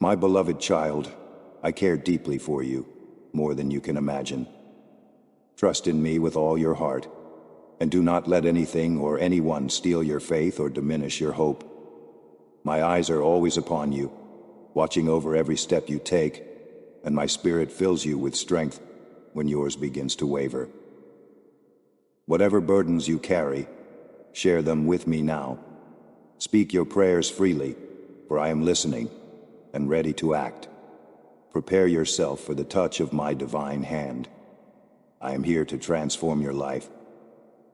My beloved child, I care deeply for you, more than you can imagine. Trust in me with all your heart, and do not let anything or anyone steal your faith or diminish your hope. My eyes are always upon you, watching over every step you take, and my spirit fills you with strength when yours begins to waver. Whatever burdens you carry, share them with me now. Speak your prayers freely, for I am listening and ready to act. Prepare yourself for the touch of my divine hand. I am here to transform your life,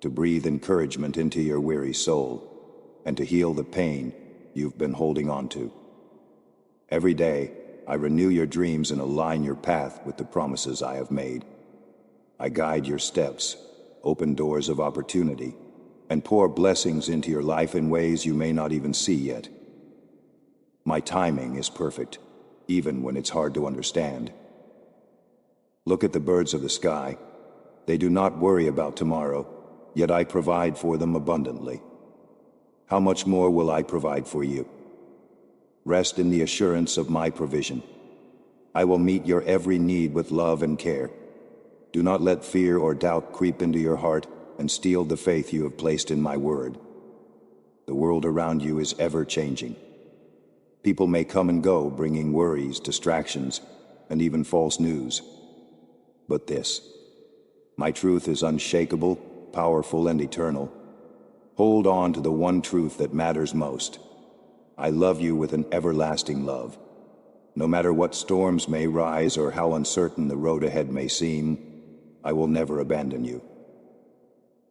to breathe encouragement into your weary soul, and to heal the pain you've been holding on to. Every day, I renew your dreams and align your path with the promises I have made. I guide your steps, open doors of opportunity, and pour blessings into your life in ways you may not even see yet. My timing is perfect, even when it's hard to understand. Look at the birds of the sky. They do not worry about tomorrow, yet I provide for them abundantly. How much more will I provide for you? Rest in the assurance of my provision. I will meet your every need with love and care. Do not let fear or doubt creep into your heart and steal the faith you have placed in my word. The world around you is ever changing. People may come and go, bringing worries, distractions, and even false news. But this, my truth is unshakable, powerful, and eternal. Hold on to the one truth that matters most. I love you with an everlasting love. No matter what storms may rise or how uncertain the road ahead may seem, I will never abandon you.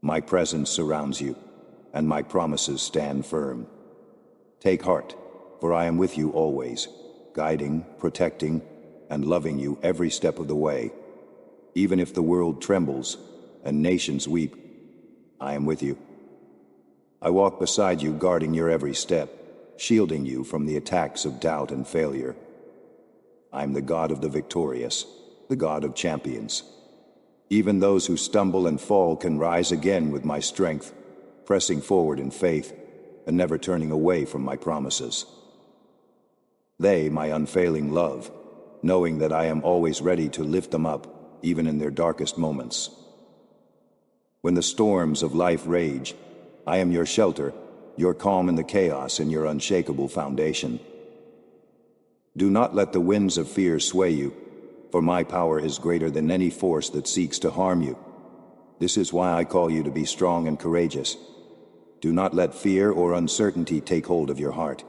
My presence surrounds you, and my promises stand firm. Take heart, for I am with you always, guiding, protecting, and loving you every step of the way. Even if the world trembles and nations weep, I am with you. I walk beside you, guarding your every step, shielding you from the attacks of doubt and failure. I am the God of the victorious, the God of champions. Even those who stumble and fall can rise again with my strength, pressing forward in faith and never turning away from my promises. They, my unfailing love, knowing that I am always ready to lift them up, even in their darkest moments. When the storms of life rage, I am your shelter, your calm in the chaos, and your unshakable foundation. Do not let the winds of fear sway you, for my power is greater than any force that seeks to harm you. This is why I call you to be strong and courageous. Do not let fear or uncertainty take hold of your heart.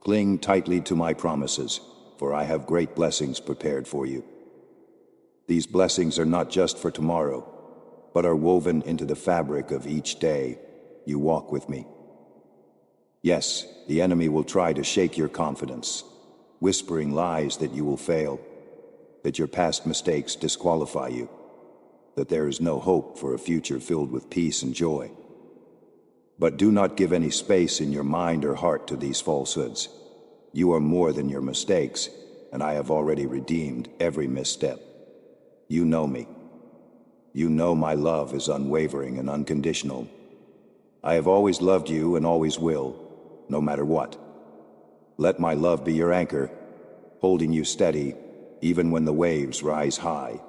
Cling tightly to my promises, for I have great blessings prepared for you. These blessings are not just for tomorrow, but are woven into the fabric of each day you walk with me. Yes, the enemy will try to shake your confidence, whispering lies that you will fail, that your past mistakes disqualify you, that there is no hope for a future filled with peace and joy. But do not give any space in your mind or heart to these falsehoods. You are more than your mistakes, and I have already redeemed every misstep. You know me. You know my love is unwavering and unconditional. I have always loved you and always will, no matter what. Let my love be your anchor, holding you steady even when the waves rise high.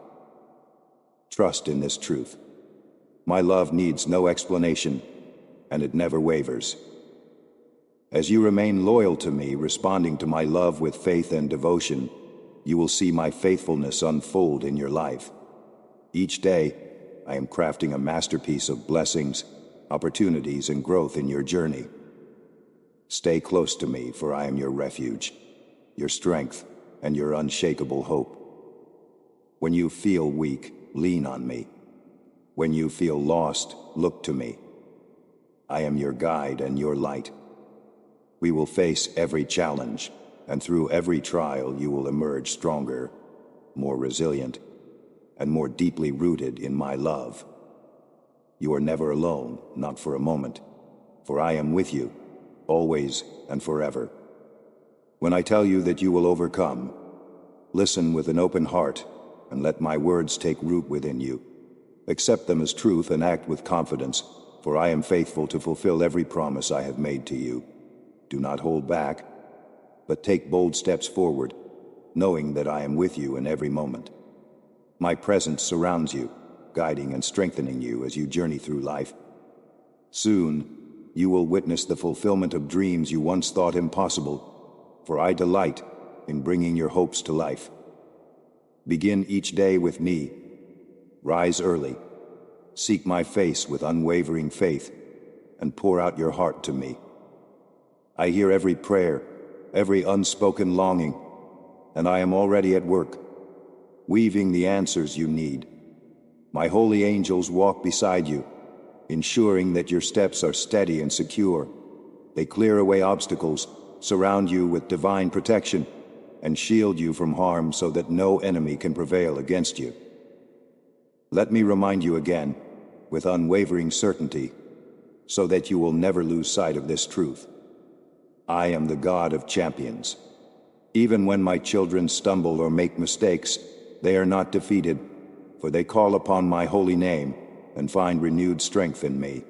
Trust in this truth. My love needs no explanation, and it never wavers. As you remain loyal to me, responding to my love with faith and devotion, you will see my faithfulness unfold in your life. Each day, I am crafting a masterpiece of blessings, opportunities, and growth in your journey. Stay close to me, for I am your refuge, your strength, and your unshakable hope. When you feel weak, lean on me. When you feel lost, look to me. I am your guide and your light. We will face every challenge, and through every trial you will emerge stronger, more resilient, and more deeply rooted in my love. You are never alone, not for a moment, for I am with you, always and forever. When I tell you that you will overcome, listen with an open heart and let my words take root within you. Accept them as truth and act with confidence, for I am faithful to fulfill every promise I have made to you. Do not hold back. but take bold steps forward, knowing that I am with you in every moment. My presence surrounds you, guiding and strengthening you as you journey through life. Soon, you will witness the fulfillment of dreams you once thought impossible, for I delight in bringing your hopes to life. Begin each day with me. Rise early. Seek my face with unwavering faith, and pour out your heart to me. I hear every prayer, every unspoken longing, and I am already at work, weaving the answers you need. My holy angels walk beside you, ensuring that your steps are steady and secure. They clear away obstacles, surround you with divine protection, and shield you from harm so that no enemy can prevail against you. Let me remind you again, with unwavering certainty, so that you will never lose sight of this truth. I am the God of champions. Even when my children stumble or make mistakes, they are not defeated, for they call upon my holy name and find renewed strength in me.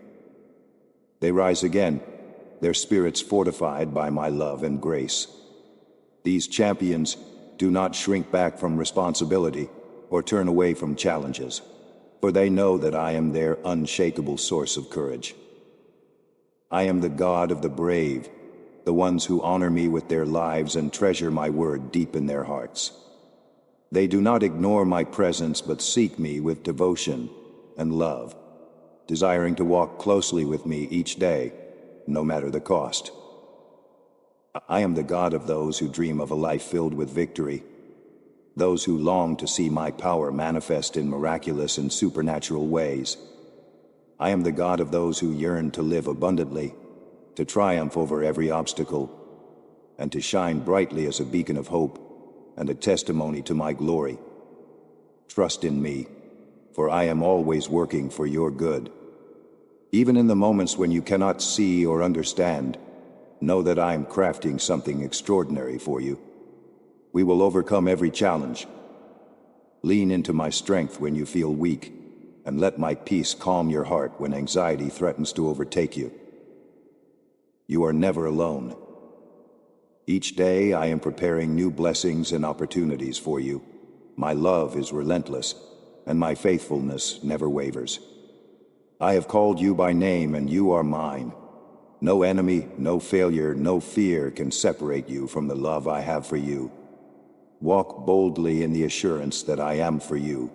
They rise again, their spirits fortified by my love and grace. These champions do not shrink back from responsibility or turn away from challenges, for they know that I am their unshakable source of courage. I am the God of the brave, the ones who honor me with their lives and treasure my word deep in their hearts. They do not ignore my presence but seek me with devotion and love, desiring to walk closely with me each day, no matter the cost. I am the God of those who dream of a life filled with victory, those who long to see my power manifest in miraculous and supernatural ways. I am the God of those who yearn to live abundantly, to triumph over every obstacle, and to shine brightly as a beacon of hope and a testimony to my glory. Trust in me, for I am always working for your good. Even in the moments when you cannot see or understand, know that I am crafting something extraordinary for you. We will overcome every challenge. Lean into my strength when you feel weak, and let my peace calm your heart when anxiety threatens to overtake you. You are never alone. Each day I am preparing new blessings and opportunities for you. My love is relentless, and my faithfulness never wavers. I have called you by name, and you are mine. No enemy, no failure, no fear can separate you from the love I have for you. Walk boldly in the assurance that I am for you,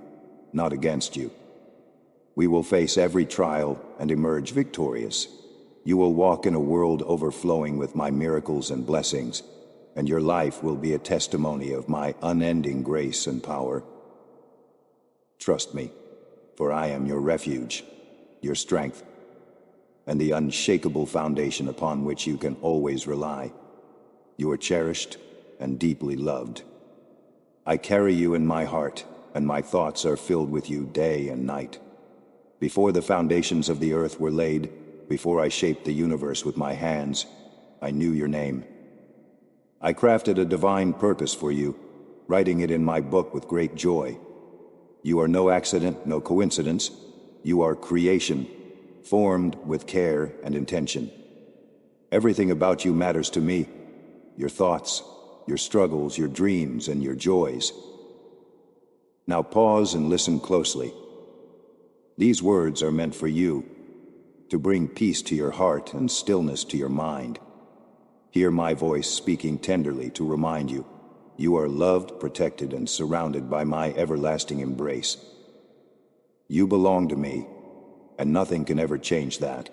not against you. We will face every trial and emerge victorious. You will walk in a world overflowing with my miracles and blessings, and your life will be a testimony of my unending grace and power. Trust me, for I am your refuge, your strength, and the unshakable foundation upon which you can always rely. You are cherished and deeply loved. I carry you in my heart, and my thoughts are filled with you day and night. Before the foundations of the earth were laid, before I shaped the universe with my hands, I knew your name. I crafted a divine purpose for you, writing it in my book with great joy. You are no accident, no coincidence. You are creation, formed with care and intention. Everything about you matters to me. Your thoughts, your struggles, your dreams, and your joys. Now pause and listen closely. These words are meant for you, to bring peace to your heart and stillness to your mind. Hear my voice speaking tenderly to remind you, you are loved, protected, and surrounded by my everlasting embrace. You belong to me, and nothing can ever change that.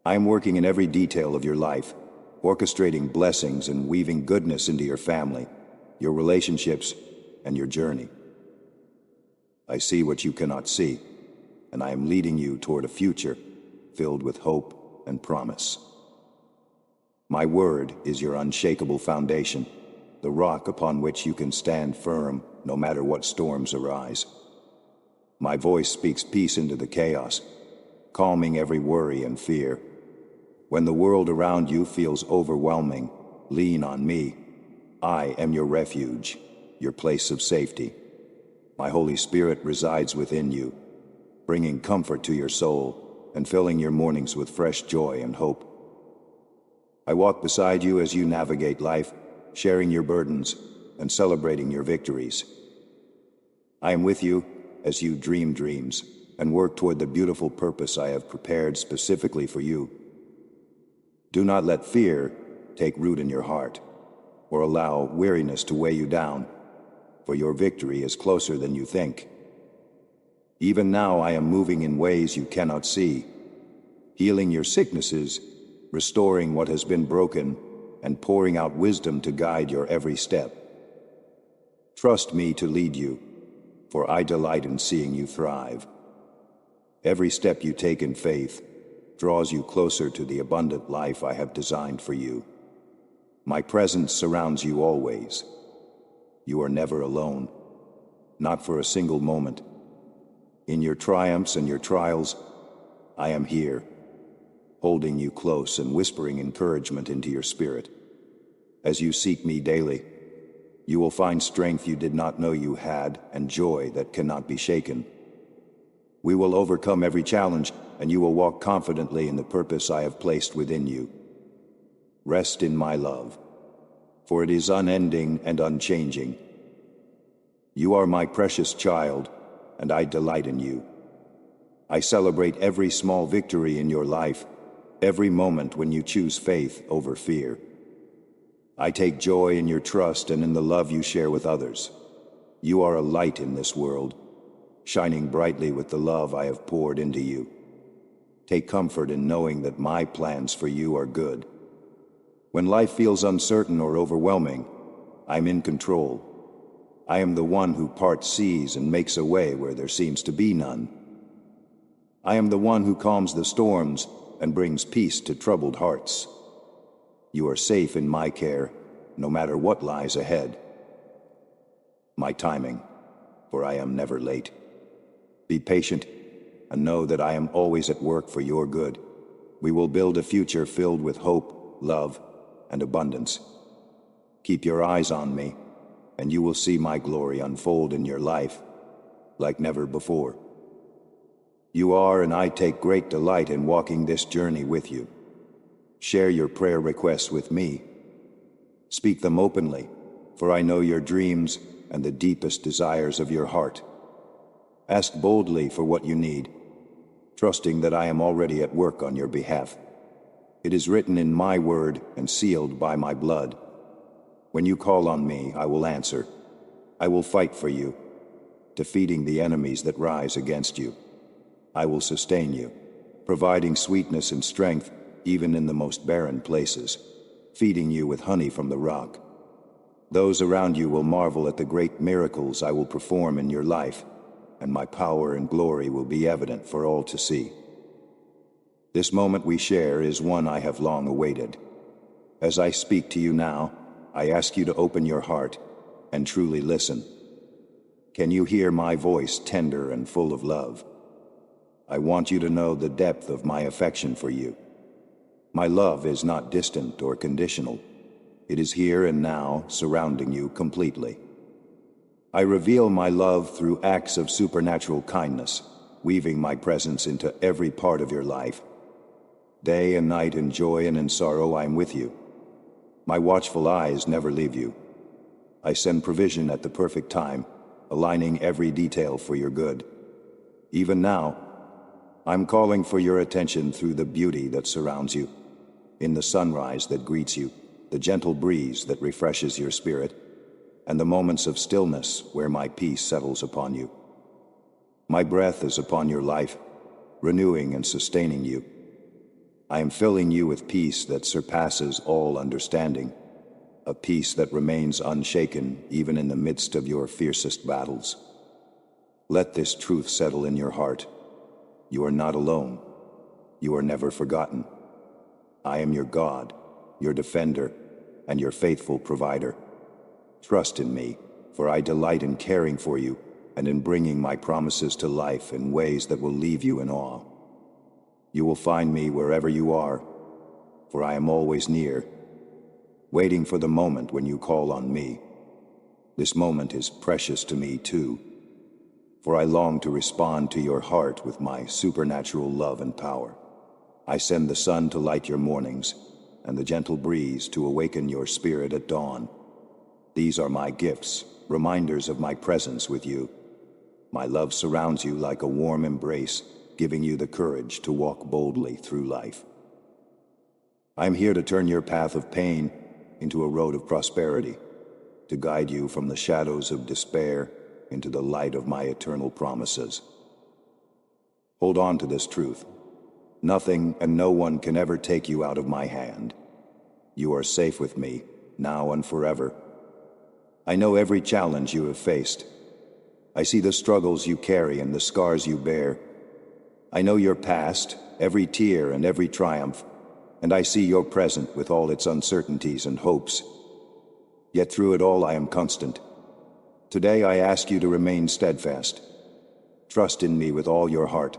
I am working in every detail of your life, orchestrating blessings and weaving goodness into your family, your relationships, and your journey. I see what you cannot see, and I am leading you toward a future filled with hope and promise. My word is your unshakable foundation, the rock upon which you can stand firm no matter what storms arise. My voice speaks peace into the chaos, calming every worry and fear. When the world around you feels overwhelming, lean on me. I am your refuge, your place of safety. My Holy Spirit resides within you, bringing comfort to your soul and filling your mornings with fresh joy and hope. I walk beside you as you navigate life, sharing your burdens and celebrating your victories. I am with you as you dream dreams and work toward the beautiful purpose I have prepared specifically for you. Do not let fear take root in your heart, or allow weariness to weigh you down, for your victory is closer than you think. Even now I am moving in ways you cannot see, healing your sicknesses, restoring what has been broken, and pouring out wisdom to guide your every step. Trust me to lead you, for I delight in seeing you thrive. Every step you take in faith draws you closer to the abundant life I have designed for you. My presence surrounds you always. You are never alone, not for a single moment. In your triumphs and your trials, I am here, holding you close and whispering encouragement into your spirit. As you seek me daily, you will find strength you did not know you had and joy that cannot be shaken. We will overcome every challenge, and you will walk confidently in the purpose I have placed within you. Rest in my love, for it is unending and unchanging. You are my precious child, and I delight in you. I celebrate every small victory in your life, every moment when you choose faith over fear. I take joy in your trust and in the love you share with others. You are a light in this world, shining brightly with the love I have poured into you. Take comfort in knowing that my plans for you are good. When life feels uncertain or overwhelming, I'm in control. I am the one who parts seas and makes a way where there seems to be none. I am the one who calms the storms and brings peace to troubled hearts. You are safe in my care, no matter what lies ahead. My timing, for I am never late. Be patient and know that I am always at work for your good. We will build a future filled with hope, love, and abundance. Keep your eyes on me, and you will see my glory unfold in your life like never before. You are, and I take great delight in walking this journey with you. Share your prayer requests with me. Speak them openly, for I know your dreams and the deepest desires of your heart. Ask boldly for what you need, trusting that I am already at work on your behalf. It is written in my word and sealed by my blood. When you call on me, I will answer. I will fight for you, defeating the enemies that rise against you. I will sustain you, providing sweetness and strength even in the most barren places, feeding you with honey from the rock. Those around you will marvel at the great miracles I will perform in your life, and my power and glory will be evident for all to see. This moment we share is one I have long awaited. As I speak to you now, I ask you to open your heart and truly listen. Can you hear my voice, tender and full of love? I want you to know the depth of my affection for you. My love is not distant or conditional. It is here and now, surrounding you completely. I reveal my love through acts of supernatural kindness, weaving my presence into every part of your life. Day and night, in joy and in sorrow, I am with you. My watchful eyes never leave you. I send provision at the perfect time, aligning every detail for your good. Even now, I'm calling for your attention through the beauty that surrounds you, in the sunrise that greets you, the gentle breeze that refreshes your spirit, and the moments of stillness where my peace settles upon you. My breath is upon your life, renewing and sustaining you. I am filling you with peace that surpasses all understanding, a peace that remains unshaken even in the midst of your fiercest battles. Let this truth settle in your heart. You are not alone. You are never forgotten. I am your God, your defender, and your faithful provider. Trust in me, for I delight in caring for you and in bringing my promises to life in ways that will leave you in awe. You will find me wherever you are, for I am always near, waiting for the moment when you call on me. This moment is precious to me too, for I long to respond to your heart with my supernatural love and power. I send the sun to light your mornings, and the gentle breeze to awaken your spirit at dawn. These are my gifts, reminders of my presence with you. My love surrounds you like a warm embrace, giving you the courage to walk boldly through life. I'm here to turn your path of pain into a road of prosperity, to guide you from the shadows of despair into the light of my eternal promises. Hold on to this truth. Nothing and no one can ever take you out of my hand. You are safe with me, now and forever. I know every challenge you have faced. I see the struggles you carry and the scars you bear. I know your past, every tear and every triumph, and I see your present with all its uncertainties and hopes. Yet through it all I am constant. Today I ask you to remain steadfast. Trust in me with all your heart.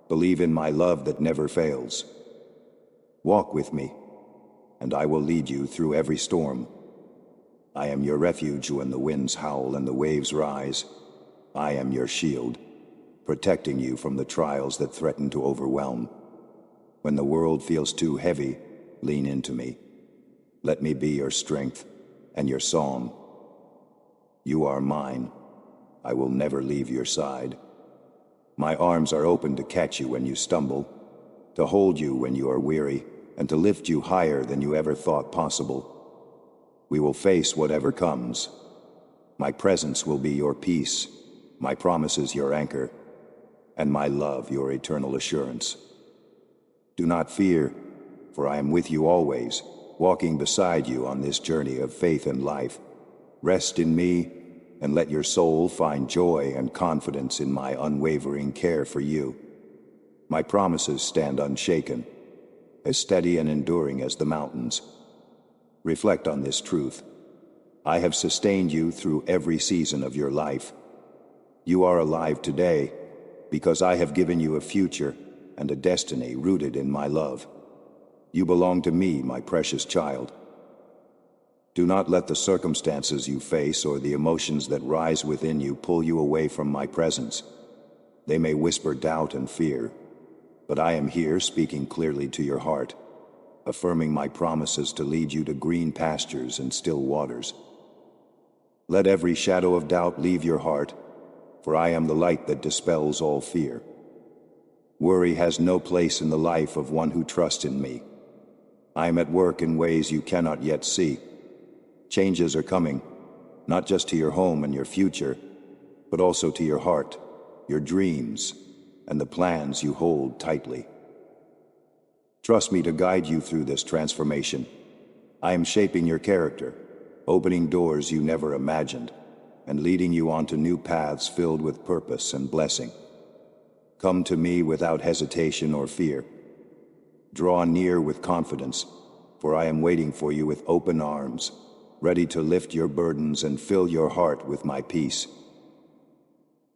Believe in my love that never fails. Walk with me, and I will lead you through every storm. I am your refuge when the winds howl and the waves rise. I am your shield, protecting you from the trials that threaten to overwhelm. When the world feels too heavy, lean into me. Let me be your strength and your song. You are mine. I will never leave your side. My arms are open to catch you when you stumble, to hold you when you are weary, and to lift you higher than you ever thought possible. We will face whatever comes. My presence will be your peace, my promises your anchor, and my love your eternal assurance. Do not fear, for I am with you always, walking beside you on this journey of faith and life. Rest in me, and let your soul find joy and confidence in my unwavering care for you. My promises stand unshaken, as steady and enduring as the mountains. Reflect on this truth. I have sustained you through every season of your life. You are alive today because I have given you a future and a destiny rooted in my love. You belong to me, my precious child. Do not let the circumstances you face or the emotions that rise within you pull you away from my presence. They may whisper doubt and fear, but I am here speaking clearly to your heart, affirming my promises to lead you to green pastures and still waters. Let every shadow of doubt leave your heart, for I am the light that dispels all fear. Worry has no place in the life of one who trusts in me. I am at work in ways you cannot yet see. Changes are coming, not just to your home and your future, but also to your heart, your dreams, and the plans you hold tightly. Trust me to guide you through this transformation. I am shaping your character, opening doors you never imagined, and leading you onto new paths filled with purpose and blessing. Come to me without hesitation or fear. Draw near with confidence, for I am waiting for you with open arms, ready to lift your burdens and fill your heart with my peace.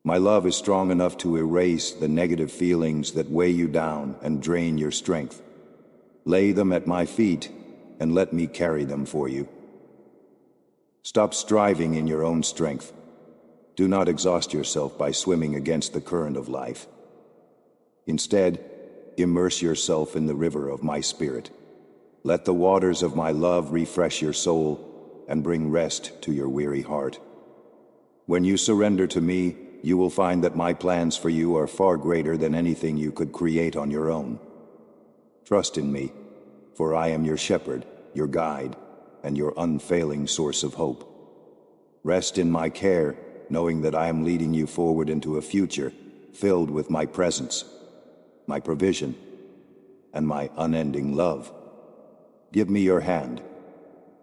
My love is strong enough to erase the negative feelings that weigh you down and drain your strength. Lay them at my feet and let me carry them for you. Stop striving in your own strength. Do not exhaust yourself by swimming against the current of life. Instead, immerse yourself in the river of my spirit. Let the waters of my love refresh your soul and bring rest to your weary heart. When you surrender to me, you will find that my plans for you are far greater than anything you could create on your own. Trust in me, for I am your shepherd, your guide, and your unfailing source of hope. Rest in my care, knowing that I am leading you forward into a future filled with my presence, my provision, and my unending love. Give me your hand.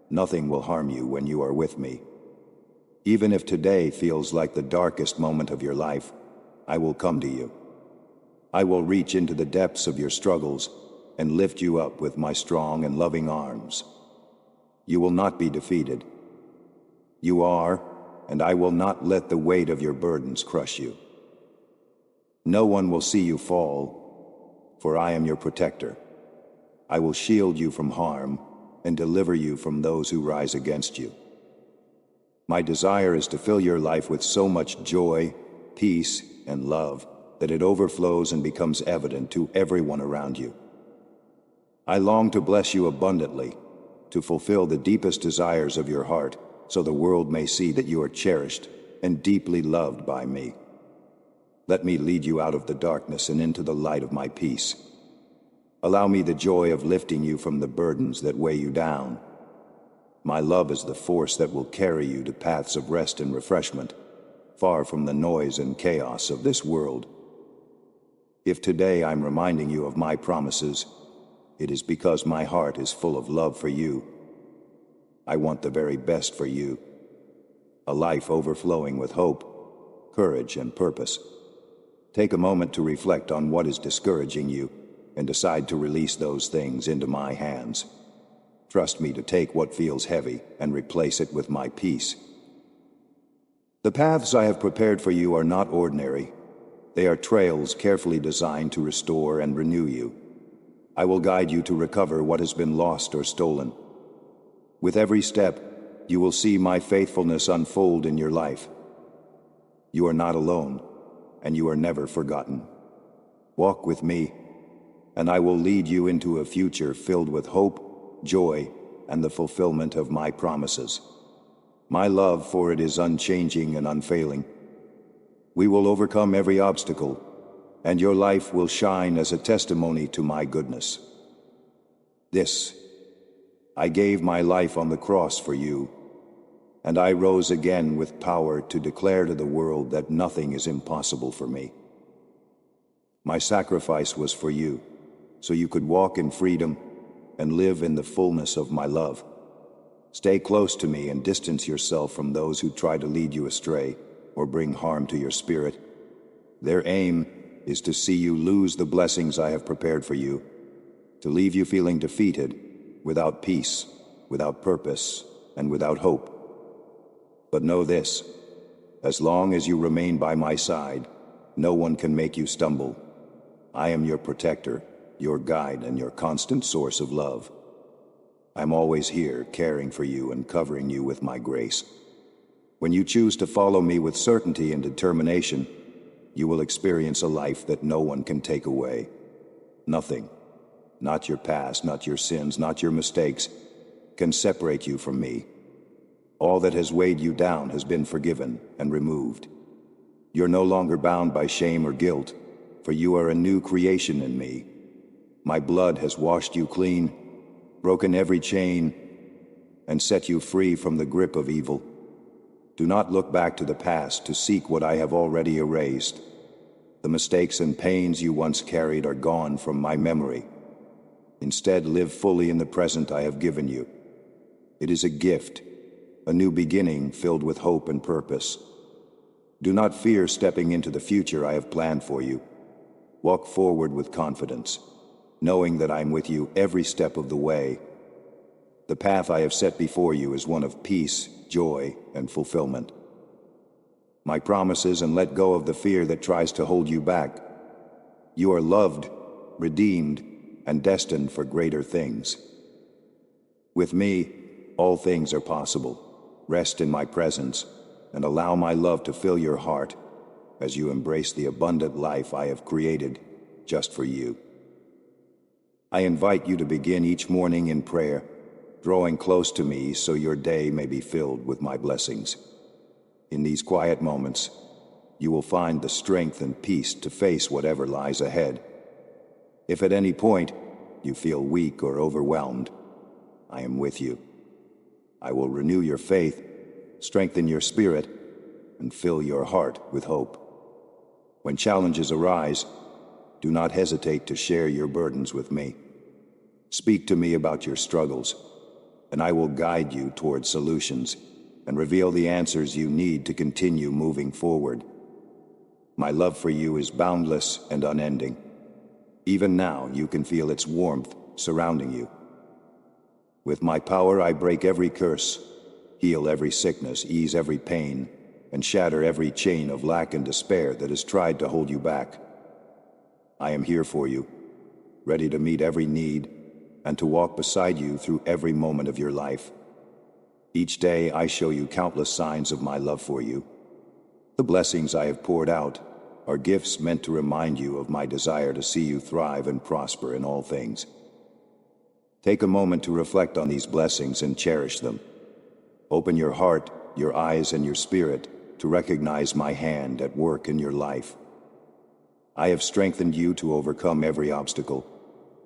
Nothing will harm you when you are with me. Even if today feels like the darkest moment of your life, I will come to you. I will reach into the depths of your struggles and lift you up with my strong and loving arms. You will not be defeated. You are, and I will not let the weight of your burdens crush you. No one will see you fall, for I am your protector. I will shield you from harm and deliver you from those who rise against you. My desire is to fill your life with so much joy, peace, and love that it overflows and becomes evident to everyone around you. I long to bless you abundantly, to fulfill the deepest desires of your heart, so the world may see that you are cherished and deeply loved by me. Let me lead you out of the darkness and into the light of my peace. Allow me the joy of lifting you from the burdens that weigh you down. My love is the force that will carry you to paths of rest and refreshment, far from the noise and chaos of this world. If today I'm reminding you of my promises, it is because my heart is full of love for you. I want the very best for you, a life overflowing with hope, courage, and purpose. Take a moment to reflect on what is discouraging you and decide to release those things into my hands. Trust me to take what feels heavy and replace it with my peace. The paths I have prepared for you are not ordinary. They are trails carefully designed to restore and renew you. I will guide you to recover what has been lost or stolen. With every step, you will see my faithfulness unfold in your life. You are not alone, and you are never forgotten. Walk with me, and I will lead you into a future filled with hope, joy, and the fulfillment of my promises. My love for it is unchanging and unfailing. We will overcome every obstacle, and your life will shine as a testimony to my goodness. I gave my life on the cross for you, and I rose again with power to declare to the world that nothing is impossible for me. My sacrifice was for you, so you could walk in freedom and live in the fullness of my love. Stay close to me and distance yourself from those who try to lead you astray or bring harm to your spirit. Their aim is to see you lose the blessings I have prepared for you, to leave you feeling defeated, without peace, without purpose, and without hope. But know this, as long as you remain by my side, no one can make you stumble. I am your protector, your guide, and your constant source of love. I'm always here, caring for you and covering you with my grace. When you choose to follow me with certainty and determination, you will experience a life that no one can take away. Nothing, not your past, not your sins, not your mistakes, can separate you from me. All that has weighed you down has been forgiven and removed. You're no longer bound by shame or guilt, for you are a new creation in me. My blood has washed you clean, broken every chain, and set you free from the grip of evil. Do not look back to the past to seek what I have already erased. The mistakes and pains you once carried are gone from my memory. Instead, live fully in the present I have given you. It is a gift, a new beginning filled with hope and purpose. Do not fear stepping into the future I have planned for you. Walk forward with confidence, knowing that I'm with you every step of the way. The path I have set before you is one of peace, joy, and fulfillment. My promises, and let go of the fear that tries to hold you back. You are loved, redeemed, and destined for greater things. With me, all things are possible. Rest in my presence, and allow my love to fill your heart as you embrace the abundant life I have created just for you. I invite you to begin each morning in prayer, drawing close to me so your day may be filled with my blessings. In these quiet moments, you will find the strength and peace to face whatever lies ahead. If at any point you feel weak or overwhelmed, I am with you. I will renew your faith, strengthen your spirit, and fill your heart with hope. When challenges arise, do not hesitate to share your burdens with me. Speak to me about your struggles, and I will guide you towards solutions and reveal the answers you need to continue moving forward. My love for you is boundless and unending. Even now, you can feel its warmth surrounding you. With my power, I break every curse, heal every sickness, ease every pain, and shatter every chain of lack and despair that has tried to hold you back. I am here for you, ready to meet every need and to walk beside you through every moment of your life. Each day, I show you countless signs of my love for you. The blessings I have poured out are gifts meant to remind you of my desire to see you thrive and prosper in all things. Take a moment to reflect on these blessings and cherish them. Open your heart, your eyes, and your spirit to recognize my hand at work in your life. I have strengthened you to overcome every obstacle.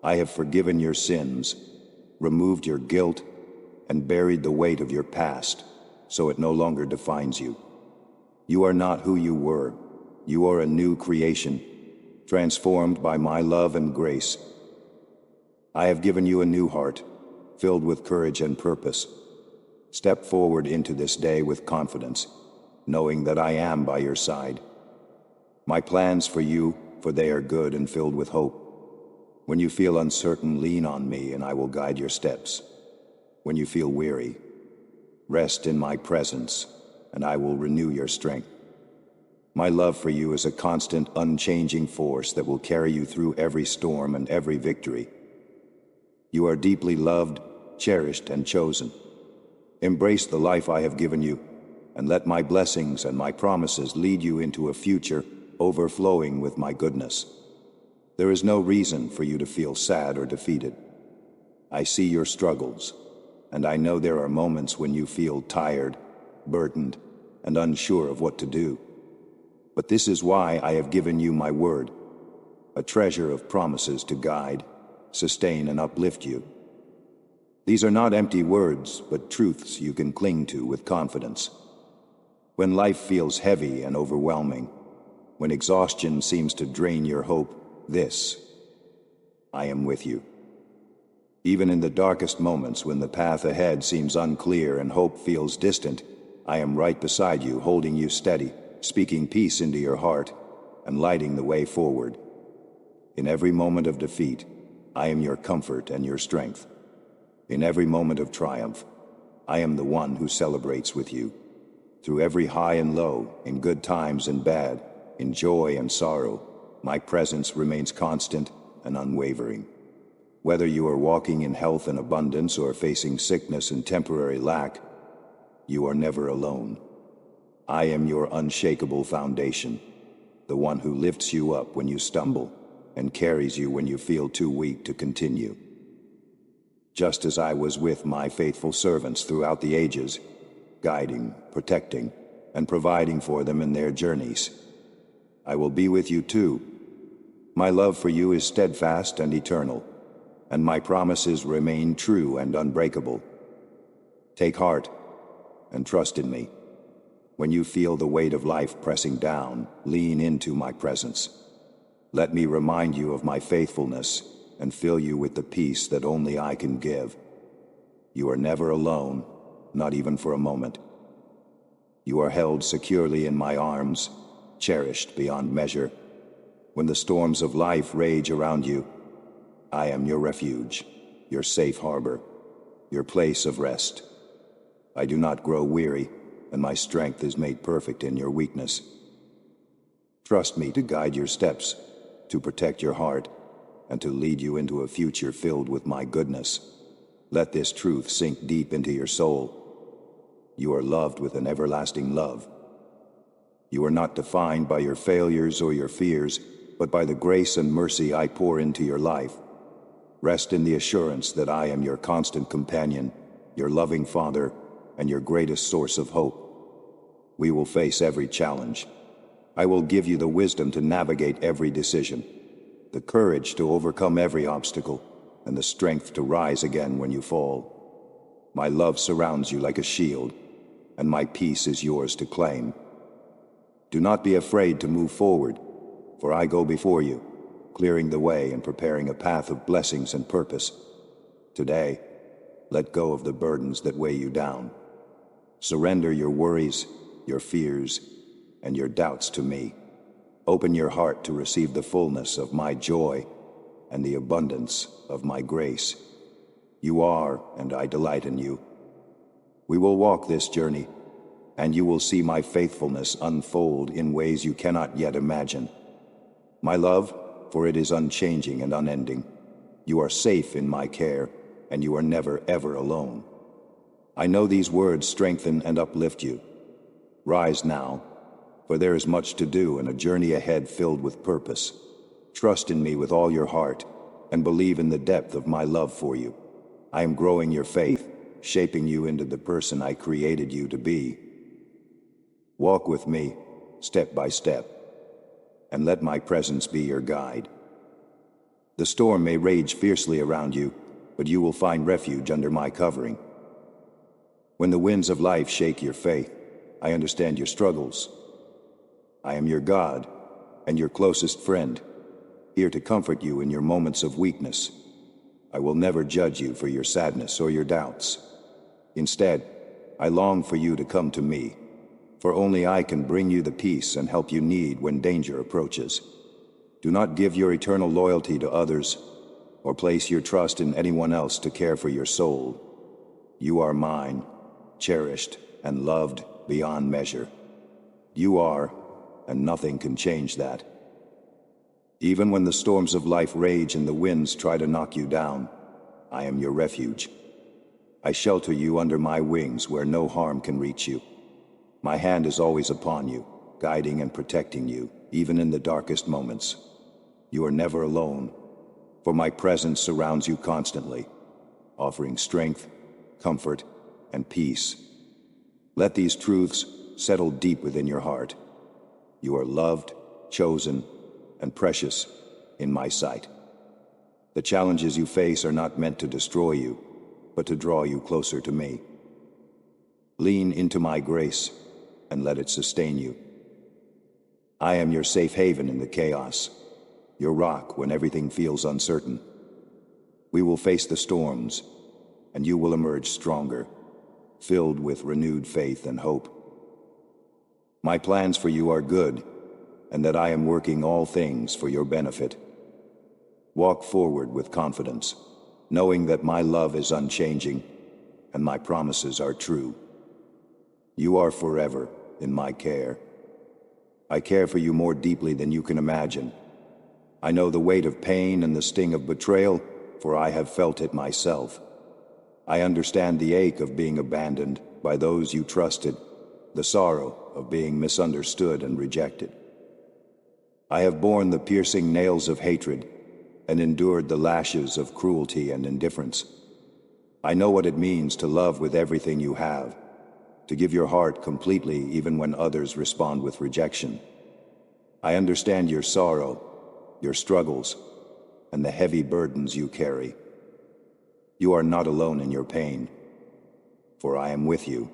I have forgiven your sins, removed your guilt, and buried the weight of your past, so it no longer defines you. You are not who you were. You are a new creation, transformed by my love and grace. I have given you a new heart, filled with courage and purpose. Step forward into this day with confidence, knowing that I am by your side. My plans for you, for they are good and filled with hope. When you feel uncertain, lean on me and I will guide your steps. When you feel weary, rest in my presence and I will renew your strength. My love for you is a constant, unchanging force that will carry you through every storm and every victory. You are deeply loved, cherished, and chosen. Embrace the life I have given you, and let my blessings and my promises lead you into a future overflowing with my goodness. There is no reason for you to feel sad or defeated. I see your struggles, and I know there are moments when you feel tired, burdened, and unsure of what to do. But this is why I have given you my word, a treasure of promises to guide, sustain, and uplift you. These are not empty words, but truths you can cling to with confidence. When life feels heavy and overwhelming, when exhaustion seems to drain your hope, I am with you. Even in the darkest moments when the path ahead seems unclear and hope feels distant, I am right beside you, holding you steady, speaking peace into your heart, and lighting the way forward. In every moment of defeat, I am your comfort and your strength. In every moment of triumph, I am the one who celebrates with you. Through every high and low, in good times and bad, in joy and sorrow, my presence remains constant and unwavering. Whether you are walking in health and abundance or facing sickness and temporary lack, you are never alone. I am your unshakable foundation, the one who lifts you up when you stumble and carries you when you feel too weak to continue. Just as I was with my faithful servants throughout the ages, guiding, protecting, and providing for them in their journeys, I will be with you too. My love for you is steadfast and eternal, and my promises remain true and unbreakable. Take heart and trust in me. When you feel the weight of life pressing down, lean into my presence. Let me remind you of my faithfulness and fill you with the peace that only I can give. You are never alone, not even for a moment. You are held securely in my arms, cherished beyond measure. When the storms of life rage around you, I am your refuge, your safe harbor, your place of rest. I do not grow weary, and my strength is made perfect in your weakness. Trust me to guide your steps, to protect your heart, and to lead you into a future filled with my goodness. Let this truth sink deep into your soul. You are loved with an everlasting love. You are not defined by your failures or your fears, but by the grace and mercy I pour into your life. Rest in the assurance that I am your constant companion, your loving Father, and your greatest source of hope. We will face every challenge. I will give you the wisdom to navigate every decision, the courage to overcome every obstacle, and the strength to rise again when you fall. My love surrounds you like a shield, and my peace is yours to claim. Do not be afraid to move forward, for I go before you, clearing the way and preparing a path of blessings and purpose. Today, let go of the burdens that weigh you down. Surrender your worries, your fears, and your doubts to me. Open your heart to receive the fullness of my joy and the abundance of my grace. You are, and I delight in you. We will walk this journey, and you will see my faithfulness unfold in ways you cannot yet imagine. My love, for it is unchanging and unending. You are safe in my care, and you are never, ever alone. I know these words strengthen and uplift you. Rise now, for there is much to do and a journey ahead filled with purpose. Trust in me with all your heart, and believe in the depth of my love for you. I am growing your faith, shaping you into the person I created you to be. Walk with me, step by step, and let my presence be your guide. The storm may rage fiercely around you, but you will find refuge under my covering. When the winds of life shake your faith, I understand your struggles. I am your God and your closest friend, here to comfort you in your moments of weakness. I will never judge you for your sadness or your doubts. Instead, I long for you to come to me, for only I can bring you the peace and help you need when danger approaches. Do not give your eternal loyalty to others, or place your trust in anyone else to care for your soul. You are mine, cherished and loved beyond measure. You are, and nothing can change that. Even when the storms of life rage and the winds try to knock you down, I am your refuge. I shelter you under my wings where no harm can reach you. My hand is always upon you, guiding and protecting you, even in the darkest moments. You are never alone, for my presence surrounds you constantly, offering strength, comfort, and peace. Let these truths settle deep within your heart. You are loved, chosen, and precious in my sight. The challenges you face are not meant to destroy you, but to draw you closer to me. Lean into my grace and let it sustain you. I am your safe haven in the chaos, your rock when everything feels uncertain. We will face the storms, and you will emerge stronger, filled with renewed faith and hope. My plans for you are good, and that I am working all things for your benefit. Walk forward with confidence, knowing that my love is unchanging, and my promises are true. You are forever in my care. I care for you more deeply than you can imagine. I know the weight of pain and the sting of betrayal, for I have felt it myself. I understand the ache of being abandoned by those you trusted, the sorrow of being misunderstood and rejected. I have borne the piercing nails of hatred and endured the lashes of cruelty and indifference. I know what it means to love with everything you have, to give your heart completely even when others respond with rejection. I understand your sorrow, your struggles, and the heavy burdens you carry. You are not alone in your pain, for I am with you.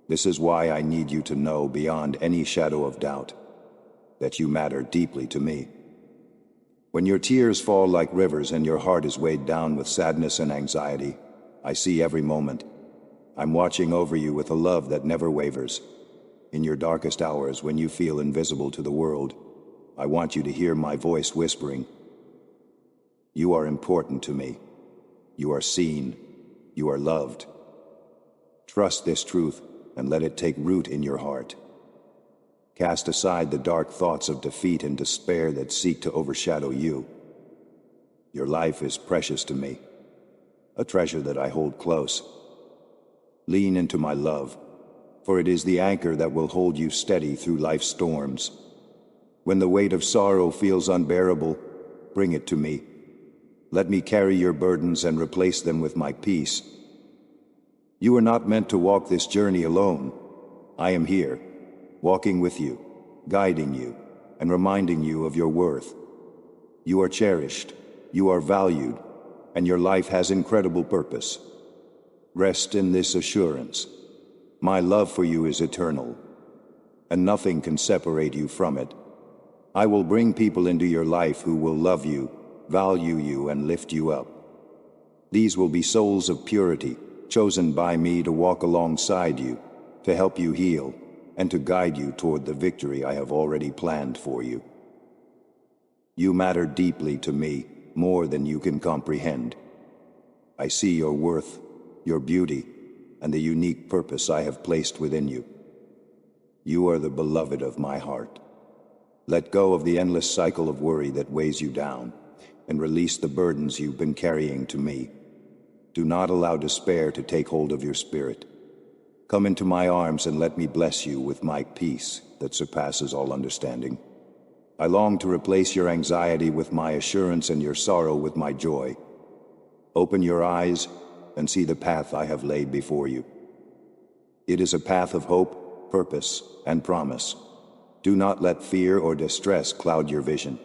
This is why I need you to know beyond any shadow of doubt that you matter deeply to me. When your tears fall like rivers and your heart is weighed down with sadness and anxiety, I see every moment. I'm watching over you with a love that never wavers. In your darkest hours, when you feel invisible to the world, I want you to hear my voice whispering, "You are important to me. You are seen. You are loved." Trust this truth and let it take root in your heart. Cast aside the dark thoughts of defeat and despair that seek to overshadow you. Your life is precious to me, a treasure that I hold close. Lean into my love, for it is the anchor that will hold you steady through life's storms. When the weight of sorrow feels unbearable, bring it to me. Let me carry your burdens and replace them with my peace. You are not meant to walk this journey alone. I am here, walking with you, guiding you, and reminding you of your worth. You are cherished, you are valued, and your life has incredible purpose. Rest in this assurance. My love for you is eternal, and nothing can separate you from it. I will bring people into your life who will love you, value you, and lift you up. These will be souls of purity, chosen by me to walk alongside you, to help you heal, and to guide you toward the victory I have already planned for you. You matter deeply to me, more than you can comprehend. I see your worth, your beauty, and the unique purpose I have placed within you. You are the beloved of my heart. Let go of the endless cycle of worry that weighs you down, and release the burdens you've been carrying to me. Do not allow despair to take hold of your spirit. Come into my arms and let me bless you with my peace that surpasses all understanding. I long to replace your anxiety with my assurance and your sorrow with my joy. Open your eyes and see the path I have laid before you. It is a path of hope, purpose, and promise. Do not let fear or distress cloud your vision.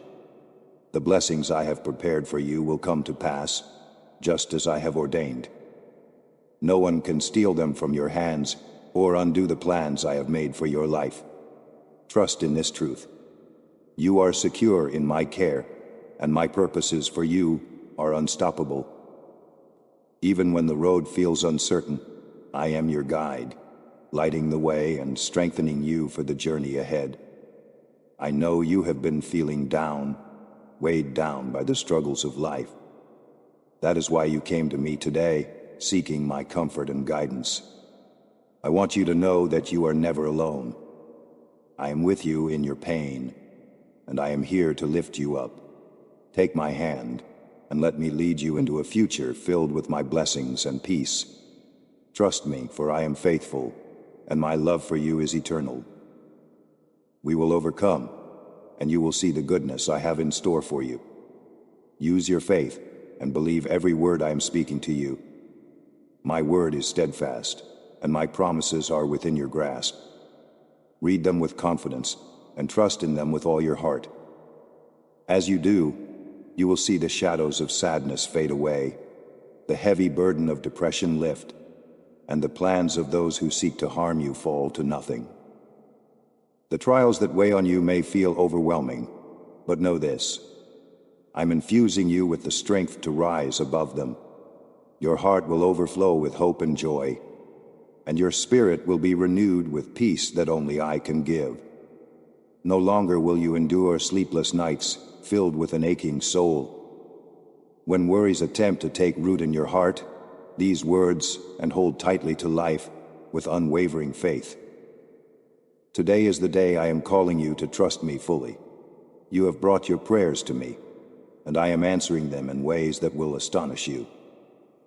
The blessings I have prepared for you will come to pass, just as I have ordained. No one can steal them from your hands or undo the plans I have made for your life. Trust in this truth. You are secure in my care, and my purposes for you are unstoppable. Even when the road feels uncertain, I am your guide, lighting the way and strengthening you for the journey ahead. I know you have been feeling down, weighed down by the struggles of life. That is why you came to me today, seeking my comfort and guidance. I want you to know that you are never alone. I am with you in your pain, and I am here to lift you up. Take my hand, and let me lead you into a future filled with my blessings and peace. Trust me, for I am faithful, and my love for you is eternal. We will overcome, and you will see the goodness I have in store for you. Use your faith, and believe every word I am speaking to you. My word is steadfast, and my promises are within your grasp. Read them with confidence, and trust in them with all your heart. As you do, you will see the shadows of sadness fade away, the heavy burden of depression lift, and the plans of those who seek to harm you fall to nothing. The trials that weigh on you may feel overwhelming, but know this: I'm infusing you with the strength to rise above them. Your heart will overflow with hope and joy, and your spirit will be renewed with peace that only I can give. No longer will you endure sleepless nights filled with an aching soul. When worries attempt to take root in your heart, these words and hold tightly to life with unwavering faith. Today is the day I am calling you to trust me fully. You have brought your prayers to me, and I am answering them in ways that will astonish you.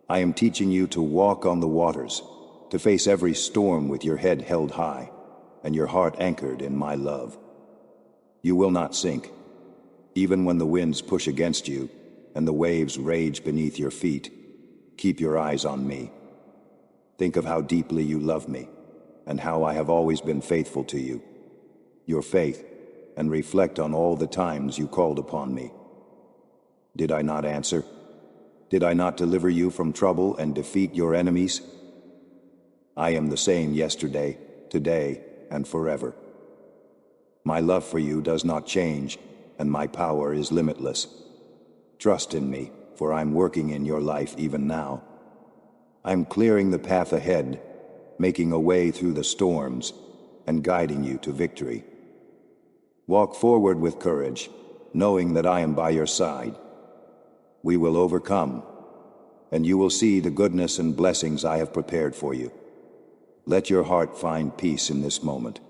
I am teaching you to walk on the waters, to face every storm with your head held high, and your heart anchored in my love. You will not sink, even when the winds push against you and the waves rage beneath your feet. Keep your eyes on me. Think of how deeply you love me, and how I have always been faithful to you. Your faith, and reflect on all the times you called upon me. Did I not answer? Did I not deliver you from trouble and defeat your enemies? I am the same yesterday, today, and forever. My love for you does not change, and my power is limitless. Trust in me, for I'm working in your life even now. I'm clearing the path ahead, making a way through the storms, and guiding you to victory. Walk forward with courage, knowing that I am by your side. We will overcome, and you will see the goodness and blessings I have prepared for you. Let your heart find peace in this moment.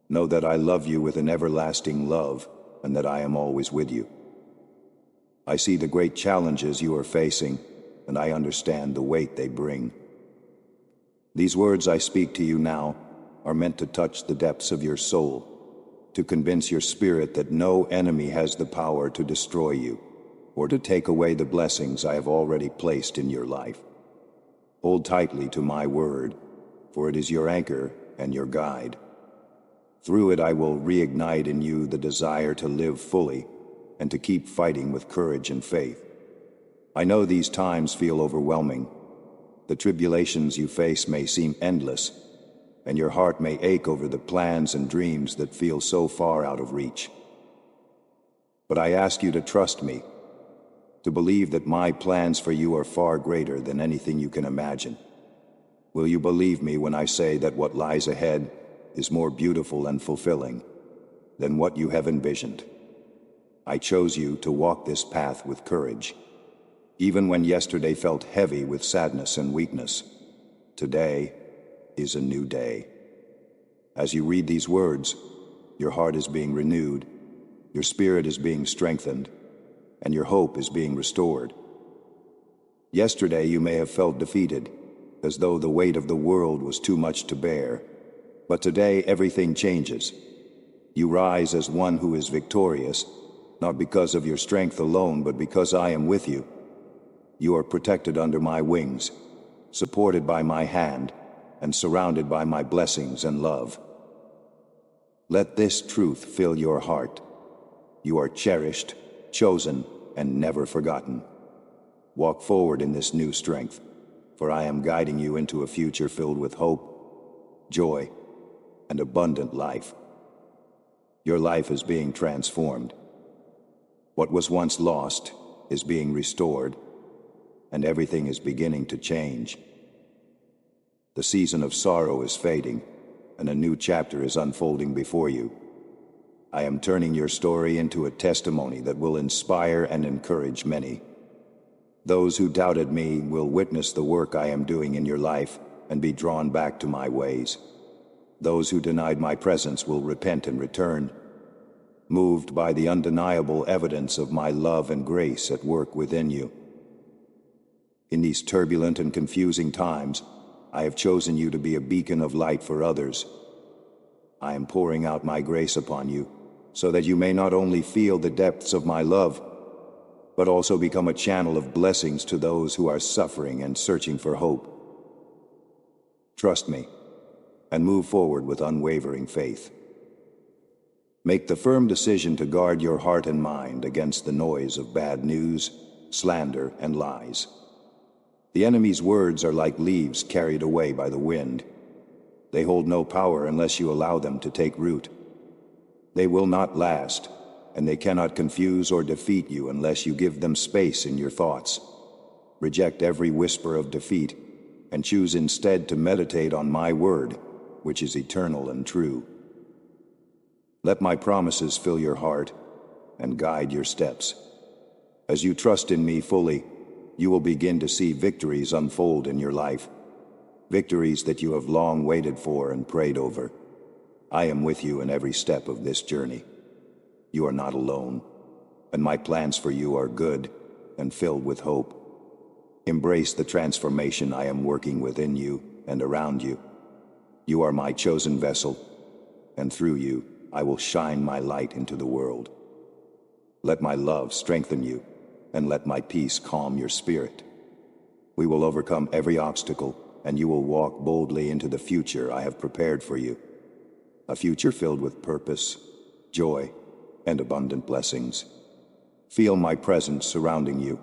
Know that I love you with an everlasting love, and that I am always with you. I see the great challenges you are facing, and I understand the weight they bring. These words I speak to you now are meant to touch the depths of your soul, to convince your spirit that no enemy has the power to destroy you, or to take away the blessings I have already placed in your life. Hold tightly to my word, for it is your anchor and your guide. Through it I will reignite in you the desire to live fully and to keep fighting with courage and faith. I know these times feel overwhelming. The tribulations you face may seem endless, and your heart may ache over the plans and dreams that feel so far out of reach. But I ask you to trust me, to believe that my plans for you are far greater than anything you can imagine. Will you believe me when I say that what lies ahead is more beautiful and fulfilling than what you have envisioned? I chose you to walk this path with courage. Even when yesterday felt heavy with sadness and weakness, today is a new day. As you read these words, your heart is being renewed, your spirit is being strengthened, and your hope is being restored. Yesterday you may have felt defeated, as though the weight of the world was too much to bear. But today everything changes. You rise as one who is victorious, not because of your strength alone, but because I am with you. You are protected under my wings, supported by my hand, and surrounded by my blessings and love. Let this truth fill your heart. You are cherished, chosen, and never forgotten. Walk forward in this new strength, for I am guiding you into a future filled with hope, joy, and abundant life. Your life is being transformed. What was once lost is being restored, and everything is beginning to change. The season of sorrow is fading, and a new chapter is unfolding before you. I am turning your story into a testimony that will inspire and encourage many. Those who doubted me will witness the work I am doing in your life and be drawn back to my ways. Those who denied my presence will repent and return, moved by the undeniable evidence of my love and grace at work within you. In these turbulent and confusing times, I have chosen you to be a beacon of light for others. I am pouring out my grace upon you, so that you may not only feel the depths of my love, but also become a channel of blessings to those who are suffering and searching for hope. Trust me, and move forward with unwavering faith. Make the firm decision to guard your heart and mind against the noise of bad news, slander, and lies. The enemy's words are like leaves carried away by the wind. They hold no power unless you allow them to take root. They will not last, and they cannot confuse or defeat you unless you give them space in your thoughts. Reject every whisper of defeat, and choose instead to meditate on my word, which is eternal and true. Let my promises fill your heart and guide your steps. As you trust in me fully, you will begin to see victories unfold in your life, victories that you have long waited for and prayed over. I am with you in every step of this journey. You are not alone, and my plans for you are good and filled with hope. Embrace the transformation I am working within you and around you. You are my chosen vessel, and through you, I will shine my light into the world. Let my love strengthen you, and let my peace calm your spirit. We will overcome every obstacle, and you will walk boldly into the future I have prepared for you. A future filled with purpose, joy, and abundant blessings. Feel my presence surrounding you.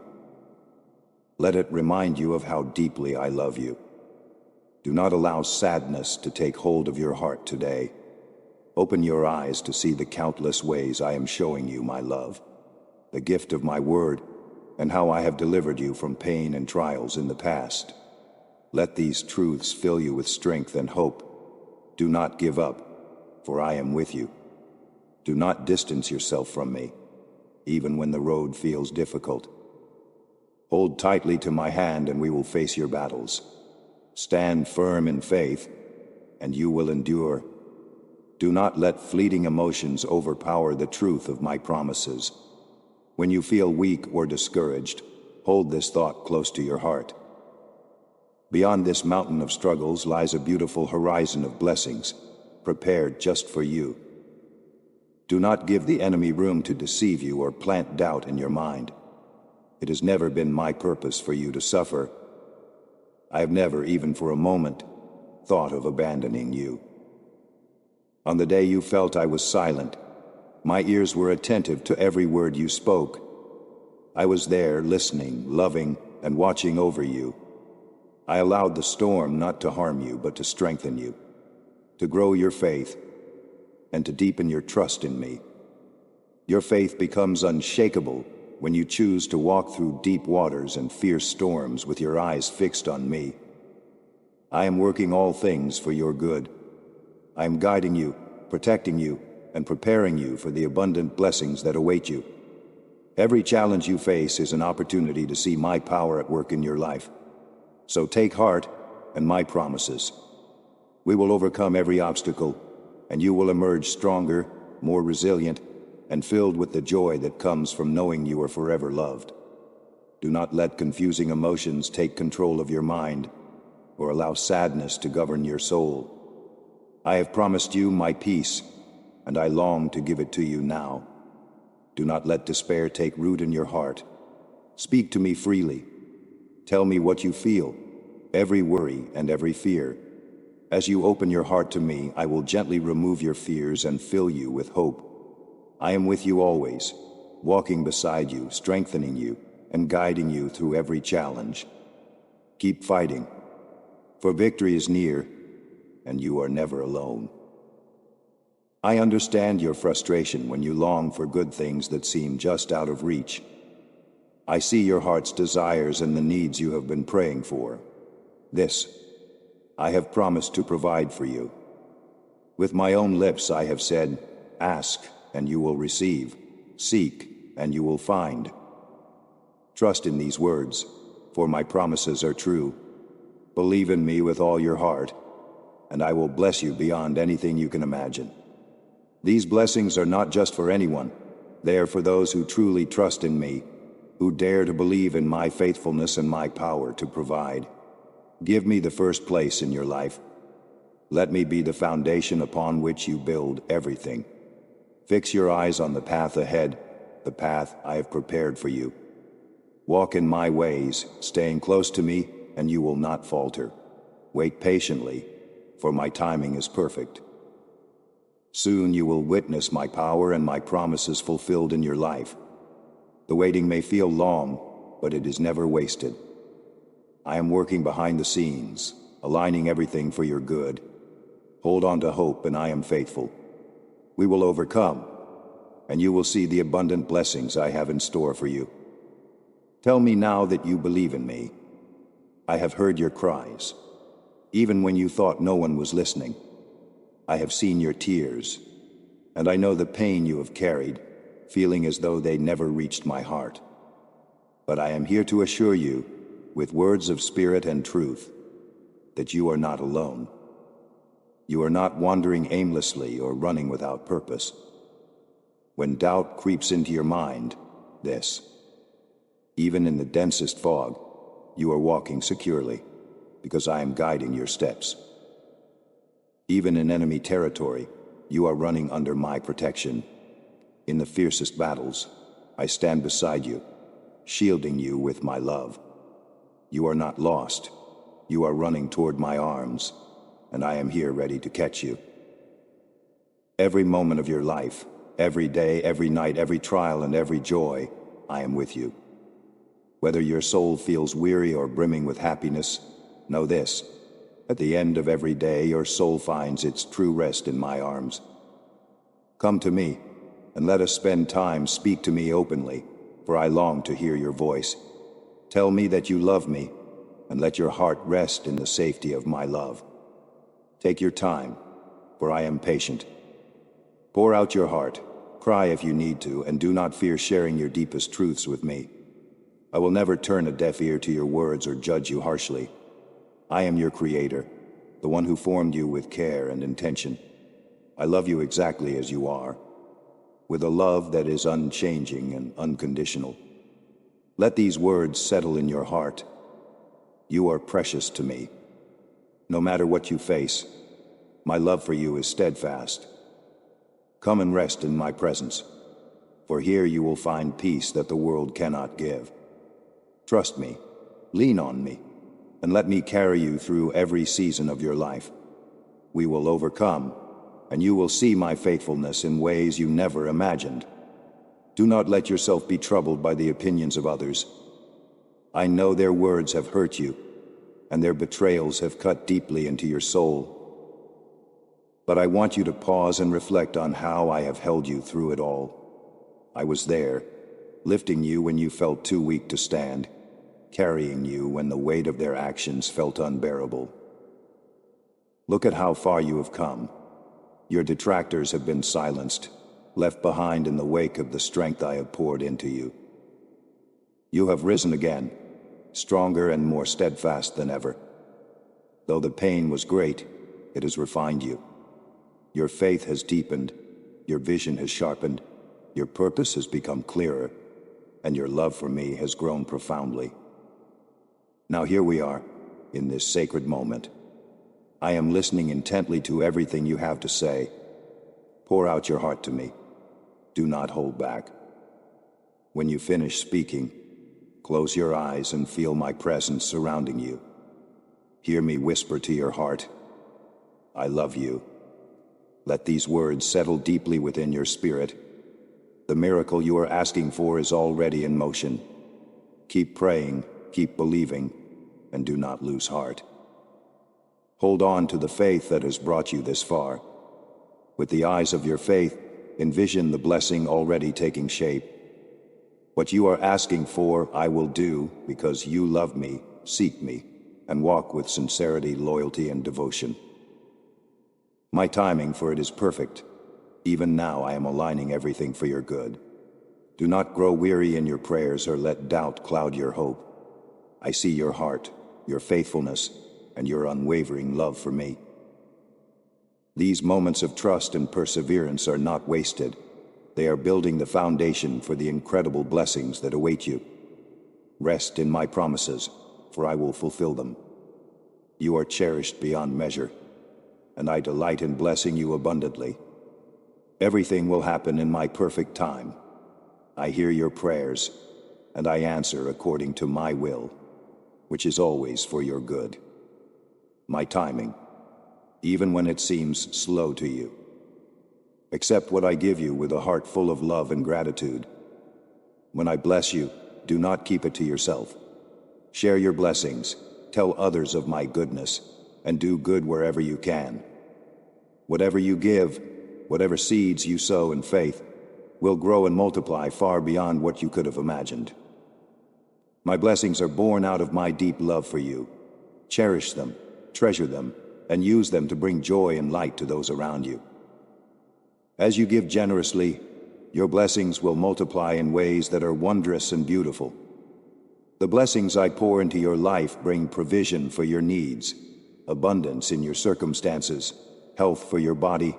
Let it remind you of how deeply I love you. Do not allow sadness to take hold of your heart today. Open your eyes to see the countless ways I am showing you my love, the gift of my word, and how I have delivered you from pain and trials in the past. Let these truths fill you with strength and hope. Do not give up, for I am with you. Do not distance yourself from me, even when the road feels difficult. Hold tightly to my hand and we will face your battles. Stand firm in faith, and you will endure. Do not let fleeting emotions overpower the truth of my promises. When you feel weak or discouraged, hold this thought close to your heart. Beyond this mountain of struggles lies a beautiful horizon of blessings, prepared just for you. Do not give the enemy room to deceive you or plant doubt in your mind. It has never been my purpose for you to suffer. I have never, even for a moment, thought of abandoning you. On the day you felt I was silent, my ears were attentive to every word you spoke. I was there, listening, loving, and watching over you. I allowed the storm not to harm you, but to strengthen you, to grow your faith, and to deepen your trust in me. Your faith becomes unshakable when you choose to walk through deep waters and fierce storms with your eyes fixed on me. I am working all things for your good. I am guiding you, protecting you, and preparing you for the abundant blessings that await you. Every challenge you face is an opportunity to see my power at work in your life. So take heart and my promises. We will overcome every obstacle, and you will emerge stronger, more resilient, and filled with the joy that comes from knowing you are forever loved. Do not let confusing emotions take control of your mind, or allow sadness to govern your soul. I have promised you my peace, and I long to give it to you now. Do not let despair take root in your heart. Speak to me freely, Tell me what you feel, every worry and every fear. As you open your heart to me, I will gently remove your fears and fill you with hope. I am with you always, walking beside you, strengthening you, and guiding you through every challenge. Keep fighting, for victory is near, and you are never alone. I understand your frustration when you long for good things that seem just out of reach. I see your heart's desires and the needs you have been praying for. This, I have promised to provide for you. With my own lips I have said, ask and you will receive, seek and you will find. Trust in these words, for my promises are true. Believe in me with all your heart, and I will bless you beyond anything you can imagine. These blessings are not just for anyone, they are for those who truly trust in me, who dare to believe in my faithfulness and my power to provide. Give me the first place in your life. Let me be the foundation upon which you build everything. Fix your eyes on the path ahead, the path I have prepared for you. Walk in my ways, staying close to me, and you will not falter. Wait patiently, for my timing is perfect. Soon you will witness my power and my promises fulfilled in your life. The waiting may feel long, but it is never wasted. I am working behind the scenes, aligning everything for your good. Hold on to hope, and I am faithful. We will overcome, and you will see the abundant blessings I have in store for you. Tell me now that you believe in me. I have heard your cries, even when you thought no one was listening. I have seen your tears, and I know the pain you have carried, feeling as though they never reached my heart. But I am here to assure you, with words of spirit and truth, that you are not alone. You are not wandering aimlessly or running without purpose. When doubt creeps into your mind, this, even in the densest fog, you are walking securely, because I am guiding your steps. Even in enemy territory, you are running under my protection. In the fiercest battles, I stand beside you, shielding you with my love. You are not lost. You are running toward my arms, and I am here ready to catch you. Every moment of your life, every day, every night, every trial, and every joy, I am with you. Whether your soul feels weary or brimming with happiness, know this. At the end of every day, your soul finds its true rest in my arms. Come to me, and let us spend time. Speak to me openly, for I long to hear your voice. Tell me that you love me, and let your heart rest in the safety of my love. Take your time, for I am patient. Pour out your heart, cry if you need to, and do not fear sharing your deepest truths with me. I will never turn a deaf ear to your words or judge you harshly. I am your creator, the one who formed you with care and intention. I love you exactly as you are, with a love that is unchanging and unconditional. Let these words settle in your heart. You are precious to me. No matter what you face, my love for you is steadfast. Come and rest in my presence, for here you will find peace that the world cannot give. Trust me, lean on me, and let me carry you through every season of your life. We will overcome, and you will see my faithfulness in ways you never imagined. Do not let yourself be troubled by the opinions of others. I know their words have hurt you, and their betrayals have cut deeply into your soul. But I want you to pause and reflect on how I have held you through it all. I was there, lifting you when you felt too weak to stand, carrying you when the weight of their actions felt unbearable. Look at how far you have come. Your detractors have been silenced, left behind in the wake of the strength I have poured into you. You have risen again, stronger and more steadfast than ever. Though the pain was great, it has refined you. Your faith has deepened, your vision has sharpened, your purpose has become clearer, and your love for me has grown profoundly. Now here we are, in this sacred moment. I am listening intently to everything you have to say. Pour out your heart to me. Do not hold back. When you finish speaking, Close your eyes and feel my presence surrounding you. Hear me whisper to your heart, I love you. Let these words settle deeply within your spirit. The miracle you are asking for is already in motion. Keep praying, keep believing, and do not lose heart. Hold on to the faith that has brought you this far. With the eyes of your faith, envision the blessing already taking shape. What you are asking for, I will do, because you love me, seek me, and walk with sincerity, loyalty, and devotion. My timing for it is perfect. Even now I am aligning everything for your good. Do not grow weary in your prayers or let doubt cloud your hope. I see your heart, your faithfulness, and your unwavering love for me. These moments of trust and perseverance are not wasted. They are building the foundation for the incredible blessings that await you. Rest in my promises, for I will fulfill them. You are cherished beyond measure, and I delight in blessing you abundantly. Everything will happen in my perfect time. I hear your prayers, and I answer according to my will, which is always for your good. My timing, even when it seems slow to you. Accept what I give you with a heart full of love and gratitude. When I bless you, do not keep it to yourself. Share your blessings, tell others of my goodness, and do good wherever you can. Whatever you give, whatever seeds you sow in faith, will grow and multiply far beyond what you could have imagined. My blessings are born out of my deep love for you. Cherish them, treasure them, and use them to bring joy and light to those around you. As you give generously, your blessings will multiply in ways that are wondrous and beautiful. The blessings I pour into your life bring provision for your needs, abundance in your circumstances, health for your body,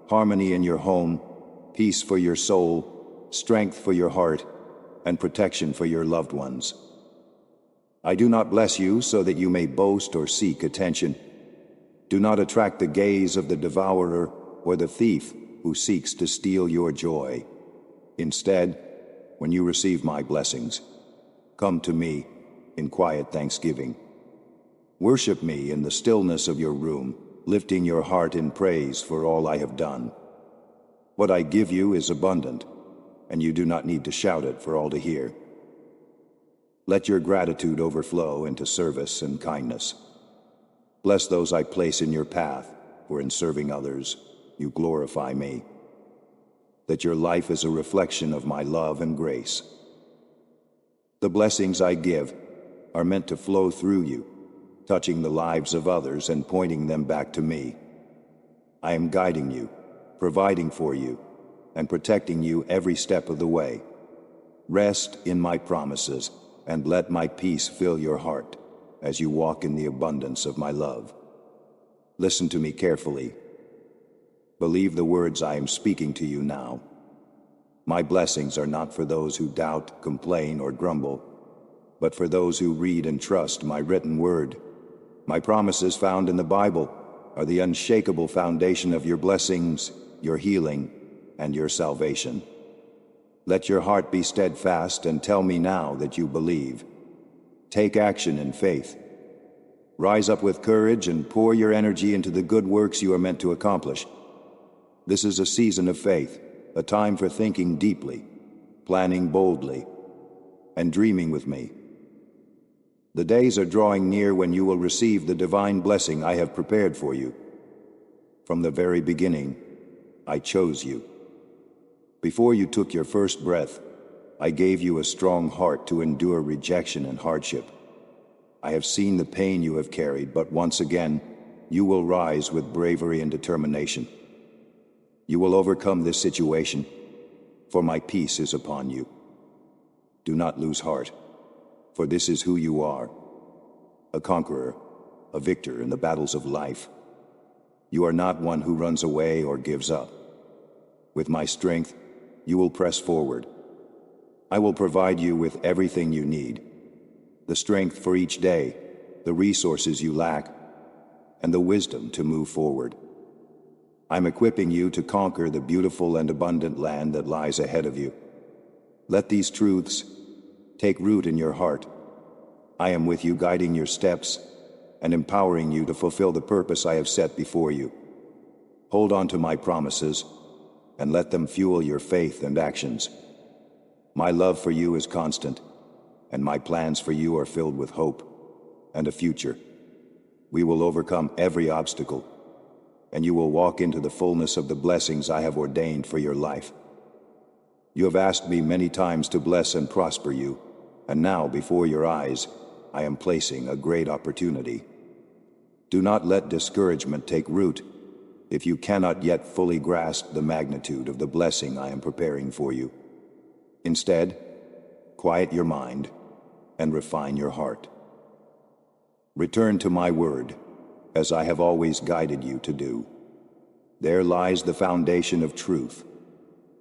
harmony in your home, peace for your soul, strength for your heart, and protection for your loved ones. I do not bless you so that you may boast or seek attention. Do not attract the gaze of the devourer or the thief who seeks to steal your joy. Instead, when you receive my blessings, come to me in quiet thanksgiving. Worship me in the stillness of your room, lifting your heart in praise for all I have done. What I give you is abundant, and you do not need to shout it for all to hear. Let your gratitude overflow into service and kindness. Bless those I place in your path, for in serving others, you glorify me. That your life is a reflection of my love and grace. The blessings I give are meant to flow through you, touching the lives of others and pointing them back to me. I am guiding you, providing for you, and protecting you every step of the way. Rest in my promises, and let my peace fill your heart as you walk in the abundance of my love. Listen to me carefully. Believe the words I am speaking to you now. My blessings are not for those who doubt, complain, or grumble, but for those who read and trust my written word. My promises found in the Bible are the unshakable foundation of your blessings, your healing, and your salvation. Let your heart be steadfast and tell me now that you believe. Take action in faith. Rise up with courage and pour your energy into the good works you are meant to accomplish. This is a season of faith, a time for thinking deeply, planning boldly, and dreaming with me. The days are drawing near when you will receive the divine blessing I have prepared for you. From the very beginning, I chose you. Before you took your first breath, I gave you a strong heart to endure rejection and hardship. I have seen the pain you have carried, but once again, you will rise with bravery and determination. You will overcome this situation, for my peace is upon you. Do not lose heart, for this is who you are, a conqueror, a victor in the battles of life. You are not one who runs away or gives up. With my strength, you will press forward. I will provide you with everything you need, the strength for each day, the resources you lack, and the wisdom to move forward. I'm equipping you to conquer the beautiful and abundant land that lies ahead of you. Let these truths take root in your heart. I am with you, guiding your steps and empowering you to fulfill the purpose I have set before you. Hold on to my promises and let them fuel your faith and actions. My love for you is constant, and my plans for you are filled with hope and a future. We will overcome every obstacle, and you will walk into the fullness of the blessings I have ordained for your life. You have asked me many times to bless and prosper you, and now before your eyes, I am placing a great opportunity. Do not let discouragement take root if you cannot yet fully grasp the magnitude of the blessing I am preparing for you. Instead, quiet your mind and refine your heart. Return to my word, as I have always guided you to do. There lies the foundation of truth,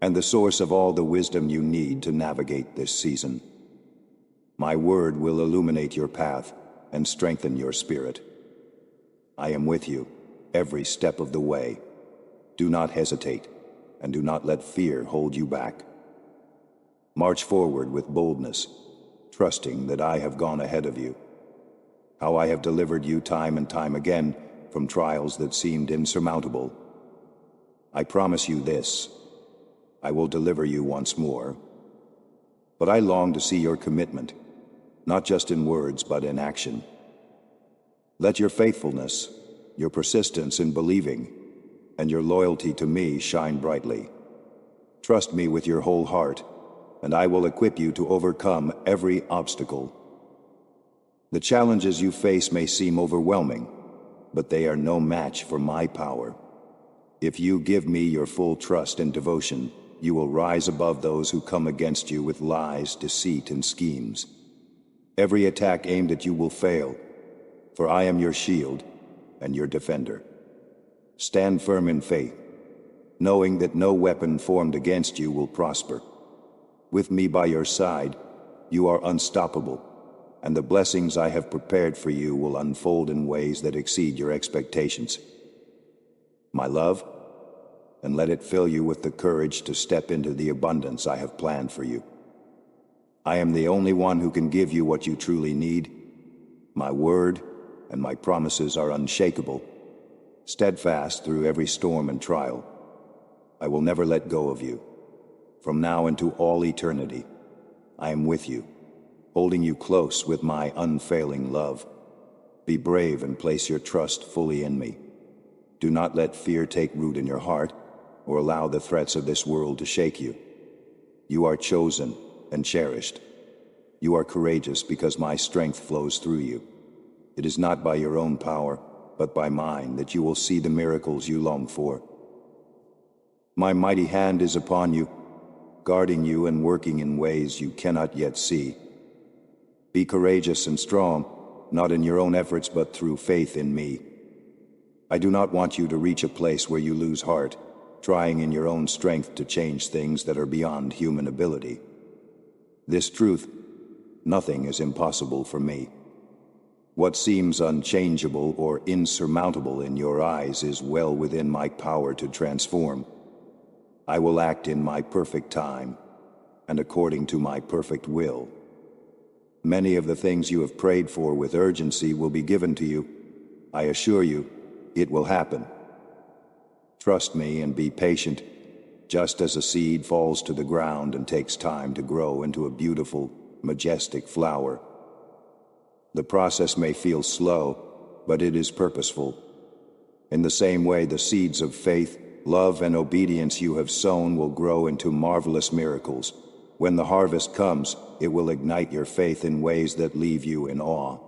and the source of all the wisdom you need to navigate this season. My word will illuminate your path and strengthen your spirit. I am with you every step of the way. Do not hesitate, and do not let fear hold you back. March forward with boldness, trusting that I have gone ahead of you. How I have delivered you time and time again from trials that seemed insurmountable. I promise you this: I will deliver you once more. But I long to see your commitment, not just in words but in action. Let your faithfulness, your persistence in believing, and your loyalty to me shine brightly. Trust me with your whole heart, and I will equip you to overcome every obstacle. The challenges you face may seem overwhelming, but they are no match for my power. If you give me your full trust and devotion, you will rise above those who come against you with lies, deceit, and schemes. Every attack aimed at you will fail, for I am your shield and your defender. Stand firm in faith, knowing that no weapon formed against you will prosper. With me by your side, you are unstoppable, and the blessings I have prepared for you will unfold in ways that exceed your expectations. My love, and let it fill you with the courage to step into the abundance I have planned for you. I am the only one who can give you what you truly need. My word and my promises are unshakable, steadfast through every storm and trial. I will never let go of you. From now into all eternity, I am with you, holding you close with my unfailing love. Be brave and place your trust fully in me. Do not let fear take root in your heart, or allow the threats of this world to shake you. You are chosen and cherished. You are courageous because my strength flows through you. It is not by your own power, but by mine, that you will see the miracles you long for. My mighty hand is upon you, guarding you and working in ways you cannot yet see. Be courageous and strong, not in your own efforts but through faith in me. I do not want you to reach a place where you lose heart, trying in your own strength to change things that are beyond human ability. This truth: nothing is impossible for me. What seems unchangeable or insurmountable in your eyes is well within my power to transform. I will act in my perfect time and according to my perfect will. Many of the things you have prayed for with urgency will be given to you. I assure you, it will happen. Trust me and be patient, just as a seed falls to the ground and takes time to grow into a beautiful, majestic flower. The process may feel slow, but it is purposeful. In the same way, the seeds of faith, love, and obedience you have sown will grow into marvelous miracles. When the harvest comes, it will ignite your faith in ways that leave you in awe.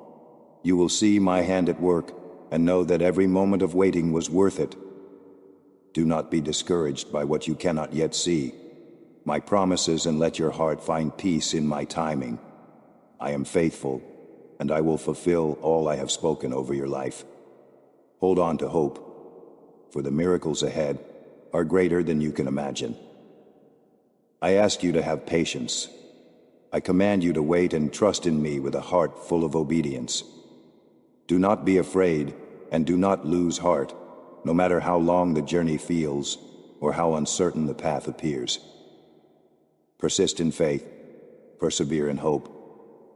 You will see my hand at work and know that every moment of waiting was worth it. Do not be discouraged by what you cannot yet see. My promises, and let your heart find peace in my timing. I am faithful, and I will fulfill all I have spoken over your life. Hold on to hope, for the miracles ahead are greater than you can imagine. I ask you to have patience. I command you to wait and trust in me with a heart full of obedience. Do not be afraid, and do not lose heart, no matter how long the journey feels or how uncertain the path appears. Persist in faith, persevere in hope,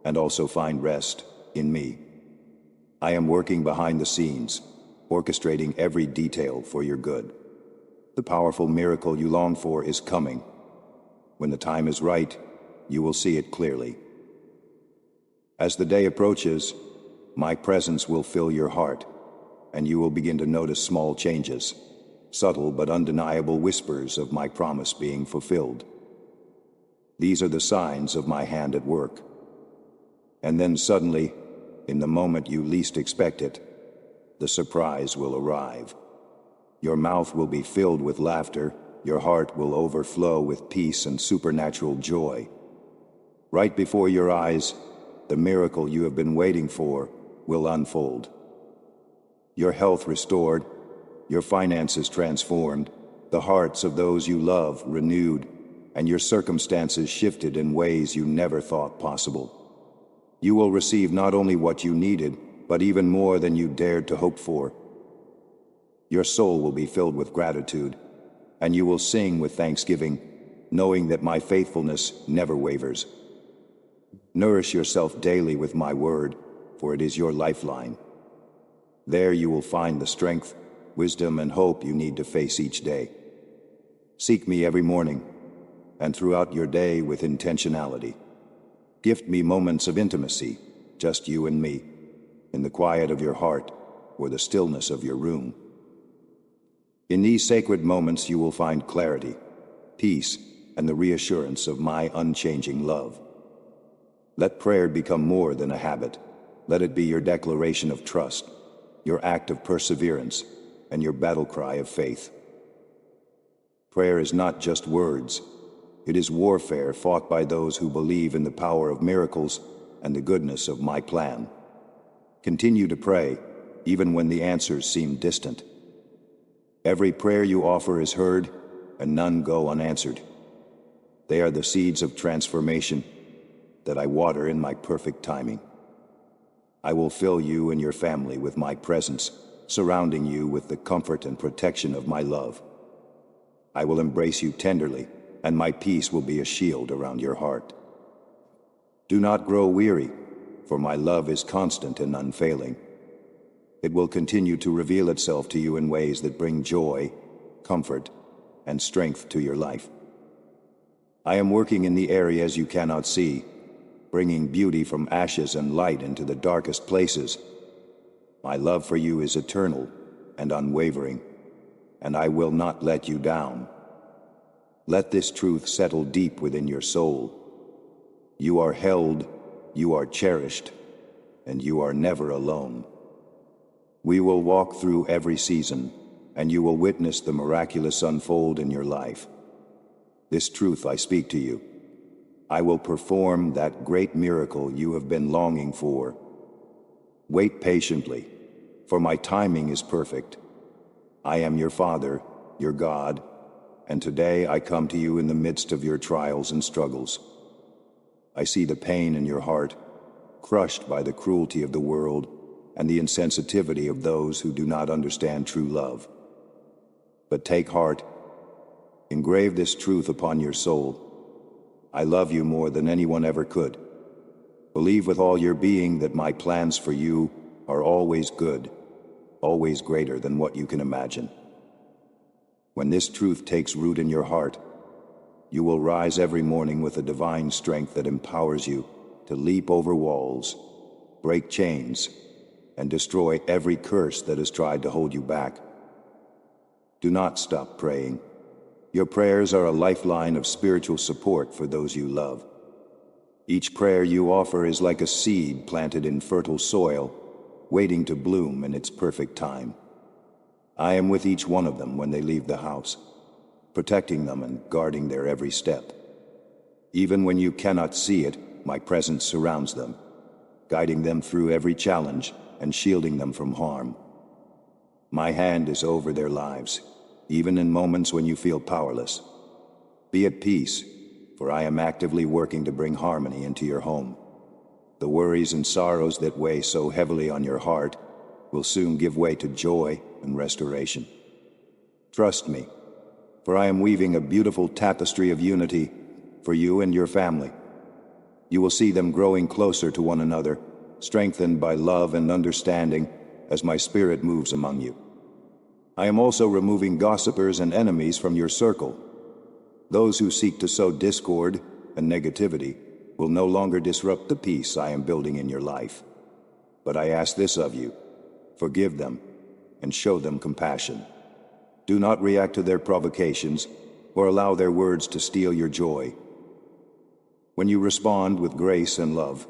and also find rest in me. I am working behind the scenes, orchestrating every detail for your good. The powerful miracle you long for is coming. When the time is right, you will see it clearly. As the day approaches, my presence will fill your heart, and you will begin to notice small changes, subtle but undeniable whispers of my promise being fulfilled. These are the signs of my hand at work. And then suddenly, in the moment you least expect it, the surprise will arrive. Your mouth will be filled with laughter, your heart will overflow with peace and supernatural joy. Right before your eyes, the miracle you have been waiting for will unfold. Your health restored, your finances transformed, the hearts of those you love renewed, and your circumstances shifted in ways you never thought possible. You will receive not only what you needed, but even more than you dared to hope for. Your soul will be filled with gratitude, and you will sing with thanksgiving, knowing that my faithfulness never wavers. Nourish yourself daily with my word, for it is your lifeline. There you will find the strength, wisdom, and hope you need to face each day. Seek me every morning, and throughout your day with intentionality. Gift me moments of intimacy, just you and me, in the quiet of your heart or the stillness of your room. In these sacred moments you will find clarity, peace, and the reassurance of my unchanging love. Let prayer become more than a habit. Let it be your declaration of trust, your act of perseverance, and your battle cry of faith. Prayer is not just words. It is warfare fought by those who believe in the power of miracles and the goodness of my plan. Continue to pray, even when the answers seem distant. Every prayer you offer is heard, and none go unanswered. They are the seeds of transformation that I water in my perfect timing. I will fill you and your family with my presence, surrounding you with the comfort and protection of my love. I will embrace you tenderly, and my peace will be a shield around your heart. Do not grow weary, for my love is constant and unfailing. It will continue to reveal itself to you in ways that bring joy, comfort, and strength to your life. I am working in the areas you cannot see, bringing beauty from ashes and light into the darkest places. My love for you is eternal and unwavering, and I will not let you down. Let this truth settle deep within your soul. You are held, you are cherished, and you are never alone. We will walk through every season, and you will witness the miraculous unfold in your life. This truth I speak to you. I will perform that great miracle you have been longing for. Wait patiently, for my timing is perfect. I am your Father, your God, and today I come to you in the midst of your trials and struggles. I see the pain in your heart, crushed by the cruelty of the world and the insensitivity of those who do not understand true love. But take heart. Engrave this truth upon your soul. I love you more than anyone ever could. Believe with all your being that my plans for you are always good, always greater than what you can imagine. When this truth takes root in your heart, you will rise every morning with a divine strength that empowers you to leap over walls, break chains, and destroy every curse that has tried to hold you back. Do not stop praying. Your prayers are a lifeline of spiritual support for those you love. Each prayer you offer is like a seed planted in fertile soil, waiting to bloom in its perfect time. I am with each one of them when they leave the house, protecting them and guarding their every step. Even when you cannot see it, my presence surrounds them, guiding them through every challenge and shielding them from harm. My hand is over their lives, even in moments when you feel powerless. Be at peace, for I am actively working to bring harmony into your home. The worries and sorrows that weigh so heavily on your heart will soon give way to joy and restoration. Trust me, for I am weaving a beautiful tapestry of unity for you and your family. You will see them growing closer to one another, strengthened by love and understanding as my spirit moves among you. I am also removing gossipers and enemies from your circle. Those who seek to sow discord and negativity will no longer disrupt the peace I am building in your life. But I ask this of you: forgive them and show them compassion. Do not react to their provocations or allow their words to steal your joy. When you respond with grace and love,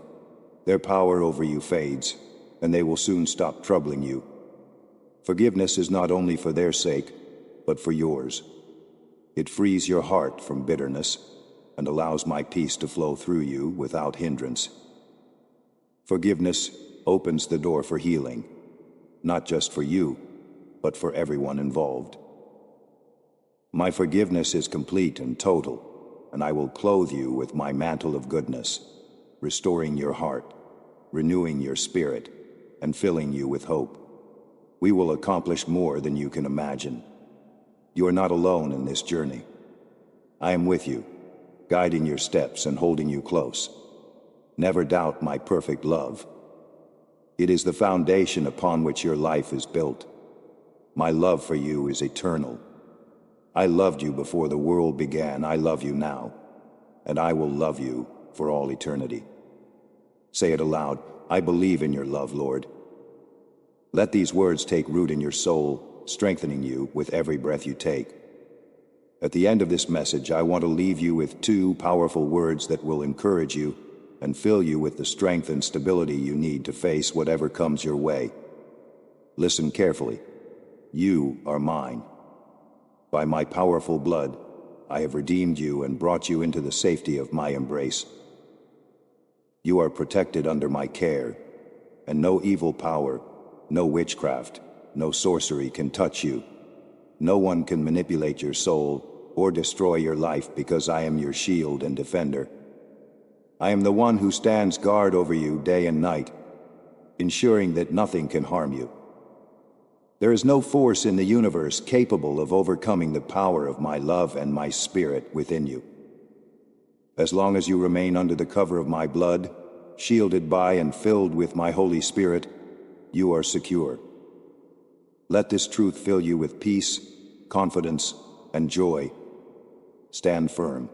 their power over you fades, and they will soon stop troubling you. Forgiveness is not only for their sake, but for yours. It frees your heart from bitterness and allows my peace to flow through you without hindrance. Forgiveness opens the door for healing, not just for you, but for everyone involved. My forgiveness is complete and total, and I will clothe you with my mantle of goodness, restoring your heart, renewing your spirit, and filling you with hope. We will accomplish more than you can imagine. You are not alone in this journey. I am with you, guiding your steps and holding you close. Never doubt my perfect love. It is the foundation upon which your life is built. My love for you is eternal. I loved you before the world began. I love you now, and I will love you for all eternity. Say it aloud: I believe in your love, Lord. Let these words take root in your soul, strengthening you with every breath you take. At the end of this message, I want to leave you with two powerful words that will encourage you and fill you with the strength and stability you need to face whatever comes your way. Listen carefully. You are mine. By my powerful blood, I have redeemed you and brought you into the safety of my embrace. You are protected under my care, and no evil power, no witchcraft, no sorcery can touch you. No one can manipulate your soul or destroy your life, because I am your shield and defender. I am the one who stands guard over you day and night, ensuring that nothing can harm you. There is no force in the universe capable of overcoming the power of my love and my spirit within you. As long as you remain under the cover of my blood, shielded by and filled with my Holy Spirit, you are secure. Let this truth fill you with peace, confidence, and joy. Stand firm,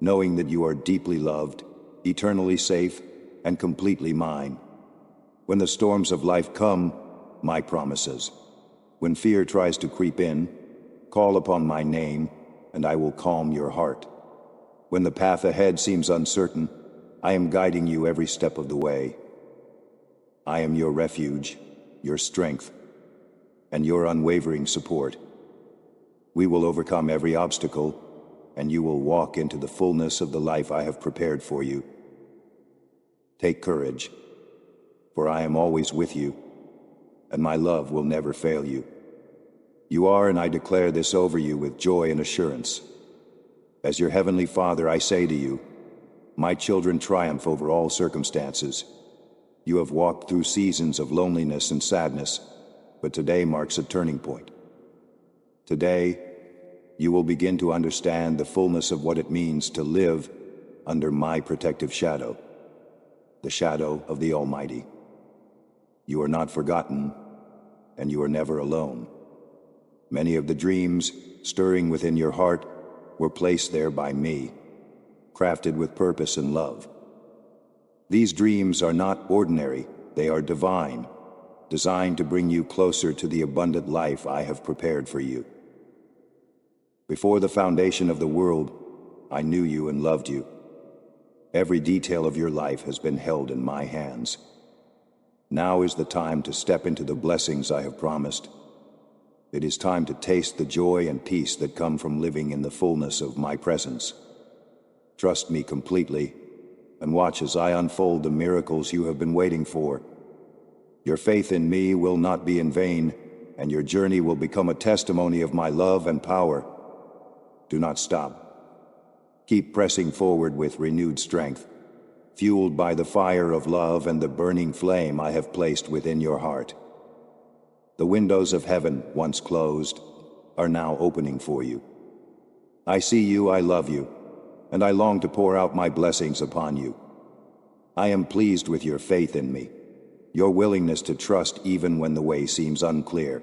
knowing that you are deeply loved, eternally safe, and completely mine. When the storms of life come, my promises. When fear tries to creep in, call upon my name, and I will calm your heart. When the path ahead seems uncertain, I am guiding you every step of the way. I am your refuge, your strength, and your unwavering support. We will overcome every obstacle, and you will walk into the fullness of the life I have prepared for you. Take courage, for I am always with you, and my love will never fail you. You are, and I declare this over you with joy and assurance. As your heavenly Father, I say to you, my children triumph over all circumstances. You have walked through seasons of loneliness and sadness, but today marks a turning point. Today, you will begin to understand the fullness of what it means to live under my protective shadow, the shadow of the Almighty. You are not forgotten, and you are never alone. Many of the dreams stirring within your heart were placed there by me, crafted with purpose and love. These dreams are not ordinary, they are divine, designed to bring you closer to the abundant life I have prepared for you. Before the foundation of the world, I knew you and loved you. Every detail of your life has been held in my hands. Now is the time to step into the blessings I have promised. It is time to taste the joy and peace that come from living in the fullness of my presence. Trust me completely, and watch as I unfold the miracles you have been waiting for. Your faith in me will not be in vain, and your journey will become a testimony of my love and power. Do not stop. Keep pressing forward with renewed strength, fueled by the fire of love and the burning flame I have placed within your heart. The windows of heaven, once closed, are now opening for you. I see you, I love you, and I long to pour out my blessings upon you. I am pleased with your faith in me, your willingness to trust even when the way seems unclear.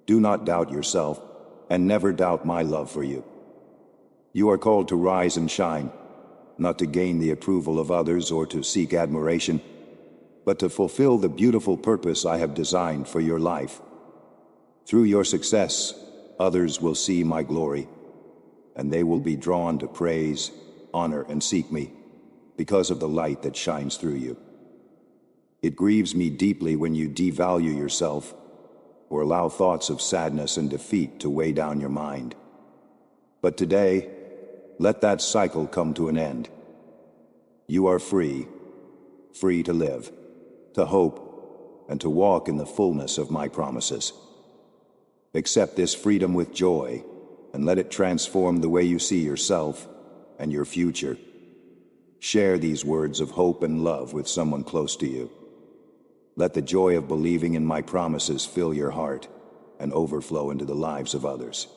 Do not doubt yourself, and never doubt my love for you. You are called to rise and shine, not to gain the approval of others or to seek admiration, but to fulfill the beautiful purpose I have designed for your life. Through your success, others will see my glory, and they will be drawn to praise, honor, and seek me because of the light that shines through you. It grieves me deeply when you devalue yourself or allow thoughts of sadness and defeat to weigh down your mind. But today, let that cycle come to an end. You are free to live, to hope, and to walk in the fullness of my promises. Accept this freedom with joy, and let it transform the way you see yourself and your future. Share these words of hope and love with someone close to you. Let the joy of believing in my promises fill your heart and overflow into the lives of others.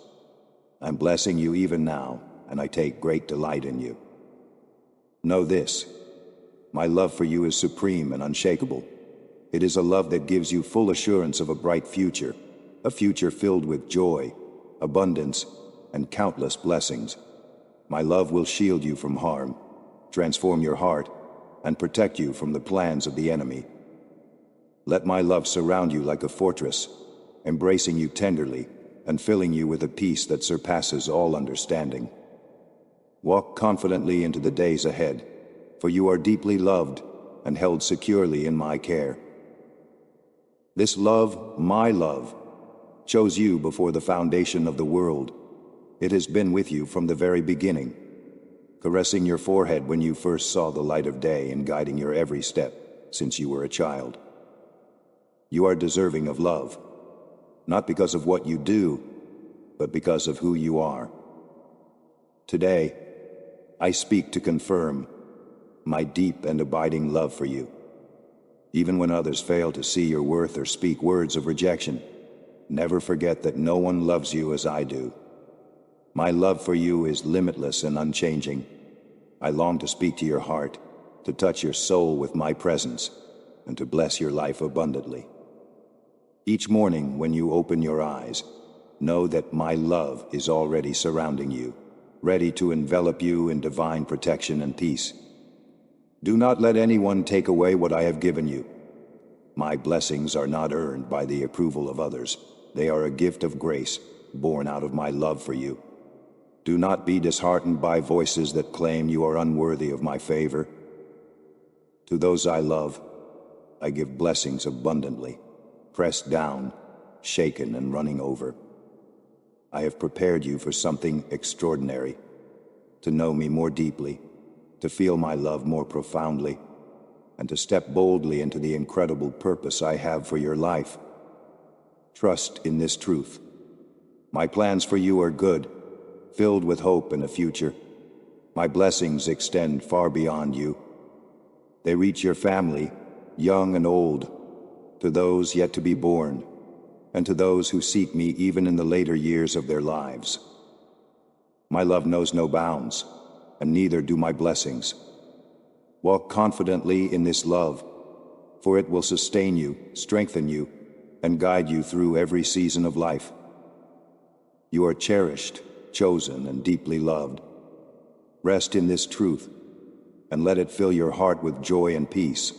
I'm blessing you even now, and I take great delight in you. Know this: my love for you is supreme and unshakable. It is a love that gives you full assurance of a bright future, a future filled with joy, abundance, and countless blessings. My love will shield you from harm, transform your heart, and protect you from the plans of the enemy. Let my love surround you like a fortress, embracing you tenderly and filling you with a peace that surpasses all understanding. Walk confidently into the days ahead, for you are deeply loved and held securely in my care. This love, my love, chose you before the foundation of the world. It has been with you from the very beginning, caressing your forehead when you first saw the light of day and guiding your every step since you were a child. You are deserving of love, not because of what you do, but because of who you are. Today, I speak to confirm my deep and abiding love for you. Even when others fail to see your worth or speak words of rejection, never forget that no one loves you as I do. My love for you is limitless and unchanging. I long to speak to your heart, to touch your soul with my presence, and to bless your life abundantly. Each morning when you open your eyes, know that my love is already surrounding you, ready to envelop you in divine protection and peace. Do not let anyone take away what I have given you. My blessings are not earned by the approval of others. They are a gift of grace, born out of my love for you. Do not be disheartened by voices that claim you are unworthy of my favor. To those I love, I give blessings abundantly, pressed down, shaken, and running over. I have prepared you for something extraordinary, to know me more deeply, to feel my love more profoundly, and to step boldly into the incredible purpose I have for your life. Trust in this truth. My plans for you are good, filled with hope and a future. My blessings extend far beyond you. They reach your family, young and old, to those yet to be born, and to those who seek me even in the later years of their lives. My love knows no bounds, and neither do my blessings. Walk confidently in this love, for it will sustain you, strengthen you, and guide you through every season of life. You are cherished, chosen, and deeply loved. Rest in this truth, and let it fill your heart with joy and peace.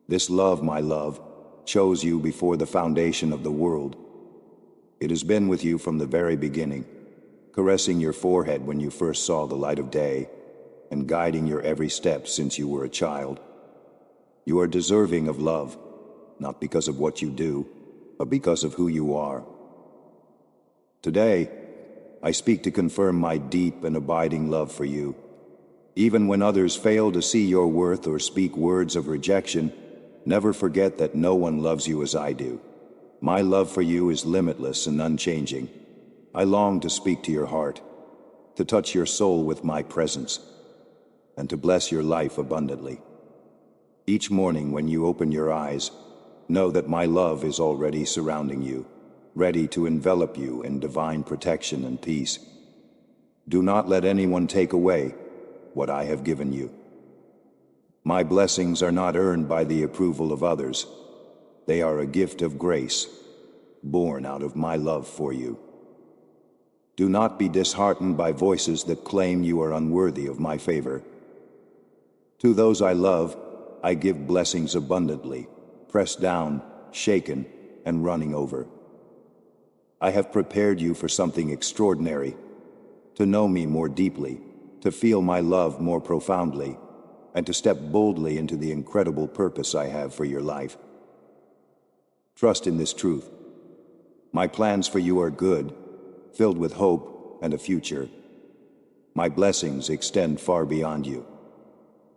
This love, my love, chose you before the foundation of the world. It has been with you from the very beginning, caressing your forehead when you first saw the light of day, and guiding your every step since you were a child. You are deserving of love, not because of what you do, but because of who you are. Today, I speak to confirm my deep and abiding love for you. Even when others fail to see your worth or speak words of rejection, never forget that no one loves you as I do. My love for you is limitless and unchanging. I long to speak to your heart, to touch your soul with my presence, and to bless your life abundantly. Each morning when you open your eyes, know that my love is already surrounding you, ready to envelop you in divine protection and peace. Do not let anyone take away what I have given you. My blessings are not earned by the approval of others. They are a gift of grace, born out of my love for you. Do not be disheartened by voices that claim you are unworthy of my favor. To those I love, I give blessings abundantly, pressed down, shaken, and running over. I have prepared you for something extraordinary, to know me more deeply, to feel my love more profoundly, and to step boldly into the incredible purpose I have for your life. Trust in this truth. My plans for you are good, filled with hope and a future. My blessings extend far beyond you.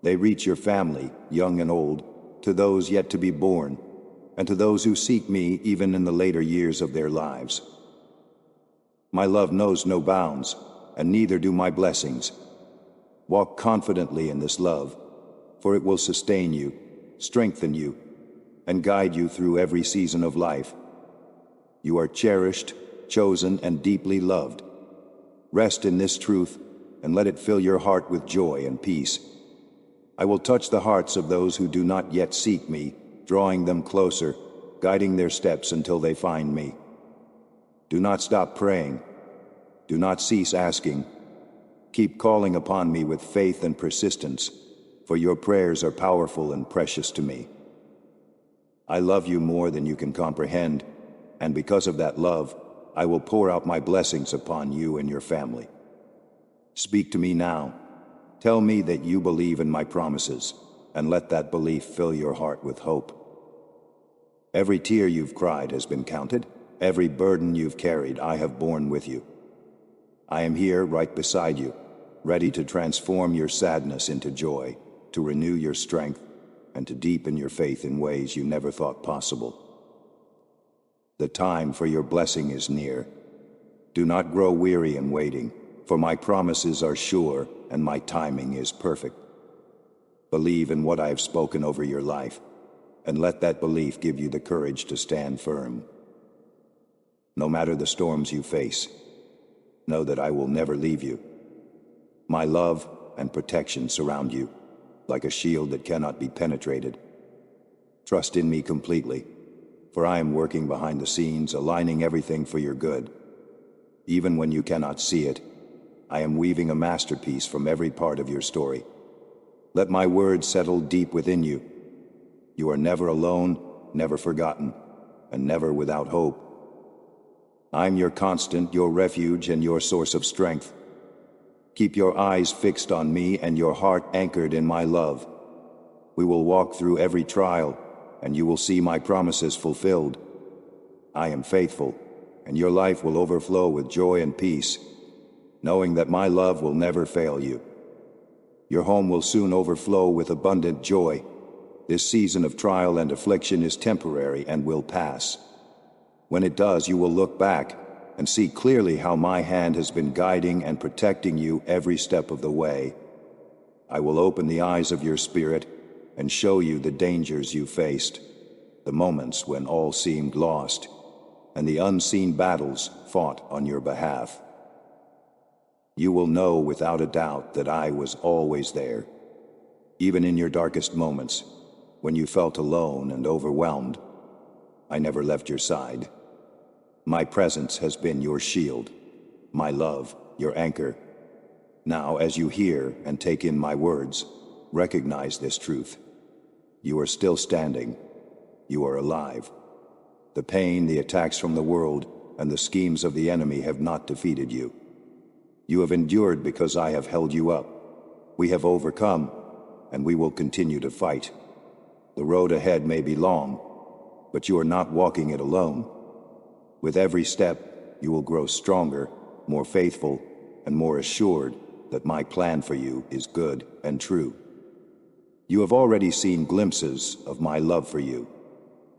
They reach your family, young and old, to those yet to be born, and to those who seek me even in the later years of their lives. My love knows no bounds, and neither do my blessings. Walk confidently in this love, for it will sustain you, strengthen you, and guide you through every season of life. You are cherished, chosen, and deeply loved. Rest in this truth, and let it fill your heart with joy and peace. I will touch the hearts of those who do not yet seek me, drawing them closer, guiding their steps until they find me. Do not stop praying. Do not cease asking. Keep calling upon me with faith and persistence, for your prayers are powerful and precious to me. I love you more than you can comprehend, and because of that love, I will pour out my blessings upon you and your family. Speak to me now. Tell me that you believe in my promises, and let that belief fill your heart with hope. Every tear you've cried has been counted. Every burden you've carried, I have borne with you. I am here right beside you, ready to transform your sadness into joy, to renew your strength, and to deepen your faith in ways you never thought possible. The time for your blessing is near. Do not grow weary in waiting, for my promises are sure and my timing is perfect. Believe in what I have spoken over your life, and let that belief give you the courage to stand firm. No matter the storms you face, know that I will never leave you. My love and protection surround you, like a shield that cannot be penetrated. Trust in me completely, for I am working behind the scenes, aligning everything for your good. Even when you cannot see it, I am weaving a masterpiece from every part of your story. Let my words settle deep within you. You are never alone, never forgotten, and never without hope. I'm your constant, your refuge, and your source of strength. Keep your eyes fixed on me and your heart anchored in my love. We will walk through every trial, and you will see my promises fulfilled. I am faithful, and your life will overflow with joy and peace, knowing that my love will never fail you. Your home will soon overflow with abundant joy. This season of trial and affliction is temporary and will pass. When it does, you will look back and see clearly how my hand has been guiding and protecting you every step of the way. I will open the eyes of your spirit and show you the dangers you faced, the moments when all seemed lost, and the unseen battles fought on your behalf. You will know without a doubt that I was always there, even in your darkest moments, when you felt alone and overwhelmed. I never left your side. My presence has been your shield, my love, your anchor. Now, as you hear and take in my words, recognize this truth. You are still standing. You are alive. The pain, the attacks from the world, and the schemes of the enemy have not defeated you. You have endured because I have held you up. We have overcome, and we will continue to fight. The road ahead may be long, but you are not walking it alone. With every step, you will grow stronger, more faithful, and more assured that my plan for you is good and true. You have already seen glimpses of my love for you,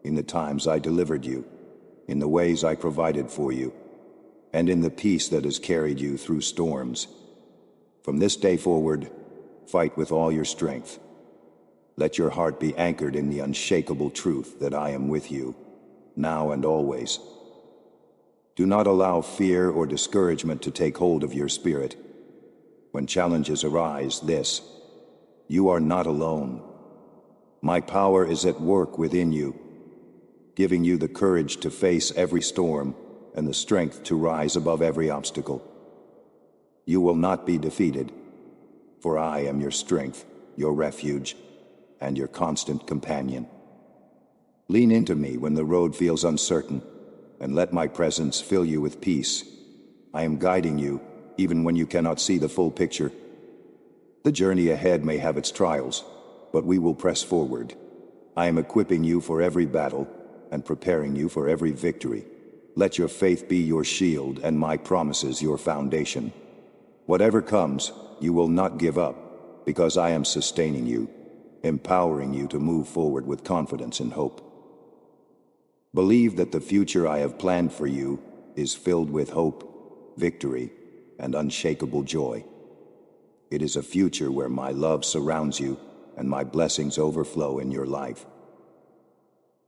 in the times I delivered you, in the ways I provided for you, and in the peace that has carried you through storms. From this day forward, fight with all your strength. Let your heart be anchored in the unshakable truth that I am with you, now and always. Do not allow fear or discouragement to take hold of your spirit. When challenges arise, you are not alone. My power is at work within you, giving you the courage to face every storm and the strength to rise above every obstacle. You will not be defeated, for I am your strength, your refuge, and your constant companion. Lean into me when the road feels uncertain, and let my presence fill you with peace. I am guiding you, even when you cannot see the full picture. The journey ahead may have its trials, but we will press forward. I am equipping you for every battle and preparing you for every victory. Let your faith be your shield and my promises your foundation. Whatever comes, you will not give up, because I am sustaining you, empowering you to move forward with confidence and hope. Believe that the future I have planned for you is filled with hope, victory, and unshakable joy. It is a future where my love surrounds you and my blessings overflow in your life.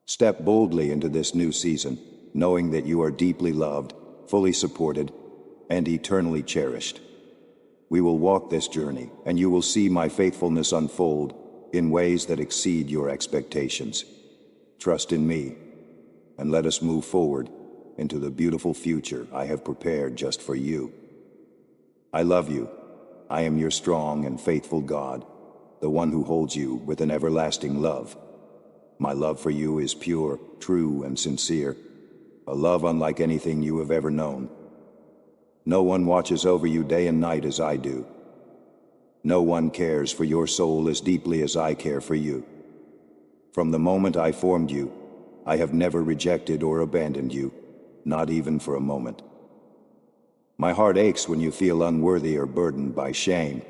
Step boldly into this new season, knowing that you are deeply loved, fully supported, and eternally cherished. We will walk this journey, and you will see my faithfulness unfold in ways that exceed your expectations. Trust in me, and let us move forward into the beautiful future I have prepared just for you. I love you. I am your strong and faithful God, the one who holds you with an everlasting love. My love for you is pure, true, and sincere, a love unlike anything you have ever known. No one watches over you day and night as I do. No one cares for your soul as deeply as I care for you. From the moment I formed you, I have never rejected or abandoned you, not even for a moment. My heart aches when you feel unworthy or burdened by shame.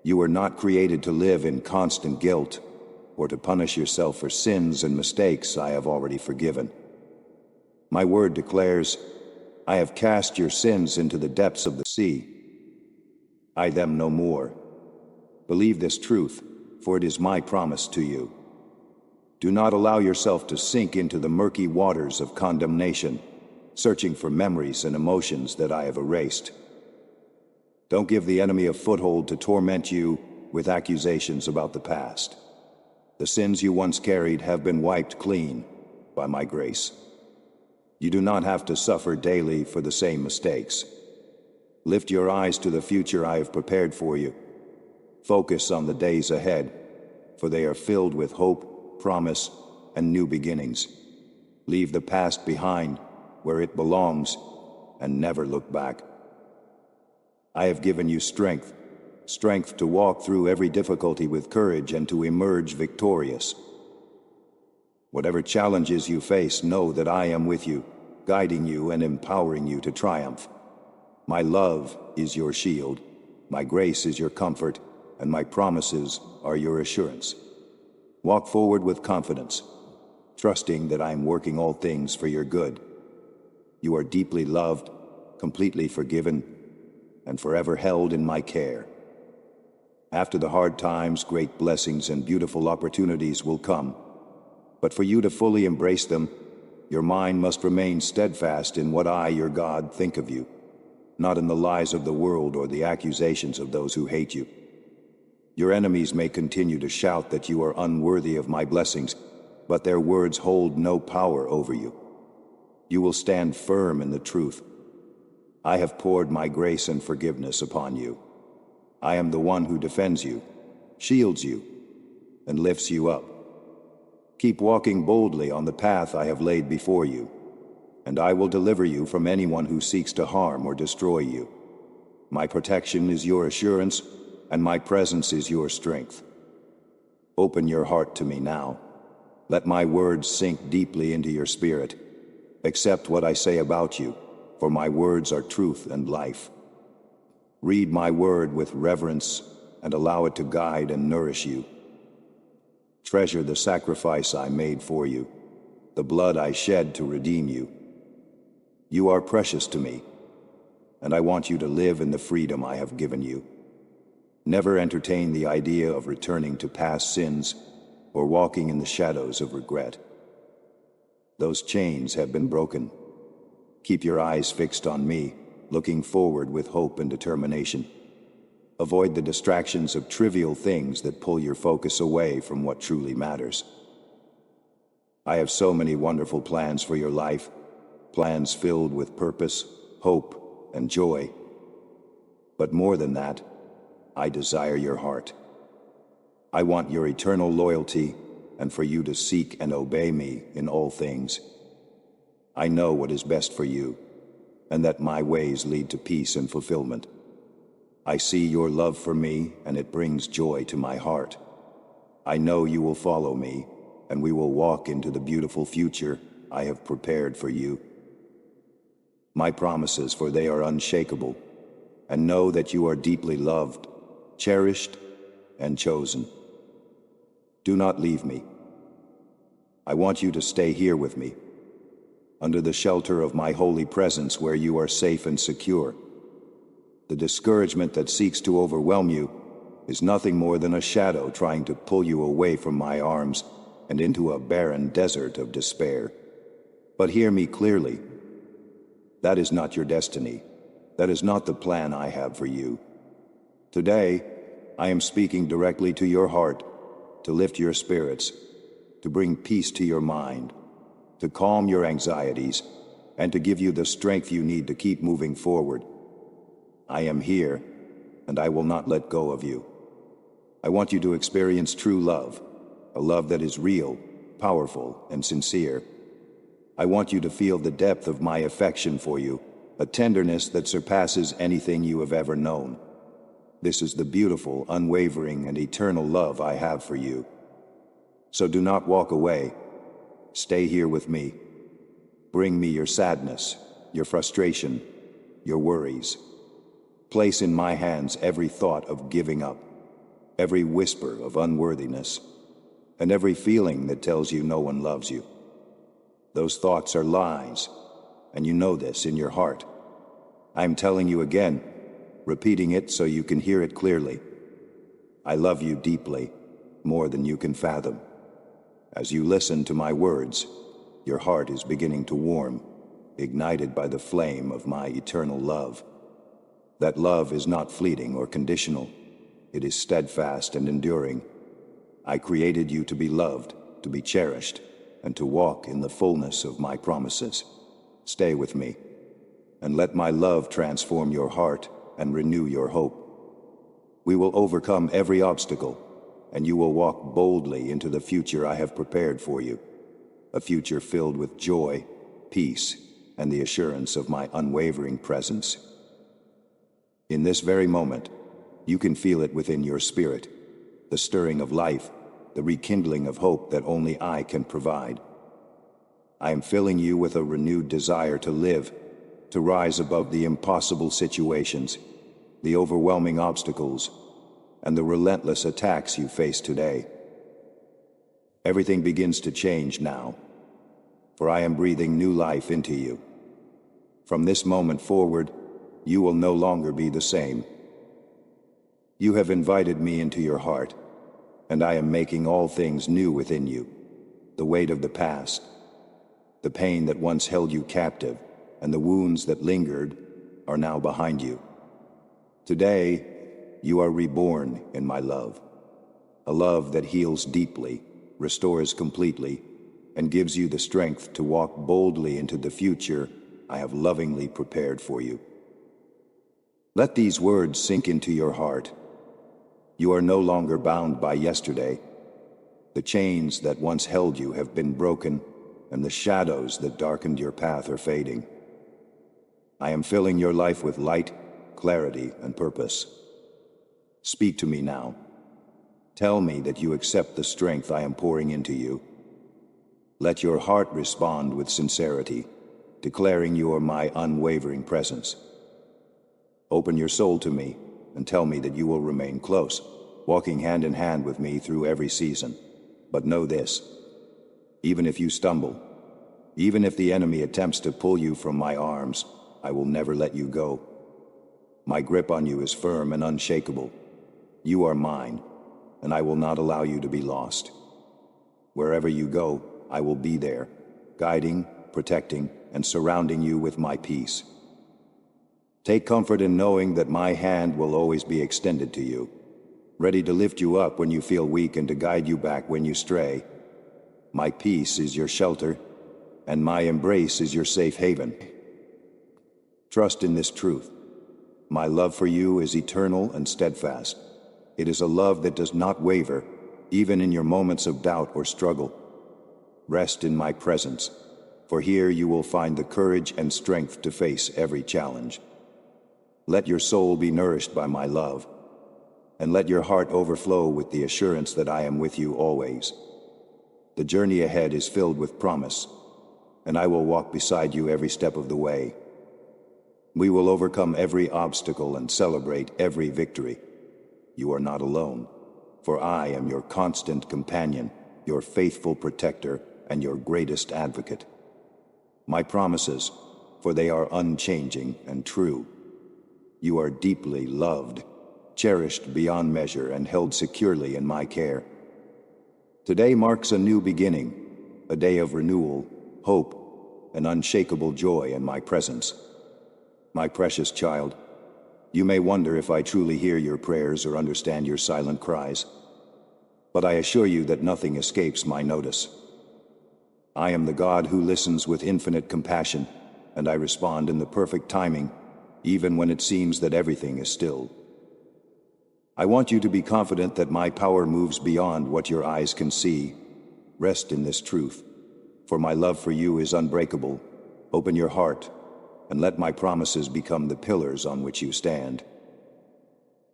You were not created to live in constant guilt or to punish yourself for sins and mistakes I have already forgiven. My word declares, I have cast your sins into the depths of the sea. I them no more. Believe this truth, for it is my promise to you. Do not allow yourself to sink into the murky waters of condemnation, searching for memories and emotions that I have erased. Don't give the enemy a foothold to torment you with accusations about the past. The sins you once carried have been wiped clean by my grace. You do not have to suffer daily for the same mistakes. Lift your eyes to the future I have prepared for you. Focus on the days ahead, for they are filled with hope, promise, and new beginnings. Leave the past behind where it belongs and never look back. I have given you strength to walk through every difficulty with courage and to emerge victorious. Whatever challenges you face, know that I am with you, guiding you and empowering you to triumph. My love is your shield, my grace is your comfort, and my promises are your assurance. Walk forward with confidence, trusting that I am working all things for your good. You are deeply loved, completely forgiven, and forever held in my care. After the hard times, great blessings and beautiful opportunities will come. But for you to fully embrace them, your mind must remain steadfast in what I, your God, think of you, not in the lies of the world or the accusations of those who hate you. Your enemies may continue to shout that you are unworthy of my blessings, but their words hold no power over you. You will stand firm in the truth. I have poured my grace and forgiveness upon you. I am the one who defends you, shields you, and lifts you up. Keep walking boldly on the path I have laid before you, and I will deliver you from anyone who seeks to harm or destroy you. My protection is your assurance, and my presence is your strength. Open your heart to me now. Let my words sink deeply into your spirit. Accept what I say about you, for my words are truth and life. Read my word with reverence and allow it to guide and nourish you. Treasure the sacrifice I made for you, the blood I shed to redeem you. You are precious to me, and I want you to live in the freedom I have given you. Never entertain the idea of returning to past sins or walking in the shadows of regret. Those chains have been broken. Keep your eyes fixed on me, looking forward with hope and determination. Avoid the distractions of trivial things that pull your focus away from what truly matters. I have so many wonderful plans for your life, plans filled with purpose, hope, and joy. But more than that, I desire your heart. I want your eternal loyalty and for you to seek and obey me in all things. I know what is best for you, and that my ways lead to peace and fulfillment. I see your love for me, and it brings joy to my heart. I know you will follow me, and we will walk into the beautiful future I have prepared for you. My promises, for they are unshakable, and know that you are deeply loved, cherished, and chosen. Do not leave me. I want you to stay here with me, under the shelter of my holy presence where you are safe and secure. The discouragement that seeks to overwhelm you is nothing more than a shadow trying to pull you away from my arms and into a barren desert of despair. But hear me clearly. That is not your destiny. That is not the plan I have for you. Today, I am speaking directly to your heart, to lift your spirits, to bring peace to your mind, to calm your anxieties, and to give you the strength you need to keep moving forward. I am here, and I will not let go of you. I want you to experience true love, a love that is real, powerful, and sincere. I want you to feel the depth of my affection for you, a tenderness that surpasses anything you have ever known. This is the beautiful, unwavering, and eternal love I have for you. So do not walk away. Stay here with me. Bring me your sadness, your frustration, your worries. Place in my hands every thought of giving up, every whisper of unworthiness, and every feeling that tells you no one loves you. Those thoughts are lies, and you know this in your heart. I am telling you again, repeating it so you can hear it clearly. I love you deeply, more than you can fathom. As you listen to my words, your heart is beginning to warm, ignited by the flame of my eternal love. That love is not fleeting or conditional. It is steadfast and enduring. I created you to be loved, to be cherished, and to walk in the fullness of my promises. Stay with me, and let my love transform your heart and renew your hope. We will overcome every obstacle, and you will walk boldly into the future I have prepared for you, a future filled with joy, peace, and the assurance of my unwavering presence. In this very moment, you can feel it within your spirit, the stirring of life, the rekindling of hope that only I can provide. I am filling you with a renewed desire to live, to rise above the impossible situations, the overwhelming obstacles, and the relentless attacks you face today. Everything begins to change now, for I am breathing new life into you. From this moment forward, you will no longer be the same. You have invited me into your heart, and I am making all things new within you. The weight of the past, the pain that once held you captive, and the wounds that lingered are now behind you. Today, you are reborn in my love, a love that heals deeply, restores completely, and gives you the strength to walk boldly into the future I have lovingly prepared for you. Let these words sink into your heart. You are no longer bound by yesterday. The chains that once held you have been broken, and the shadows that darkened your path are fading. I am filling your life with light, clarity, and purpose. Speak to me now. Tell me that you accept the strength I am pouring into you. Let your heart respond with sincerity, declaring you are my unwavering presence. Open your soul to me and tell me that you will remain close, walking hand in hand with me through every season. But know this, even if you stumble, even if the enemy attempts to pull you from my arms, I will never let you go. My grip on you is firm and unshakable. You are mine, and I will not allow you to be lost. Wherever you go, I will be there, guiding, protecting, and surrounding you with my peace. Take comfort in knowing that my hand will always be extended to you, ready to lift you up when you feel weak and to guide you back when you stray. My peace is your shelter, and my embrace is your safe haven. Trust in this truth. My love for you is eternal and steadfast. It is a love that does not waver, even in your moments of doubt or struggle. Rest in my presence, for here you will find the courage and strength to face every challenge. Let your soul be nourished by my love, and let your heart overflow with the assurance that I am with you always. The journey ahead is filled with promise, and I will walk beside you every step of the way. We will overcome every obstacle and celebrate every victory. You are not alone, for I am your constant companion, your faithful protector, and your greatest advocate. My promises, for they are unchanging and true. You are deeply loved, cherished beyond measure, and held securely in my care. Today marks a new beginning, a day of renewal, hope, and unshakable joy in my presence. My precious child, you may wonder if I truly hear your prayers or understand your silent cries, but I assure you that nothing escapes my notice. I am the God who listens with infinite compassion, and I respond in the perfect timing, even when it seems that everything is still. I want you to be confident that my power moves beyond what your eyes can see. Rest in this truth, for my love for you is unbreakable. Open your heart, and let my promises become the pillars on which you stand.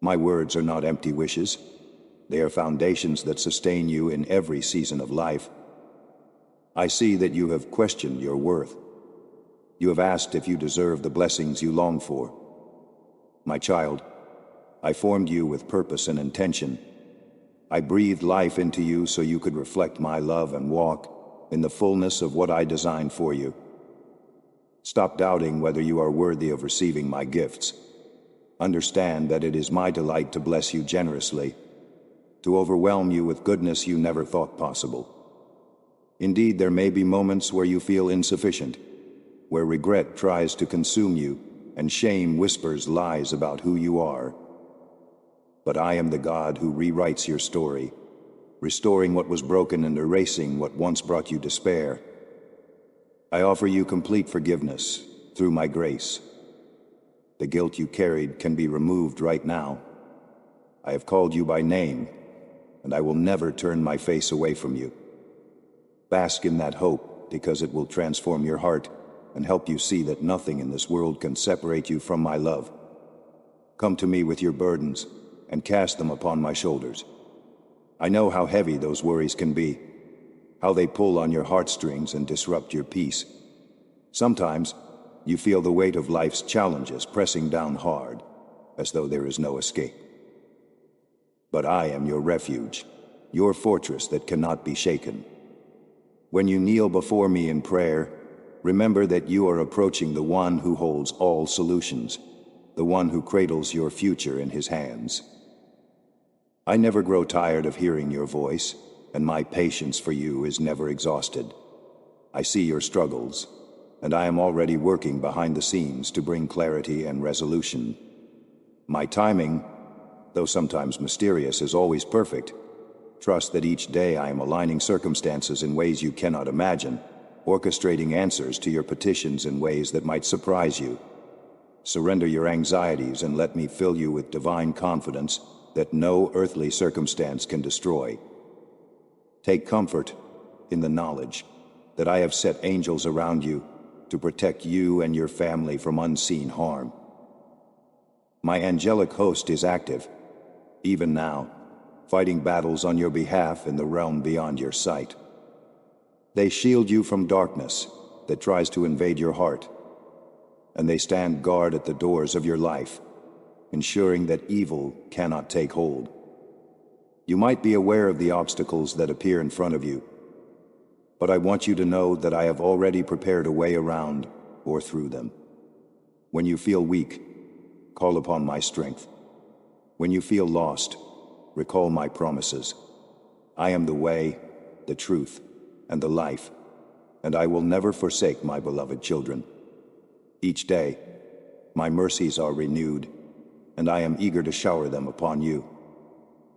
My words are not empty wishes. They are foundations that sustain you in every season of life. I see that you have questioned your worth. You have asked if you deserve the blessings you long for. My child, I formed you with purpose and intention. I breathed life into you so you could reflect my love and walk in the fullness of what I designed for you. Stop doubting whether you are worthy of receiving my gifts. Understand that it is my delight to bless you generously, to overwhelm you with goodness you never thought possible. Indeed, there may be moments where you feel insufficient, where regret tries to consume you and shame whispers lies about who you are. But I am the God who rewrites your story, restoring what was broken and erasing what once brought you despair. I offer you complete forgiveness through my grace. The guilt you carried can be removed right now. I have called you by name, and I will never turn my face away from you. Bask in that hope, because it will transform your heart and help you see that nothing in this world can separate you from my love. Come to me with your burdens and cast them upon my shoulders. I know how heavy those worries can be, how they pull on your heartstrings and disrupt your peace. Sometimes you feel the weight of life's challenges pressing down hard, as though there is no escape. But I am your refuge, your fortress that cannot be shaken. When you kneel before me in prayer, remember that you are approaching the one who holds all solutions, the one who cradles your future in his hands. I never grow tired of hearing your voice, and my patience for you is never exhausted. I see your struggles, and I am already working behind the scenes to bring clarity and resolution. My timing, though sometimes mysterious, is always perfect. Trust that each day I am aligning circumstances in ways you cannot imagine, orchestrating answers to your petitions in ways that might surprise you. Surrender your anxieties and let me fill you with divine confidence that no earthly circumstance can destroy. Take comfort in the knowledge that I have set angels around you to protect you and your family from unseen harm. My angelic host is active, even now, fighting battles on your behalf in the realm beyond your sight. They shield you from darkness that tries to invade your heart, and they stand guard at the doors of your life, ensuring that evil cannot take hold. You might be aware of the obstacles that appear in front of you, but I want you to know that I have already prepared a way around or through them. When you feel weak, call upon my strength. When you feel lost, recall my promises. I am the way, the truth, and the life, and I will never forsake my beloved children. Each day, My mercies are renewed, and I am eager to shower them upon you.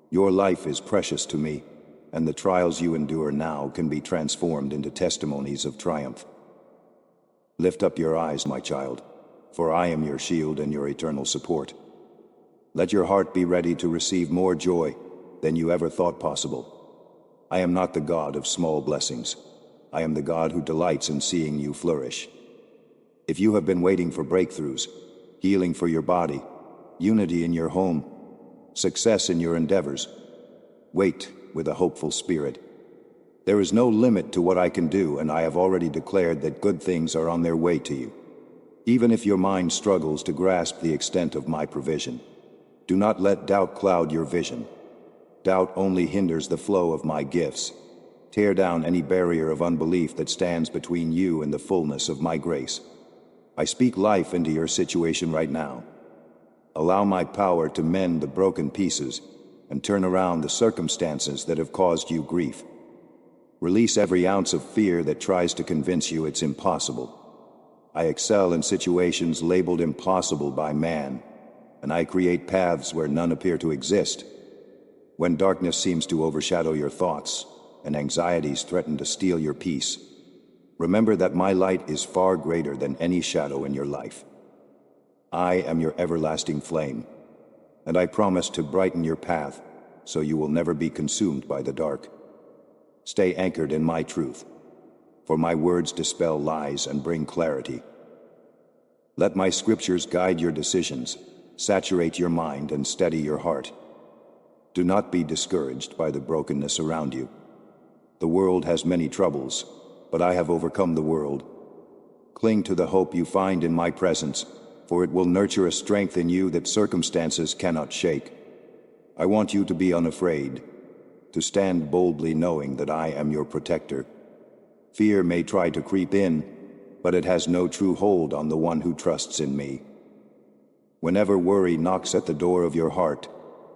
Your life is precious to me, and the trials you endure now can be transformed into testimonies of triumph. Lift up your eyes, my child, for I am your shield and your eternal support. Let your heart be ready to receive more joy than you ever thought possible. I am not the God of small blessings. I am the God who delights in seeing you flourish. If you have been waiting for breakthroughs, healing for your body, unity in your home, success in your endeavors, wait with a hopeful spirit. There is no limit to what I can do, and I have already declared that good things are on their way to you. Even if your mind struggles to grasp the extent of my provision, do not let doubt cloud your vision. Doubt only hinders the flow of my gifts. Tear down any barrier of unbelief that stands between you and the fullness of my grace. I speak life into your situation right now. Allow my power to mend the broken pieces and turn around the circumstances that have caused you grief. Release every ounce of fear that tries to convince you it's impossible. I excel in situations labeled impossible by man, and I create paths where none appear to exist. When darkness seems to overshadow your thoughts and anxieties threaten to steal your peace, remember that my light is far greater than any shadow in your life. I am your everlasting flame, and I promise to brighten your path so you will never be consumed by the dark. Stay anchored in my truth, for my words dispel lies and bring clarity. Let my scriptures guide your decisions, saturate your mind, and steady your heart. Do not be discouraged by the brokenness around you. The world has many troubles, but I have overcome the world. Cling to the hope you find in my presence, for it will nurture a strength in you that circumstances cannot shake. I want you to be unafraid, to stand boldly knowing that I am your protector. Fear may try to creep in, but it has no true hold on the one who trusts in me. Whenever worry knocks at the door of your heart,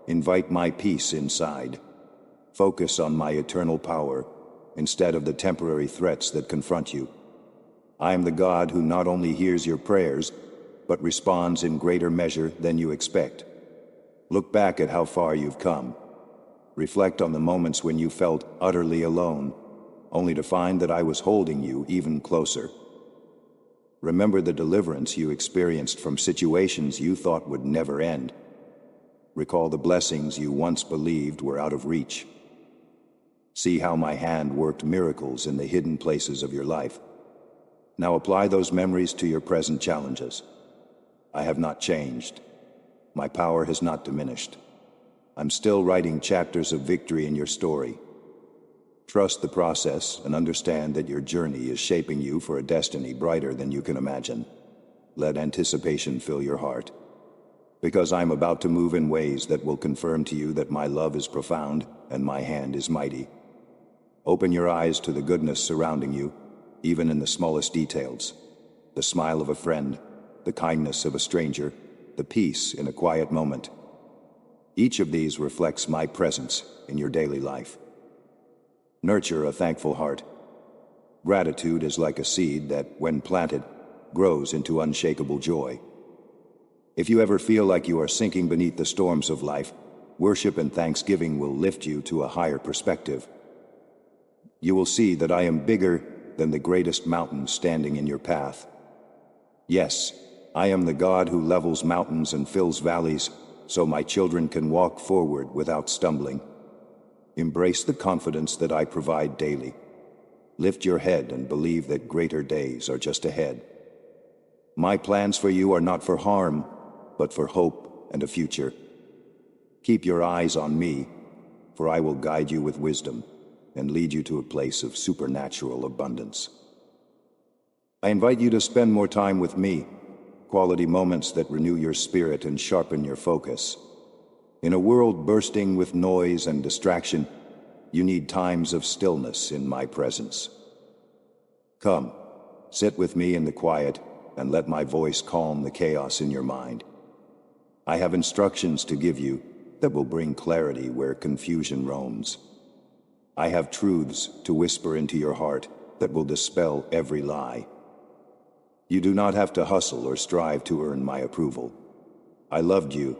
invite my peace inside. Focus on my eternal power instead of the temporary threats that confront you. I am the God who not only hears your prayers, but responds in greater measure than you expect. Look back at how far you've come. Reflect on the moments when you felt utterly alone, only to find that I was holding you even closer. Remember the deliverance you experienced from situations you thought would never end. Recall the blessings you once believed were out of reach. See how my hand worked miracles in the hidden places of your life. Now apply those memories to your present challenges. I have not changed. My power has not diminished. I'm still writing chapters of victory in your story. Trust the process and understand that your journey is shaping you for a destiny brighter than you can imagine. Let anticipation fill your heart, because I'm about to move in ways that will confirm to you that my love is profound and my hand is mighty. Open your eyes to the goodness surrounding you, even in the smallest details. The smile of a friend, the kindness of a stranger, the peace in a quiet moment. Each of these reflects my presence in your daily life. Nurture a thankful heart. Gratitude is like a seed that, when planted, grows into unshakable joy. If you ever feel like you are sinking beneath the storms of life, worship and thanksgiving will lift you to a higher perspective. You will see that I am bigger than the greatest mountain standing in your path. Yes, I am the God who levels mountains and fills valleys, so my children can walk forward without stumbling. Embrace the confidence that I provide daily. Lift your head and believe that greater days are just ahead. My plans for you are not for harm, but for hope and a future. Keep your eyes on me, for I will guide you with wisdom and lead you to a place of supernatural abundance. I invite you to spend more time with me, quality moments that renew your spirit and sharpen your focus. In a world bursting with noise and distraction, you need times of stillness in my presence. Come, sit with me in the quiet and let my voice calm the chaos in your mind. I have instructions to give you that will bring clarity where confusion roams. I have truths to whisper into your heart that will dispel every lie. You do not have to hustle or strive to earn my approval. I loved you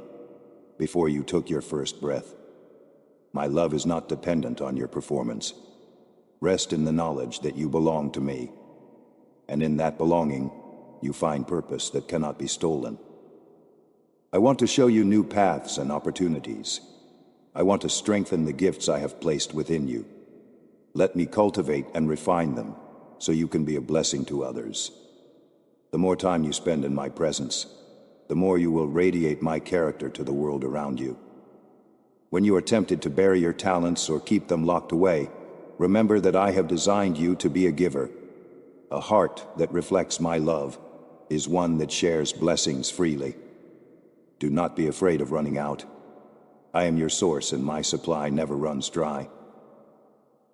before you took your first breath. My love is not dependent on your performance. Rest in the knowledge that you belong to me, and in that belonging, you find purpose that cannot be stolen. I want to show you new paths and opportunities. I want to strengthen the gifts I have placed within you. Let me cultivate and refine them so you can be a blessing to others. The more time you spend in my presence, the more you will radiate my character to the world around you. When you are tempted to bury your talents or keep them locked away, remember that I have designed you to be a giver. A heart that reflects my love is one that shares blessings freely. Do not be afraid of running out. I am your source and my supply never runs dry.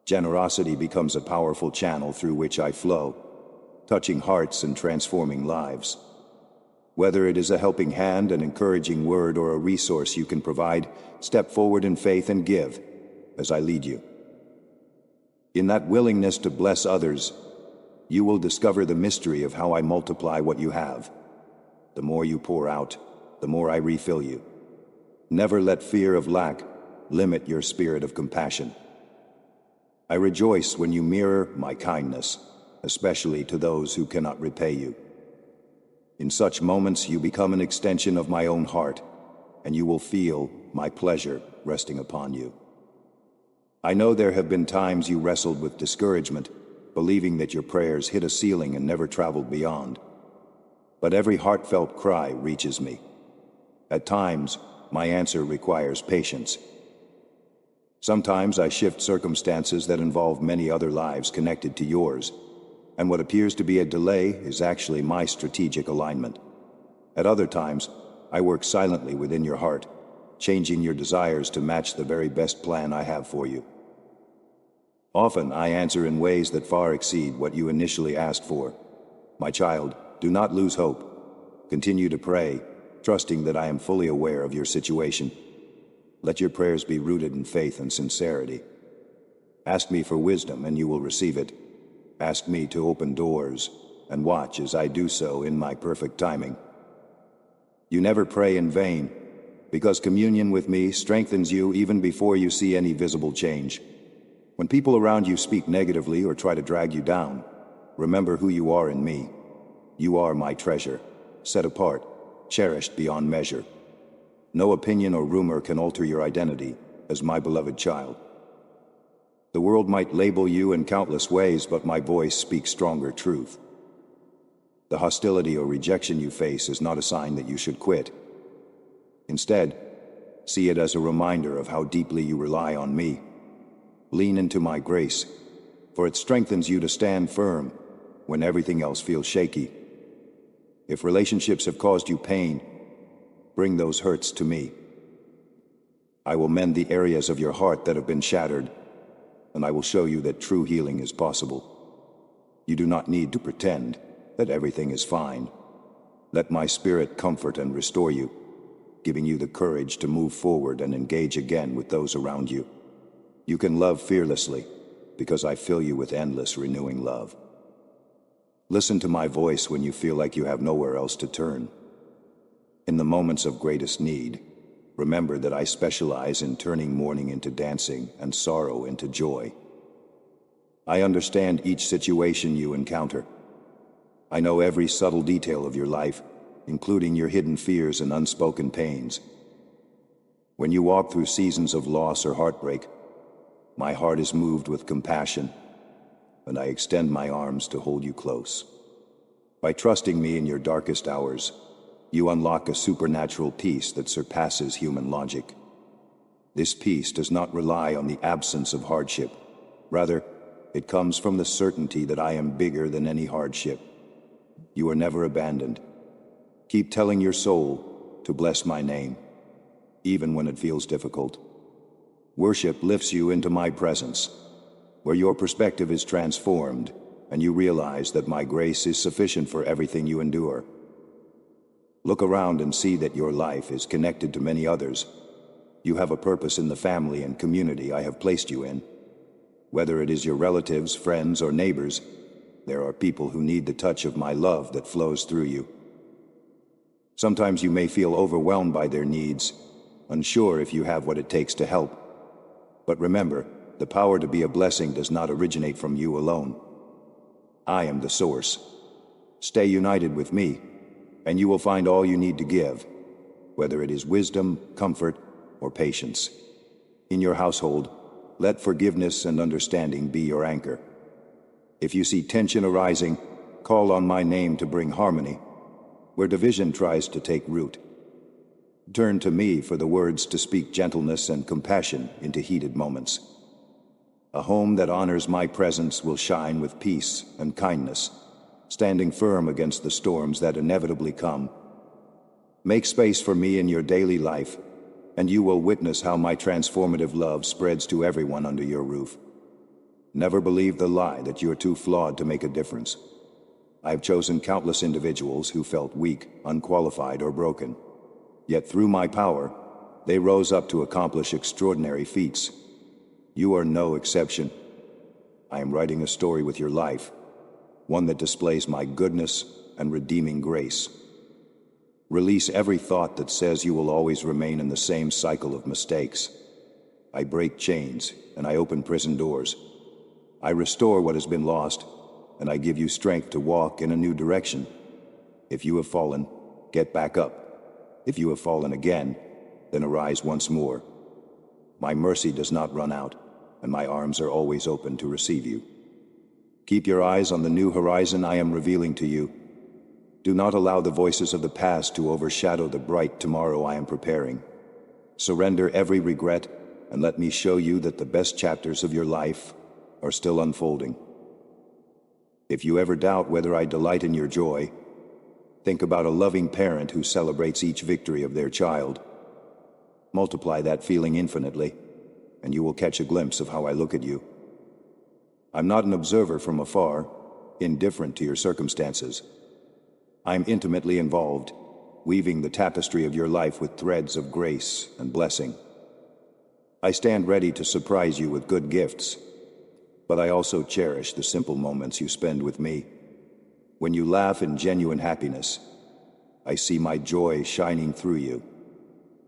Generosity becomes a powerful channel through which I flow, touching hearts and transforming lives. Whether it is a helping hand, an encouraging word, or a resource you can provide, step forward in faith and give as I lead you. In that willingness to bless others, you will discover the mystery of how I multiply what you have. The more you pour out, the more I refill you. Never let fear of lack limit your spirit of compassion. I rejoice when you mirror my kindness, especially to those who cannot repay you. In such moments, you become an extension of my own heart, and you will feel my pleasure resting upon you. I know there have been times you wrestled with discouragement, believing that your prayers hit a ceiling and never traveled beyond. But every heartfelt cry reaches me. At times, my answer requires patience. Sometimes I shift circumstances that involve many other lives connected to yours, and what appears to be a delay is actually my strategic alignment. At other times, I work silently within your heart, changing your desires to match the very best plan I have for you. Often I answer in ways that far exceed what you initially asked for. My child, do not lose hope. Continue to pray, trusting that I am fully aware of your situation. Let your prayers be rooted in faith and sincerity. Ask me for wisdom and you will receive it. Ask me to open doors, and watch as I do so in my perfect timing. You never pray in vain, because communion with me strengthens you even before you see any visible change. When people around you speak negatively or try to drag you down, remember who you are in me. You are my treasure, set apart, cherished beyond measure. No opinion or rumor can alter your identity as my beloved child. The world might label you in countless ways, but my voice speaks stronger truth. The hostility or rejection you face is not a sign that you should quit. Instead, see it as a reminder of how deeply you rely on me. Lean into my grace, for it strengthens you to stand firm when everything else feels shaky. If relationships have caused you pain, bring those hurts to me. I will mend the areas of your heart that have been shattered, and I will show you that true healing is possible. You do not need to pretend that everything is fine. Let my spirit comfort and restore you, giving you the courage to move forward and engage again with those around you. You can love fearlessly, because I fill you with endless renewing love. Listen to my voice when you feel like you have nowhere else to turn. In the moments of greatest need, remember that I specialize in turning mourning into dancing and sorrow into joy. I understand each situation you encounter. I know every subtle detail of your life, including your hidden fears and unspoken pains. When you walk through seasons of loss or heartbreak, my heart is moved with compassion, and I extend my arms to hold you close. By trusting me in your darkest hours, you unlock a supernatural peace that surpasses human logic. This peace does not rely on the absence of hardship. Rather, it comes from the certainty that I am bigger than any hardship. You are never abandoned. Keep telling your soul to bless my name, even when it feels difficult. Worship lifts you into my presence, where your perspective is transformed, and you realize that my grace is sufficient for everything you endure. Look around and see that your life is connected to many others. You have a purpose in the family and community I have placed you in. Whether it is your relatives, friends, or neighbors, There are people who need the touch of my love that flows through you. Sometimes you may feel overwhelmed by their needs, unsure if you have what it takes to help. But remember, the power to be a blessing does not originate from you alone. I am the source. Stay united with me, and you will find all you need to give, whether it is wisdom, comfort, or patience. In your household, let forgiveness and understanding be your anchor. If you see tension arising, call on my name to bring harmony. Where division tries to take root, turn to me for the words to speak gentleness and compassion into heated moments. A home that honors my presence will shine with peace and kindness, standing firm against the storms that inevitably come. Make space for me in your daily life, and you will witness how my transformative love spreads to everyone under your roof. Never believe the lie that you are too flawed to make a difference. I have chosen countless individuals who felt weak, unqualified, or broken. Yet through my power, they rose up to accomplish extraordinary feats. You are no exception. I am writing a story with your life, one that displays my goodness and redeeming grace. Release every thought that says you will always remain in the same cycle of mistakes. I break chains, and I open prison doors. I restore what has been lost, and I give you strength to walk in a new direction. If you have fallen, get back up. If you have fallen again, then arise once more. My mercy does not run out, and my arms are always open to receive you. Keep your eyes on the new horizon I am revealing to you. Do not allow the voices of the past to overshadow the bright tomorrow I am preparing. Surrender every regret, and let me show you that the best chapters of your life are still unfolding. If you ever doubt whether I delight in your joy, think about a loving parent who celebrates each victory of their child. Multiply that feeling infinitely, and you will catch a glimpse of how I look at you. I'm not an observer from afar, indifferent to your circumstances. I'm intimately involved, weaving the tapestry of your life with threads of grace and blessing. I stand ready to surprise you with good gifts, but I also cherish the simple moments you spend with me. When you laugh in genuine happiness, I see my joy shining through you.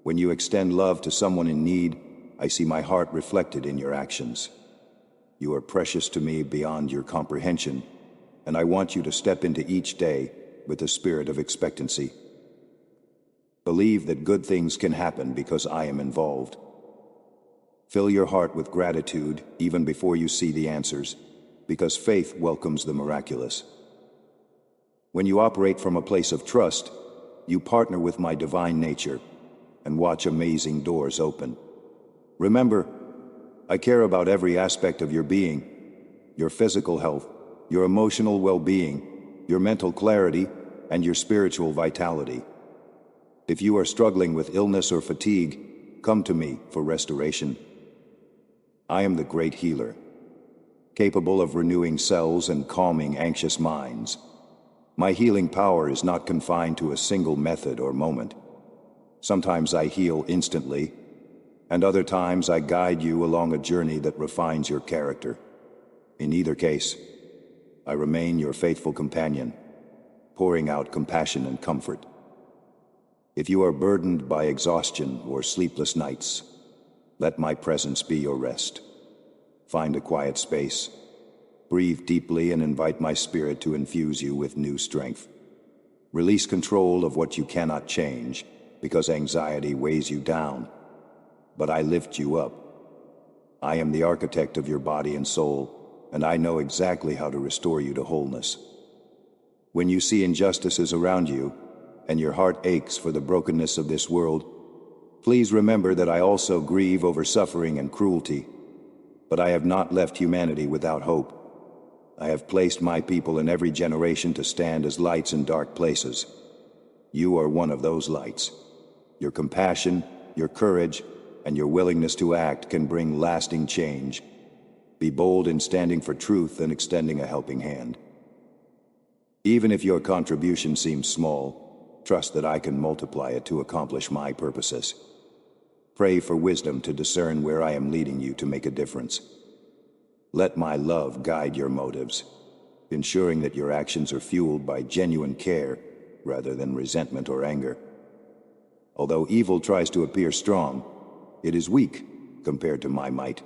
When you extend love to someone in need, I see my heart reflected in your actions. You are precious to me beyond your comprehension, and I want you to step into each day with a spirit of expectancy. Believe that good things can happen because I am involved. Fill your heart with gratitude even before you see the answers, because faith welcomes the miraculous. When you operate from a place of trust, you partner with my divine nature and watch amazing doors open. Remember, I care about every aspect of your being, your physical health, your emotional well-being, your mental clarity, and your spiritual vitality. If you are struggling with illness or fatigue, come to me for restoration. I am the great healer, capable of renewing cells and calming anxious minds. My healing power is not confined to a single method or moment. Sometimes I heal instantly, and other times I guide you along a journey that refines your character. In either case, I remain your faithful companion, pouring out compassion and comfort. If you are burdened by exhaustion or sleepless nights, let my presence be your rest. Find a quiet space, breathe deeply, and invite my spirit to infuse you with new strength. Release control of what you cannot change, because anxiety weighs you down. But I lift you up. I am the architect of your body and soul, and I know exactly how to restore you to wholeness. When you see injustices around you, and your heart aches for the brokenness of this world, please remember that I also grieve over suffering and cruelty. But I have not left humanity without hope. I have placed my people in every generation to stand as lights in dark places. You are one of those lights. Your compassion, your courage, and your willingness to act can bring lasting change. Be bold in standing for truth and extending a helping hand. Even if your contribution seems small, trust that I can multiply it to accomplish my purposes. Pray for wisdom to discern where I am leading you to make a difference. Let my love guide your motives. ensuring that your actions are fueled by genuine care rather than resentment or anger. Although evil tries to appear strong, it is weak compared to my might.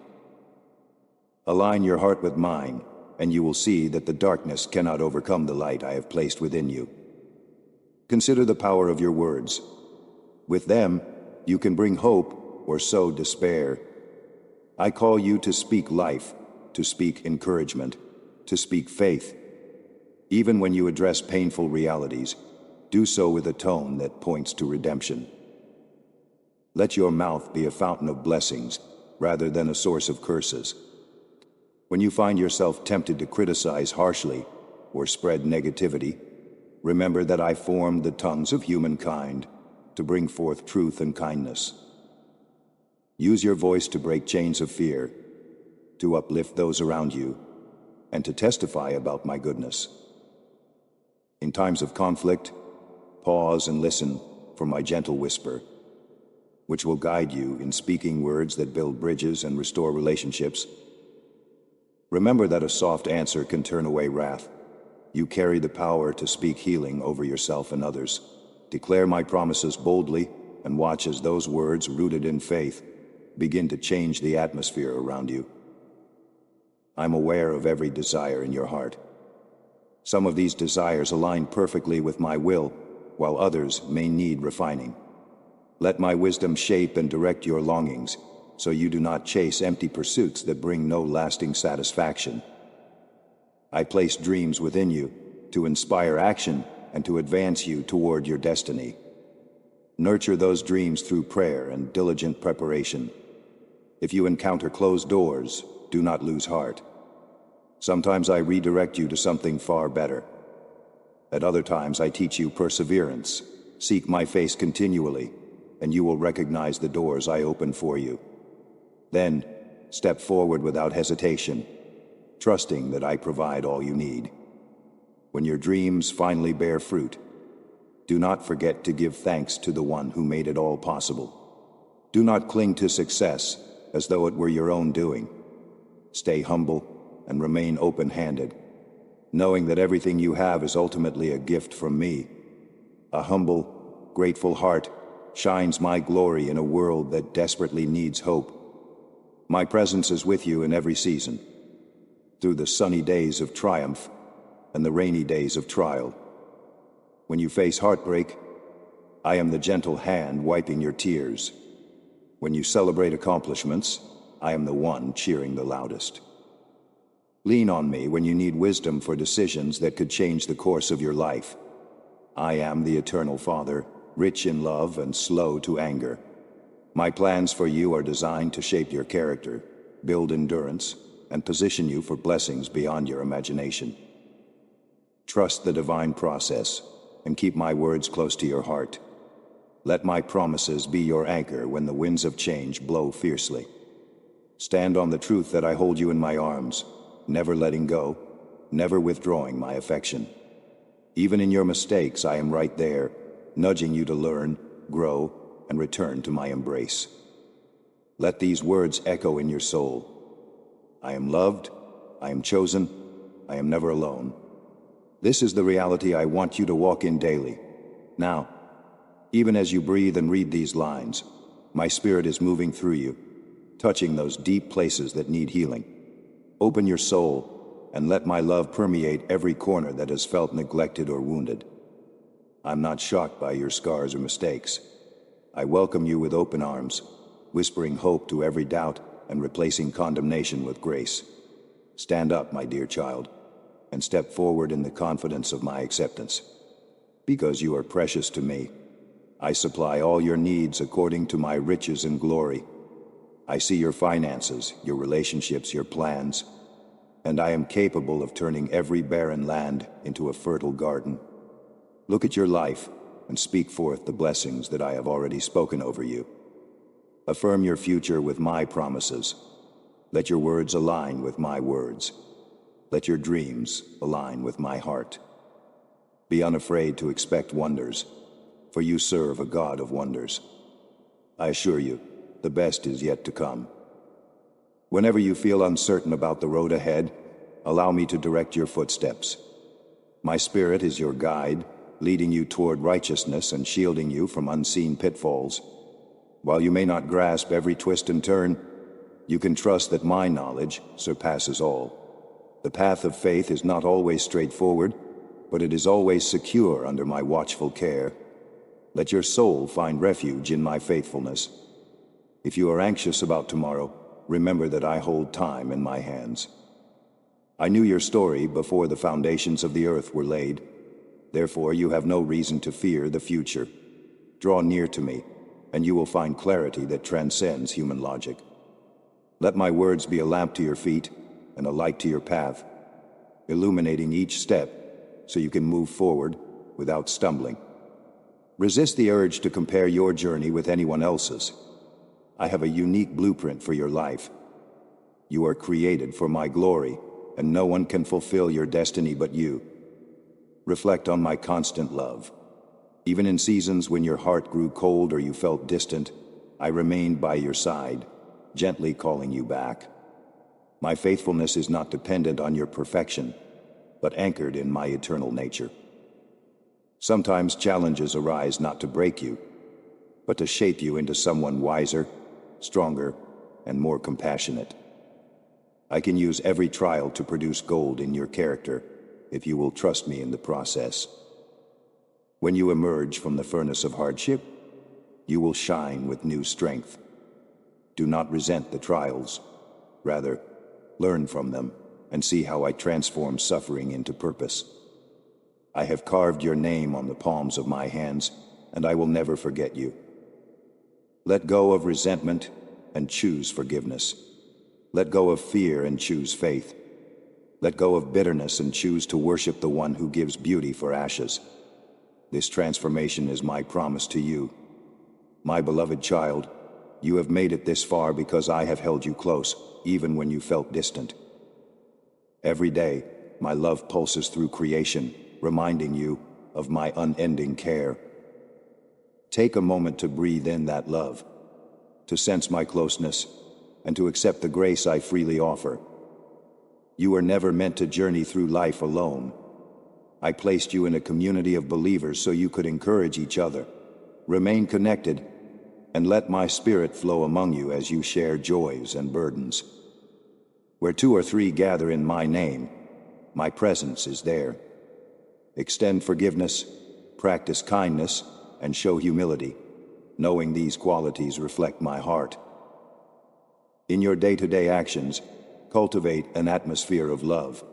Align your heart with mine, and you will see that the darkness cannot overcome the light I have placed within you. Consider the power of your words. With them, you can bring hope or sow despair. I call you to speak life, to speak encouragement, to speak faith. Even when you address painful realities, do so with a tone that points to redemption. Let your mouth be a fountain of blessings rather than a source of curses. When you find yourself tempted to criticize harshly or spread negativity, remember that I formed the tongues of humankind to bring forth truth and kindness. Use your voice to break chains of fear, to uplift those around you, and to testify about my goodness. In times of conflict, pause and listen for my gentle whisper, which will guide you in speaking words that build bridges and restore relationships. Remember that a soft answer can turn away wrath. You carry the power to speak healing over yourself and others. Declare my promises boldly and watch as those words, rooted in faith, begin to change the atmosphere around you. I'm aware of every desire in your heart. Some of these desires align perfectly with my will, while others may need refining. Let my wisdom shape and direct your longings, so you do not chase empty pursuits that bring no lasting satisfaction. I place dreams within you to inspire action and to advance you toward your destiny. Nurture those dreams through prayer and diligent preparation. If you encounter closed doors, do not lose heart. Sometimes I redirect you to something far better. At other times I teach you perseverance. Seek my face continually, and you will recognize the doors I open for you. Then, step forward without hesitation, trusting that I provide all you need. When your dreams finally bear fruit, do not forget to give thanks to the one who made it all possible. Do not cling to success as though it were your own doing. Stay humble and remain open-handed, knowing that everything you have is ultimately a gift from me. A humble, grateful heart shines my glory in a world that desperately needs hope. My presence is with you in every season, through the sunny days of triumph and the rainy days of trial. When you face heartbreak, I am the gentle hand wiping your tears. When you celebrate accomplishments, I am the one cheering the loudest. Lean on me when you need wisdom for decisions that could change the course of your life. I am the Eternal Father, rich in love and slow to anger. My plans for you are designed to shape your character, build endurance, and position you for blessings beyond your imagination. Trust the divine process and keep my words close to your heart. Let my promises be your anchor when the winds of change blow fiercely. Stand on the truth that I hold you in my arms, never letting go, never withdrawing my affection. Even in your mistakes, I am right there, nudging you to learn, grow, and return to my embrace. Let these words echo in your soul. I am loved, I am chosen, I am never alone. This is the reality I want you to walk in daily. Now, even as you breathe and read these lines, my spirit is moving through you, touching those deep places that need healing. Open your soul and let my love permeate every corner that has felt neglected or wounded. I'm not shocked by your scars or mistakes. I welcome you with open arms, whispering hope to every doubt and replacing condemnation with grace. Stand up, my dear child, and step forward in the confidence of my acceptance. Because you are precious to me, I supply all your needs according to my riches and glory. I see your finances, your relationships, your plans, and I am capable of turning every barren land into a fertile garden. Look at your life and speak forth the blessings that I have already spoken over you. Affirm your future with my promises. Let your words align with my words. Let your dreams align with my heart. Be unafraid to expect wonders, for you serve a God of wonders. I assure you, the best is yet to come. Whenever you feel uncertain about the road ahead, allow me to direct your footsteps. My spirit is your guide, leading you toward righteousness and shielding you from unseen pitfalls. While you may not grasp every twist and turn, you can trust that my knowledge surpasses all. The path of faith is not always straightforward, but it is always secure under my watchful care. Let your soul find refuge in my faithfulness. If you are anxious about tomorrow, remember that I hold time in my hands. I knew your story before the foundations of the earth were laid. Therefore, you have no reason to fear the future. Draw near to me, and you will find clarity that transcends human logic. Let my words be a lamp to your feet and a light to your path, illuminating each step so you can move forward without stumbling. Resist the urge to compare your journey with anyone else's. I have a unique blueprint for your life. You are created for my glory, and no one can fulfill your destiny but you. Reflect on my constant love. Even in seasons when your heart grew cold or you felt distant, I remained by your side, gently calling you back. My faithfulness is not dependent on your perfection, but anchored in my eternal nature. Sometimes challenges arise not to break you, but to shape you into someone wiser, stronger, and more compassionate. I can use every trial to produce gold in your character, if you will trust me in the process. When you emerge from the furnace of hardship, you will shine with new strength. Do not resent the trials. Rather, learn from them and see how I transform suffering into purpose. I have carved your name on the palms of my hands, and I will never forget you. Let go of resentment and choose forgiveness. Let go of fear and choose faith. Let go of bitterness and choose to worship the one who gives beauty for ashes. This transformation is my promise to you. My beloved child, you have made it this far because I have held you close, even when you felt distant. Every day, my love pulses through creation, reminding you of my unending care. Take a moment to breathe in that love, to sense my closeness, and to accept the grace I freely offer. You were never meant to journey through life alone. I placed you in a community of believers so you could encourage each other. Remain connected, and let my spirit flow among you as you share joys and burdens. Where 2 or 3 gather in my name, my presence is there. Extend forgiveness, practice kindness, and show humility, knowing these qualities reflect my heart. In your day-to-day actions, cultivate an atmosphere of love.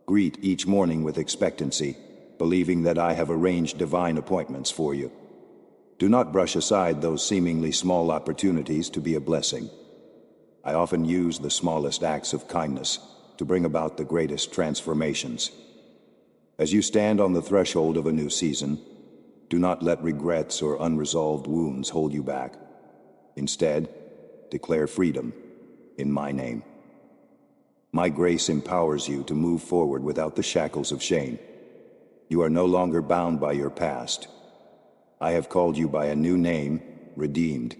Greet each morning with expectancy, believing that I have arranged divine appointments for you. Do not brush aside those seemingly small opportunities to be a blessing. I often use the smallest acts of kindness to bring about the greatest transformations. As you stand on the threshold of a new season, do not let regrets or unresolved wounds hold you back. Instead, declare freedom in my name. My grace empowers you to move forward without the shackles of shame. You are no longer bound by your past. I have called you by a new name, redeemed,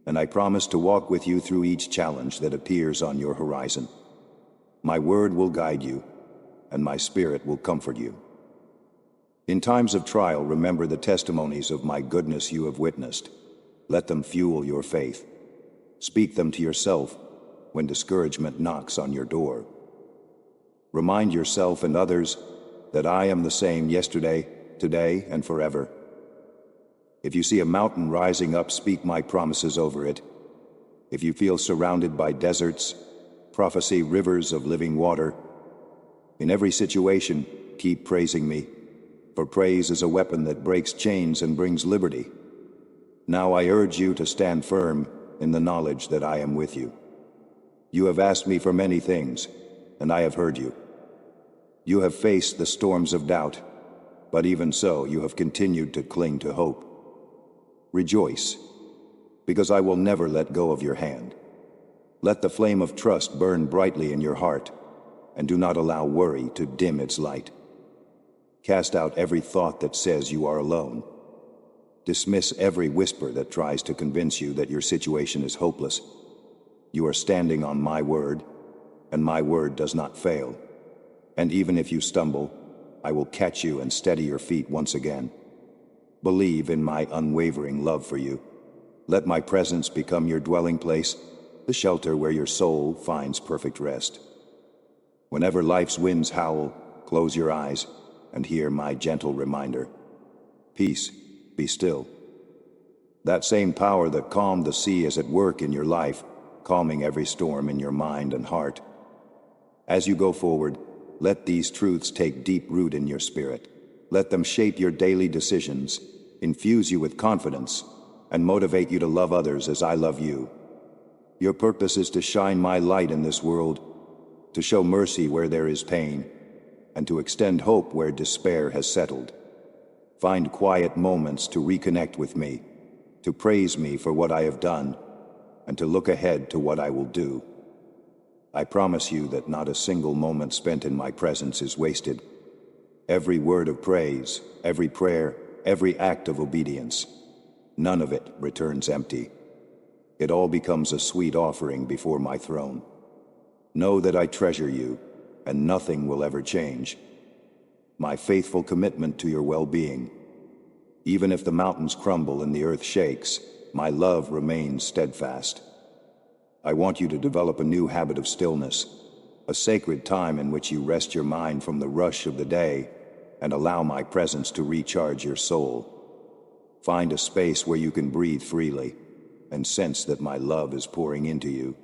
and I promise to walk with you through each challenge that appears on your horizon. My word will guide you, and my spirit will comfort you. In times of trial, remember the testimonies of my goodness you have witnessed. Let them fuel your faith. Speak them to yourself when discouragement knocks on your door. Remind yourself and others that I am the same yesterday, today, and forever. If you see a mountain rising up, speak my promises over it. If you feel surrounded by deserts, prophesy rivers of living water. In every situation, keep praising me, for praise is a weapon that breaks chains and brings liberty. Now I urge you to stand firm in the knowledge that I am with you. You have asked me for many things, and I have heard you. You have faced the storms of doubt, but even so you have continued to cling to hope. Rejoice, because I will never let go of your hand. Let the flame of trust burn brightly in your heart, and do not allow worry to dim its light. Cast out every thought that says you are alone. Dismiss every whisper that tries to convince you that your situation is hopeless. You are standing on my word, and my word does not fail. And even if you stumble, I will catch you and steady your feet once again. Believe in my unwavering love for you. Let my presence become your dwelling place, the shelter where your soul finds perfect rest. Whenever life's winds howl, close your eyes and hear my gentle reminder. Peace, be still. That same power that calmed the sea is at work in your life, calming every storm in your mind and heart. As you go forward, let these truths take deep root in your spirit. Let them shape your daily decisions, infuse you with confidence, and motivate you to love others as I love you. Your purpose is to shine my light in this world, to show mercy where there is pain, and to extend hope where despair has settled. Find quiet moments to reconnect with me, to praise me for what I have done, and to look ahead to what I will do. I promise you that not a single moment spent in my presence is wasted. Every word of praise, every prayer, every act of obedience, none of it returns empty. It all becomes a sweet offering before my throne. Know that I treasure you, and nothing will ever change. My faithful commitment to your well-being. Even if the mountains crumble and the earth shakes, my love remains steadfast. I want you to develop a new habit of stillness, a sacred time in which you rest your mind from the rush of the day and allow my presence to recharge your soul. Find a space where you can breathe freely and sense that my love is pouring into you,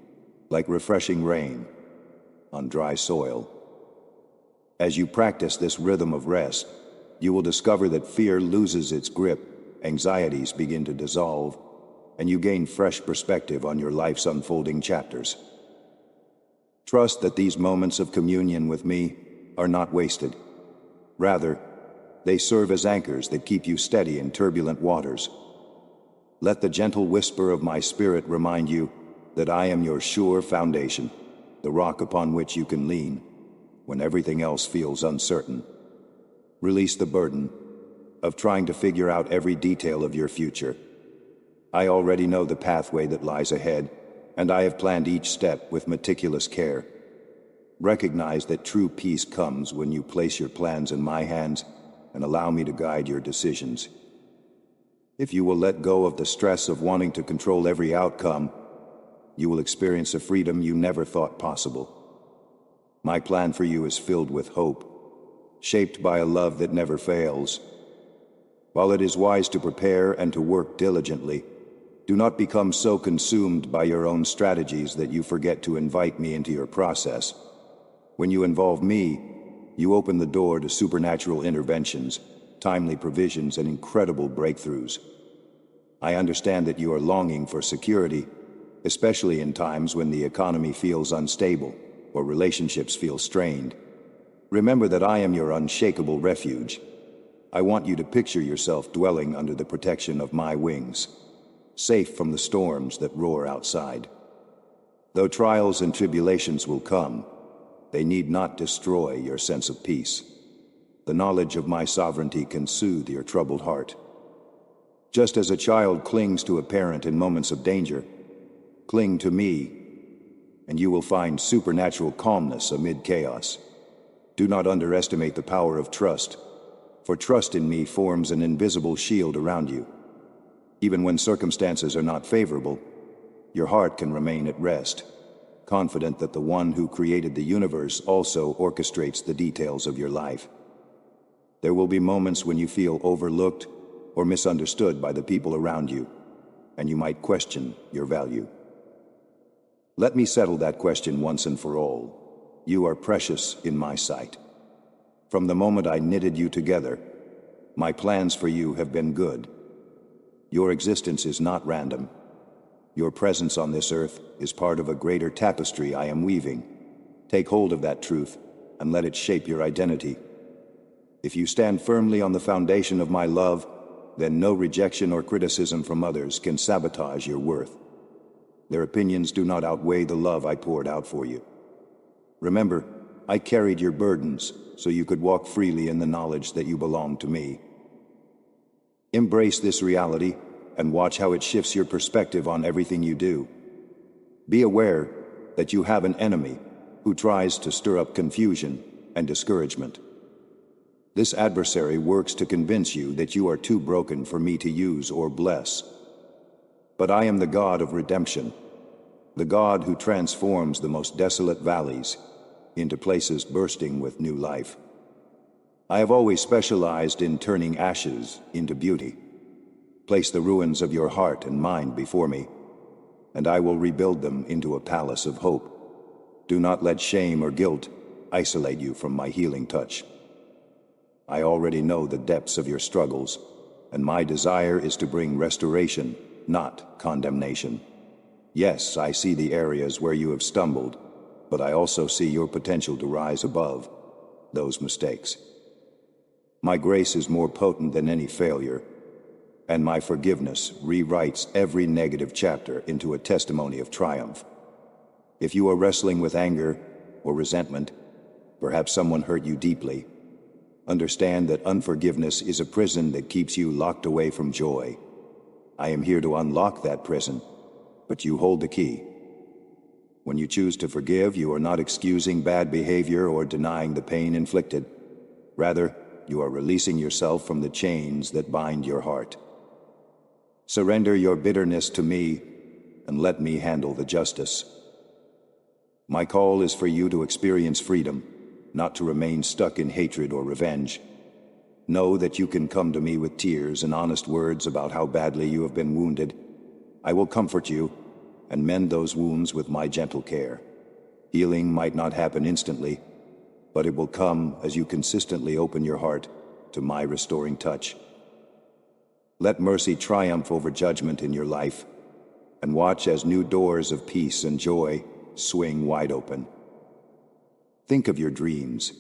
like refreshing rain on dry soil. As you practice this rhythm of rest, you will discover that fear loses its grip, anxieties begin to dissolve, and you gain fresh perspective on your life's unfolding chapters. Trust that these moments of communion with me are not wasted. Rather, they serve as anchors that keep you steady in turbulent waters. Let the gentle whisper of my spirit remind you that I am your sure foundation, the rock upon which you can lean when everything else feels uncertain. Release the burden of trying to figure out every detail of your future. I already know the pathway that lies ahead, and I have planned each step with meticulous care. Recognize that true peace comes when you place your plans in my hands and allow me to guide your decisions. If you will let go of the stress of wanting to control every outcome, you will experience a freedom you never thought possible. My plan for you is filled with hope, shaped by a love that never fails. While it is wise to prepare and to work diligently, do not become so consumed by your own strategies that you forget to invite me into your process. When you involve me, you open the door to supernatural interventions, timely provisions, and incredible breakthroughs. I understand that you are longing for security, especially in times when the economy feels unstable or relationships feel strained. Remember that I am your unshakable refuge. I want you to picture yourself dwelling under the protection of my wings, safe from the storms that roar outside. Though trials and tribulations will come, they need not destroy your sense of peace. The knowledge of my sovereignty can soothe your troubled heart. Just as a child clings to a parent in moments of danger, cling to me, and you will find supernatural calmness amid chaos. Do not underestimate the power of trust, for trust in me forms an invisible shield around you. Even when circumstances are not favorable, your heart can remain at rest, confident that the one who created the universe also orchestrates the details of your life. There will be moments when you feel overlooked or misunderstood by the people around you, and you might question your value. Let me settle that question once and for all. You are precious in my sight. From the moment I knitted you together, my plans for you have been good. Your existence is not random. Your presence on this earth is part of a greater tapestry I am weaving. Take hold of that truth and let it shape your identity. If you stand firmly on the foundation of my love, then no rejection or criticism from others can sabotage your worth. Their opinions do not outweigh the love I poured out for you. Remember, I carried your burdens so you could walk freely in the knowledge that you belong to me. Embrace this reality and watch how it shifts your perspective on everything you do. Be aware that you have an enemy, who tries to stir up confusion and discouragement. This adversary works to convince you that you are too broken for me to use or bless. But I am the God of redemption, the God who transforms the most desolate valleys into places bursting with new life. I have always specialized in turning ashes into beauty. Place the ruins of your heart and mind before me, and I will rebuild them into a palace of hope. Do not let shame or guilt isolate you from my healing touch. I already know the depths of your struggles, and my desire is to bring restoration, not condemnation. Yes, I see the areas where you have stumbled, but I also see your potential to rise above those mistakes. My grace is more potent than any failure, and my forgiveness rewrites every negative chapter into a testimony of triumph. If you are wrestling with anger or resentment, perhaps someone hurt you deeply, understand that unforgiveness is a prison that keeps you locked away from joy. I am here to unlock that prison, but you hold the key. When you choose to forgive, you are not excusing bad behavior or denying the pain inflicted. Rather, you are releasing yourself from the chains that bind your heart. Surrender your bitterness to me, and let me handle the justice. My call is for you to experience freedom, not to remain stuck in hatred or revenge. Know that you can come to me with tears and honest words about how badly you have been wounded. I will comfort you and mend those wounds with my gentle care. Healing might not happen instantly, but it will come as you consistently open your heart to my restoring touch. Let mercy triumph over judgment in your life, and watch as new doors of peace and joy swing wide open. Think of your dreams,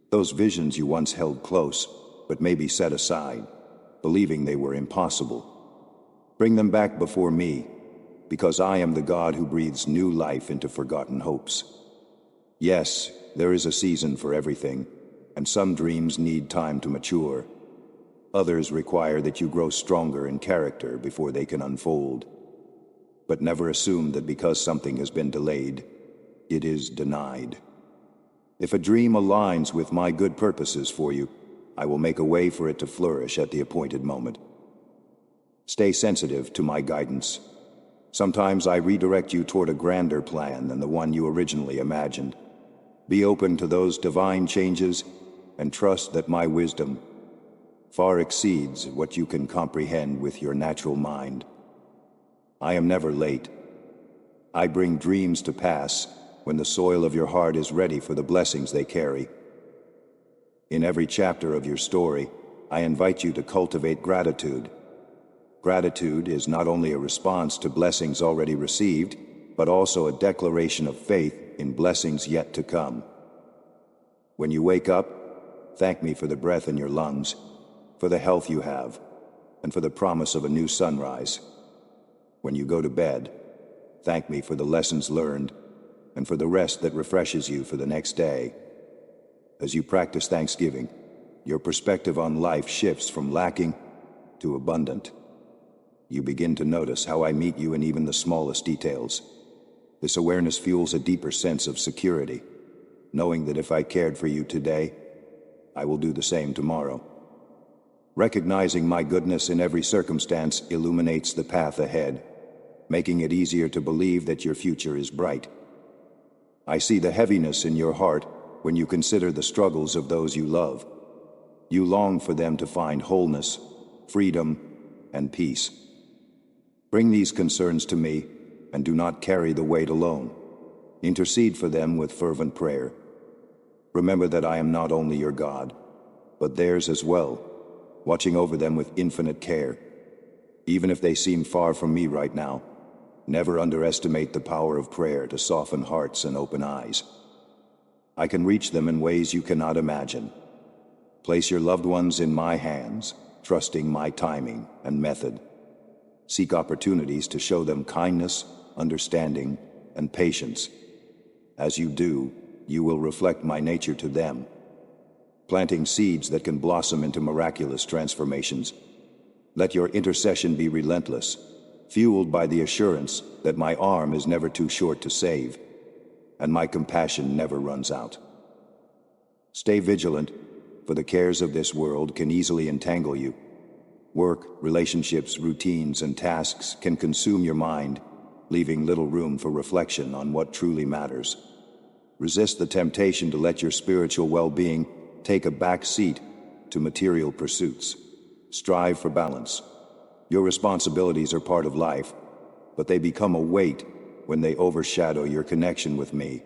those visions you once held close, but maybe set aside, believing they were impossible. Bring them back before me, because I am the God who breathes new life into forgotten hopes. Yes, there is a season for everything, and some dreams need time to mature. Others require that you grow stronger in character before they can unfold. But never assume that because something has been delayed, it is denied. If a dream aligns with my good purposes for you, I will make a way for it to flourish at the appointed moment. Stay sensitive to my guidance. Sometimes I redirect you toward a grander plan than the one you originally imagined. Be open to those divine changes and trust that my wisdom far exceeds what you can comprehend with your natural mind. I am never late. I bring dreams to pass when the soil of your heart is ready for the blessings they carry. In every chapter of your story, I invite you to cultivate gratitude. Gratitude is not only a response to blessings already received, but also a declaration of faith in blessings yet to come. When you wake up, thank me for the breath in your lungs, for the health you have, and for the promise of a new sunrise. When you go to bed, thank me for the lessons learned and for the rest that refreshes you for the next day. As you practice thanksgiving, your perspective on life shifts from lacking to abundant. You begin to notice how I meet you in even the smallest details. This awareness fuels a deeper sense of security, knowing that if I cared for you today, I will do the same tomorrow. Recognizing my goodness in every circumstance illuminates the path ahead, making it easier to believe that your future is bright. I see the heaviness in your heart when you consider the struggles of those you love. You long for them to find wholeness, freedom, and peace. Bring these concerns to me, and do not carry the weight alone. Intercede for them with fervent prayer. Remember that I am not only your God, but theirs as well, watching over them with infinite care. Even if they seem far from me right now, never underestimate the power of prayer to soften hearts and open eyes. I can reach them in ways you cannot imagine. Place your loved ones in my hands, trusting my timing and method. Seek opportunities to show them kindness, understanding, and patience. As you do, you will reflect my nature to them, planting seeds that can blossom into miraculous transformations. Let your intercession be relentless, fueled by the assurance that my arm is never too short to save. and my compassion never runs out. Stay vigilant, for the cares of this world can easily entangle you. Work, relationships, routines, and tasks can consume your mind, leaving little room for reflection on what truly matters. Resist the temptation to let your spiritual well-being take a back seat to material pursuits. Strive for balance. Your responsibilities are part of life, but they become a weight when they overshadow your connection with me.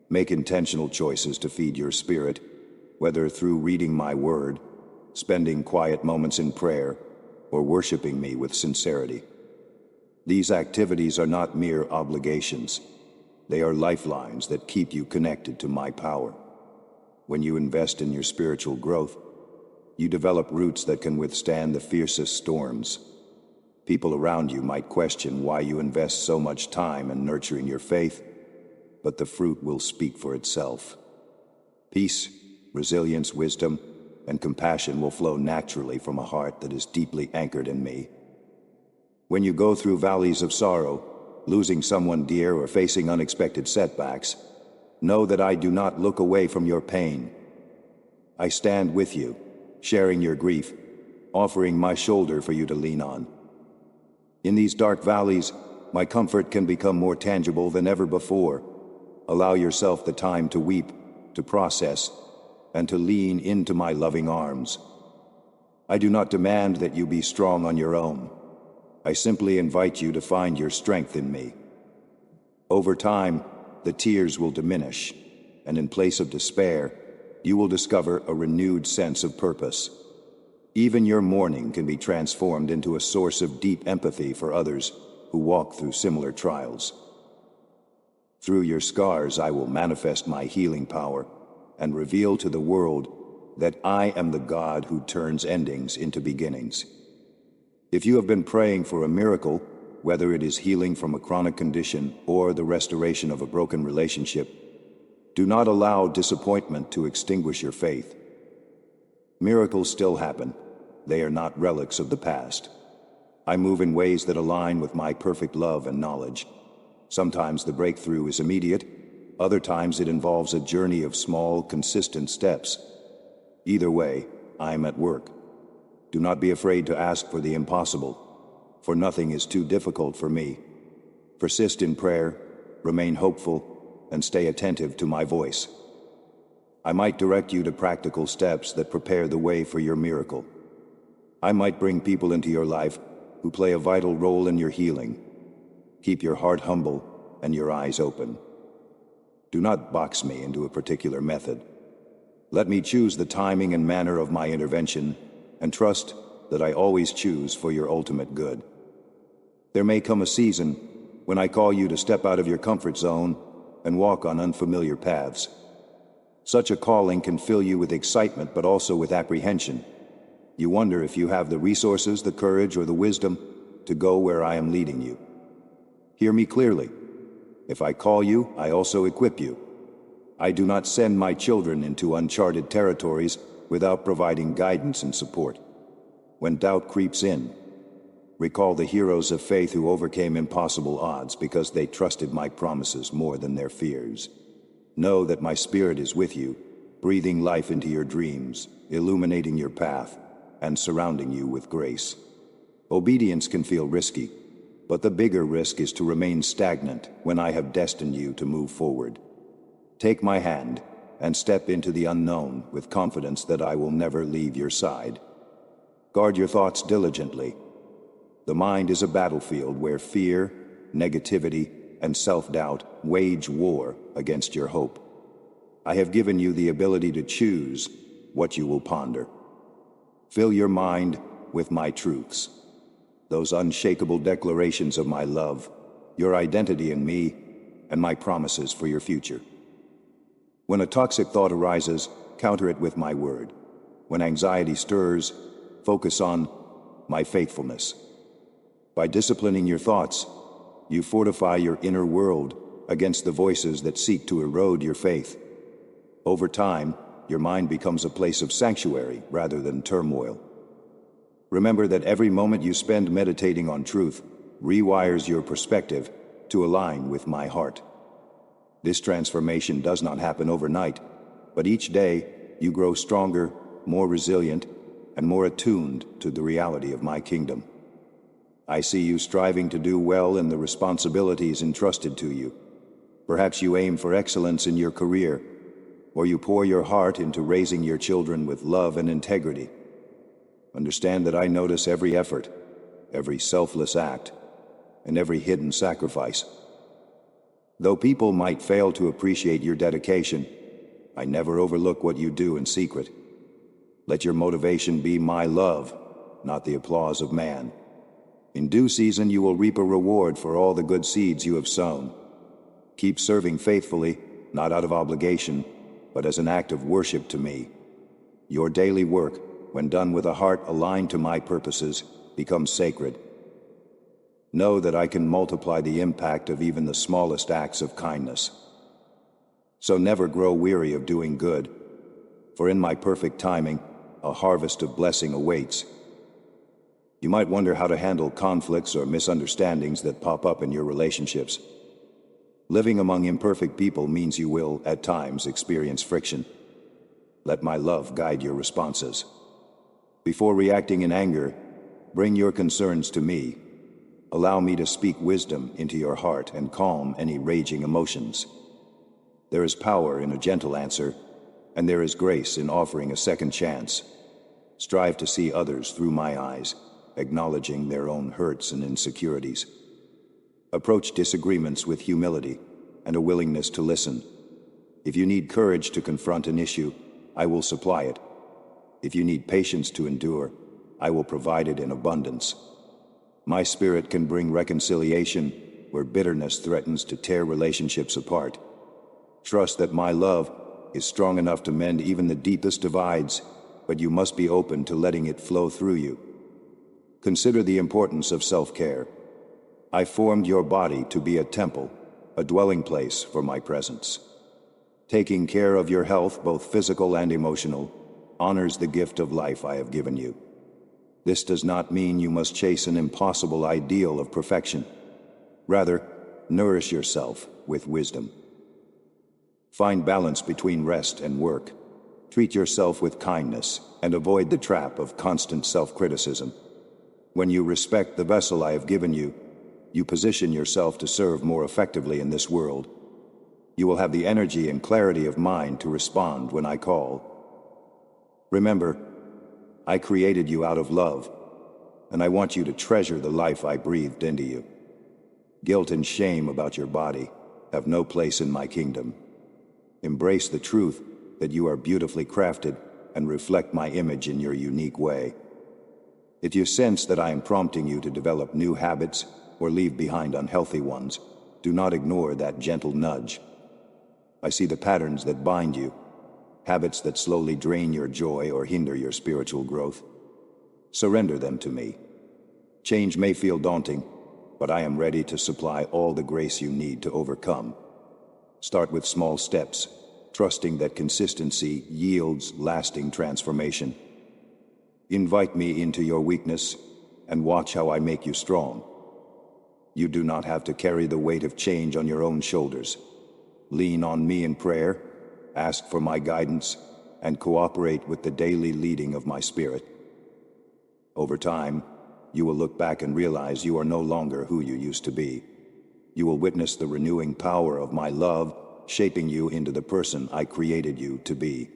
Make intentional choices to feed your spirit, whether through reading my word, spending quiet moments in prayer, or worshiping me with sincerity. These activities are not mere obligations. They are lifelines that keep you connected to my power. When you invest in your spiritual growth, you develop roots that can withstand the fiercest storms. People around you might question why you invest so much time in nurturing your faith, but the fruit will speak for itself. Peace, resilience, wisdom, and compassion will flow naturally from a heart that is deeply anchored in me. When you go through valleys of sorrow, losing someone dear or facing unexpected setbacks, know that I do not look away from your pain. I stand with you, sharing your grief, offering my shoulder for you to lean on. In these dark valleys, my comfort can become more tangible than ever before. Allow yourself the time to weep, to process, and to lean into my loving arms. I do not demand that you be strong on your own. I simply invite you to find your strength in me. Over time, the tears will diminish, and in place of despair, you will discover a renewed sense of purpose. Even your mourning can be transformed into a source of deep empathy for others who walk through similar trials. Through your scars, I will manifest my healing power and reveal to the world that I am the God who turns endings into beginnings. If you have been praying for a miracle, whether it is healing from a chronic condition or the restoration of a broken relationship, do not allow disappointment to extinguish your faith. Miracles still happen. They are not relics of the past. I move in ways that align with my perfect love and knowledge. Sometimes the breakthrough is immediate. Other times it involves a journey of small, consistent steps. Either way, I am at work. Do not be afraid to ask for the impossible, for nothing is too difficult for me. Persist in prayer, remain hopeful, and stay attentive to my voice. I might direct you to practical steps that prepare the way for your miracle. I might bring people into your life who play a vital role in your healing. Keep your heart humble and your eyes open. Do not box me into a particular method. Let me choose the timing and manner of my intervention, and trust that I always choose for your ultimate good. There may come a season when I call you to step out of your comfort zone and walk on unfamiliar paths. Such a calling can fill you with excitement but also with apprehension. You wonder if you have the resources, the courage, or the wisdom to go where I am leading you. Hear me clearly. If I call you, I also equip you. I do not send my children into uncharted territories without providing guidance and support. When doubt creeps in, recall the heroes of faith who overcame impossible odds because they trusted my promises more than their fears. Know that my spirit is with you, breathing life into your dreams, illuminating your path, and surrounding you with grace. Obedience can feel risky, but the bigger risk is to remain stagnant when I have destined you to move forward. Take my hand and step into the unknown with confidence that I will never leave your side. Guard your thoughts diligently. The mind is a battlefield where fear, negativity, and self-doubt wage war against your hope. I have given you the ability to choose what you will ponder. Fill your mind with my truths, those unshakable declarations of my love, your identity in me, and my promises for your future. When a toxic thought arises, counter it with my word. When anxiety stirs, focus on my faithfulness. By disciplining your thoughts, you fortify your inner world against the voices that seek to erode your faith. Over time, your mind becomes a place of sanctuary rather than turmoil. Remember that every moment you spend meditating on truth rewires your perspective to align with my heart. This transformation does not happen overnight, but each day you grow stronger, more resilient, and more attuned to the reality of my kingdom. I see you striving to do well in the responsibilities entrusted to you. Perhaps you aim for excellence in your career, or you pour your heart into raising your children with love and integrity. Understand that I notice every effort, every selfless act, and every hidden sacrifice. Though people might fail to appreciate your dedication, I never overlook what you do in secret. Let your motivation be my love, not the applause of man. In due season you will reap a reward for all the good seeds you have sown. Keep serving faithfully, not out of obligation, but as an act of worship to me. Your daily work, when done with a heart aligned to my purposes, becomes sacred. Know that I can multiply the impact of even the smallest acts of kindness. So never grow weary of doing good, for in my perfect timing, a harvest of blessing awaits. You might wonder how to handle conflicts or misunderstandings that pop up in your relationships. Living among imperfect people means you will, at times, experience friction. Let my love guide your responses. Before reacting in anger, bring your concerns to me. Allow me to speak wisdom into your heart and calm any raging emotions. There is power in a gentle answer, and there is grace in offering a second chance. Strive to see others through my eyes, acknowledging their own hurts and insecurities. Approach disagreements with humility and a willingness to listen. If you need courage to confront an issue, I will supply it. If you need patience to endure, I will provide it in abundance. My spirit can bring reconciliation where bitterness threatens to tear relationships apart. Trust that my love is strong enough to mend even the deepest divides, but you must be open to letting it flow through you. Consider the importance of self-care. I formed your body to be a temple, a dwelling place for my presence. Taking care of your health, both physical and emotional, honors the gift of life I have given you. This does not mean you must chase an impossible ideal of perfection. Rather, nourish yourself with wisdom. Find balance between rest and work. Treat yourself with kindness and avoid the trap of constant self-criticism. When you respect the vessel I have given you, you position yourself to serve more effectively in this world. You will have the energy and clarity of mind to respond when I call. Remember, I created you out of love, and I want you to treasure the life I breathed into you. Guilt and shame about your body have no place in my kingdom. Embrace the truth that you are beautifully crafted and reflect my image in your unique way. If you sense that I am prompting you to develop new habits or leave behind unhealthy ones, do not ignore that gentle nudge. I see the patterns that bind you, habits that slowly drain your joy or hinder your spiritual growth. Surrender them to me. Change may feel daunting, but I am ready to supply all the grace you need to overcome. Start with small steps, trusting that consistency yields lasting transformation. Invite me into your weakness and watch how I make you strong. You do not have to carry the weight of change on your own shoulders. Lean on me in prayer, ask for my guidance, and cooperate with the daily leading of my spirit. Over time, you will look back and realize you are no longer who you used to be. You will witness the renewing power of my love, shaping you into the person I created you to be.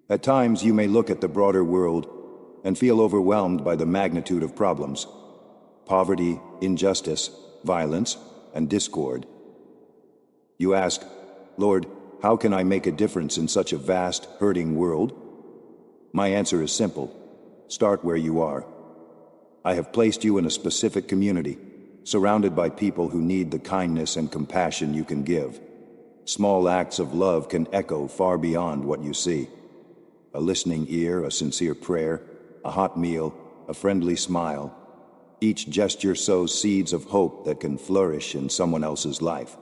At times, you may look at the broader world and feel overwhelmed by the magnitude of problems. Poverty, injustice, violence, and discord. You ask, Lord, how can I make a difference in such a vast, hurting world? My answer is simple. Start where you are. I have placed you in a specific community, surrounded by people who need the kindness and compassion you can give. Small acts of love can echo far beyond what you see. A listening ear, a sincere prayer, a hot meal, a friendly smile. Each gesture sows seeds of hope that can flourish in someone else's life.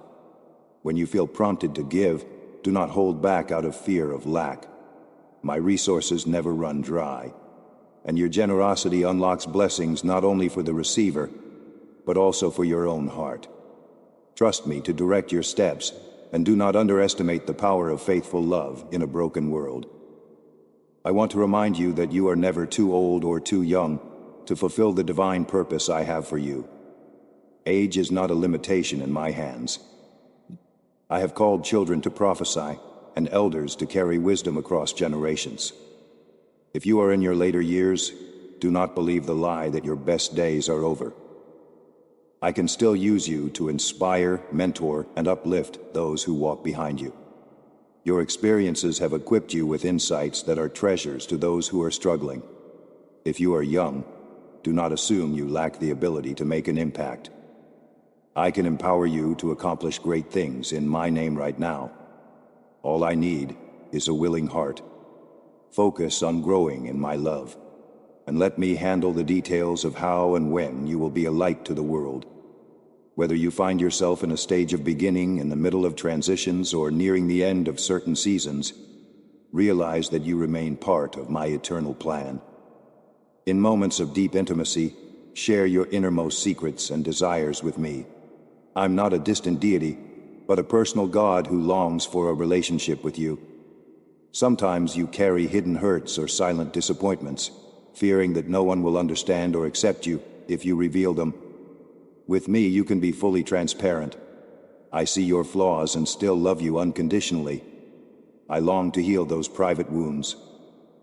When you feel prompted to give, do not hold back out of fear of lack. My resources never run dry, and your generosity unlocks blessings not only for the receiver, but also for your own heart. Trust me to direct your steps, and do not underestimate the power of faithful love in a broken world. I want to remind you that you are never too old or too young to fulfill the divine purpose I have for you. Age is not a limitation in my hands. I have called children to prophesy and elders to carry wisdom across generations. If you are in your later years, do not believe the lie that your best days are over. I can still use you to inspire, mentor, and uplift those who walk behind you. Your experiences have equipped you with insights that are treasures to those who are struggling. If you are young, do not assume you lack the ability to make an impact. I can empower you to accomplish great things in my name right now. All I need is a willing heart. Focus on growing in my love, and let me handle the details of how and when you will be a light to the world. Whether you find yourself in a stage of beginning, in the middle of transitions, or nearing the end of certain seasons, realize that you remain part of my eternal plan. In moments of deep intimacy, share your innermost secrets and desires with me. I'm not a distant deity, but a personal God who longs for a relationship with you. Sometimes you carry hidden hurts or silent disappointments, fearing that no one will understand or accept you if you reveal them. With me, you can be fully transparent. I see your flaws and still love you unconditionally. I long to heal those private wounds,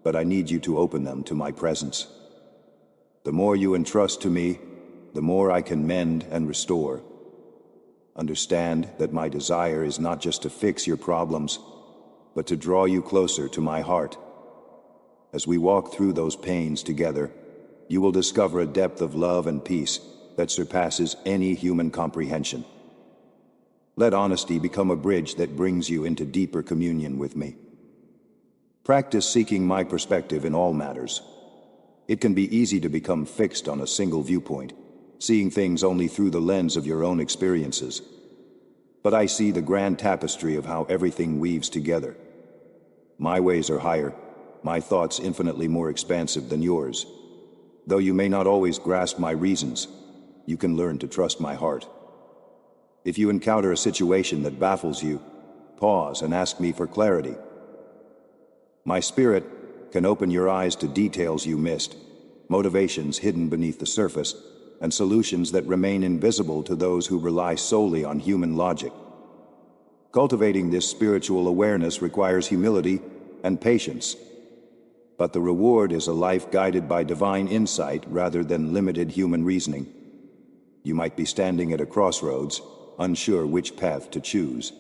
but I need you to open them to my presence. The more you entrust to me, the more I can mend and restore. Understand that my desire is not just to fix your problems, but to draw you closer to my heart. As we walk through those pains together, you will discover a depth of love and peace that surpasses any human comprehension. Let honesty become a bridge that brings you into deeper communion with me. Practice seeking my perspective in all matters. It can be easy to become fixed on a single viewpoint, seeing things only through the lens of your own experiences. But I see the grand tapestry of how everything weaves together. My ways are higher, my thoughts infinitely more expansive than yours. Though you may not always grasp my reasons, you can learn to trust my heart. If you encounter a situation that baffles you, pause and ask me for clarity. My spirit can open your eyes to details you missed, motivations hidden beneath the surface, and solutions that remain invisible to those who rely solely on human logic. Cultivating this spiritual awareness requires humility and patience, but the reward is a life guided by divine insight rather than limited human reasoning. You might be standing at a crossroads, unsure which path to choose.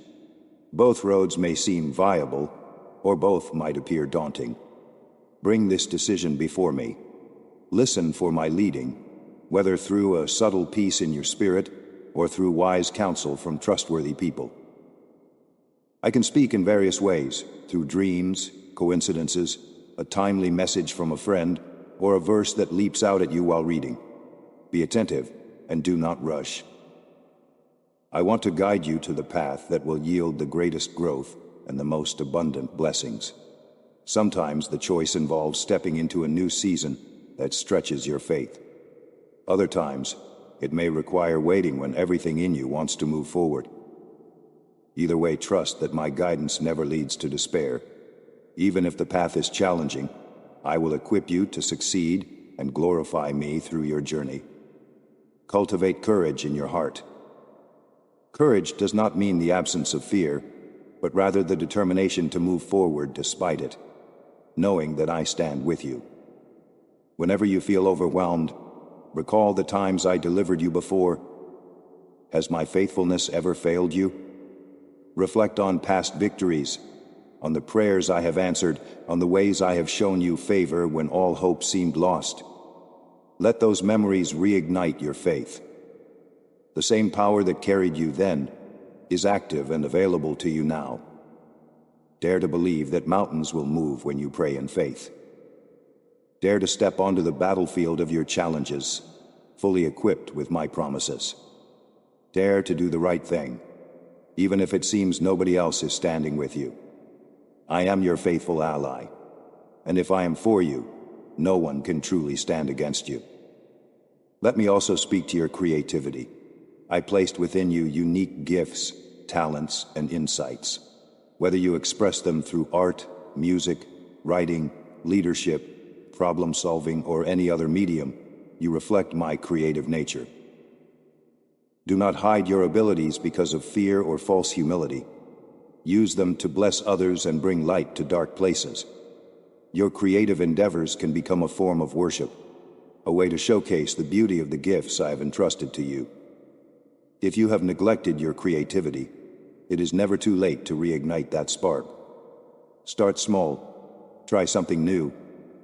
Both roads may seem viable, or both might appear daunting. Bring this decision before me. Listen for my leading, whether through a subtle peace in your spirit or through wise counsel from trustworthy people. I can speak in various ways, through dreams, coincidences, a timely message from a friend, or a verse that leaps out at you while reading. Be attentive and do not rush. I want to guide you to the path that will yield the greatest growth and the most abundant blessings. Sometimes the choice involves stepping into a new season that stretches your faith. Other times, it may require waiting when everything in you wants to move forward. Either way, trust that my guidance never leads to despair. Even if the path is challenging, I will equip you to succeed and glorify me through your journey. Cultivate courage in your heart. Courage does not mean the absence of fear, but rather the determination to move forward despite it, knowing that I stand with you. Whenever you feel overwhelmed, recall the times I delivered you before. Has my faithfulness ever failed you? Reflect on past victories, on the prayers I have answered, on the ways I have shown you favor when all hope seemed lost. Let those memories reignite your faith. The same power that carried you then is active and available to you now. Dare to believe that mountains will move when you pray in faith. Dare to step onto the battlefield of your challenges, fully equipped with my promises. Dare to do the right thing, even if it seems nobody else is standing with you. I am your faithful ally, and if I am for you, no one can truly stand against you. Let me also speak to your creativity. I placed within you unique gifts, talents, and insights. Whether you express them through art, music, writing, leadership, problem-solving, or any other medium, you reflect my creative nature. Do not hide your abilities because of fear or false humility. Use them to bless others and bring light to dark places. Your creative endeavors can become a form of worship, a way to showcase the beauty of the gifts I have entrusted to you. If you have neglected your creativity, it is never too late to reignite that spark. Start small, try something new,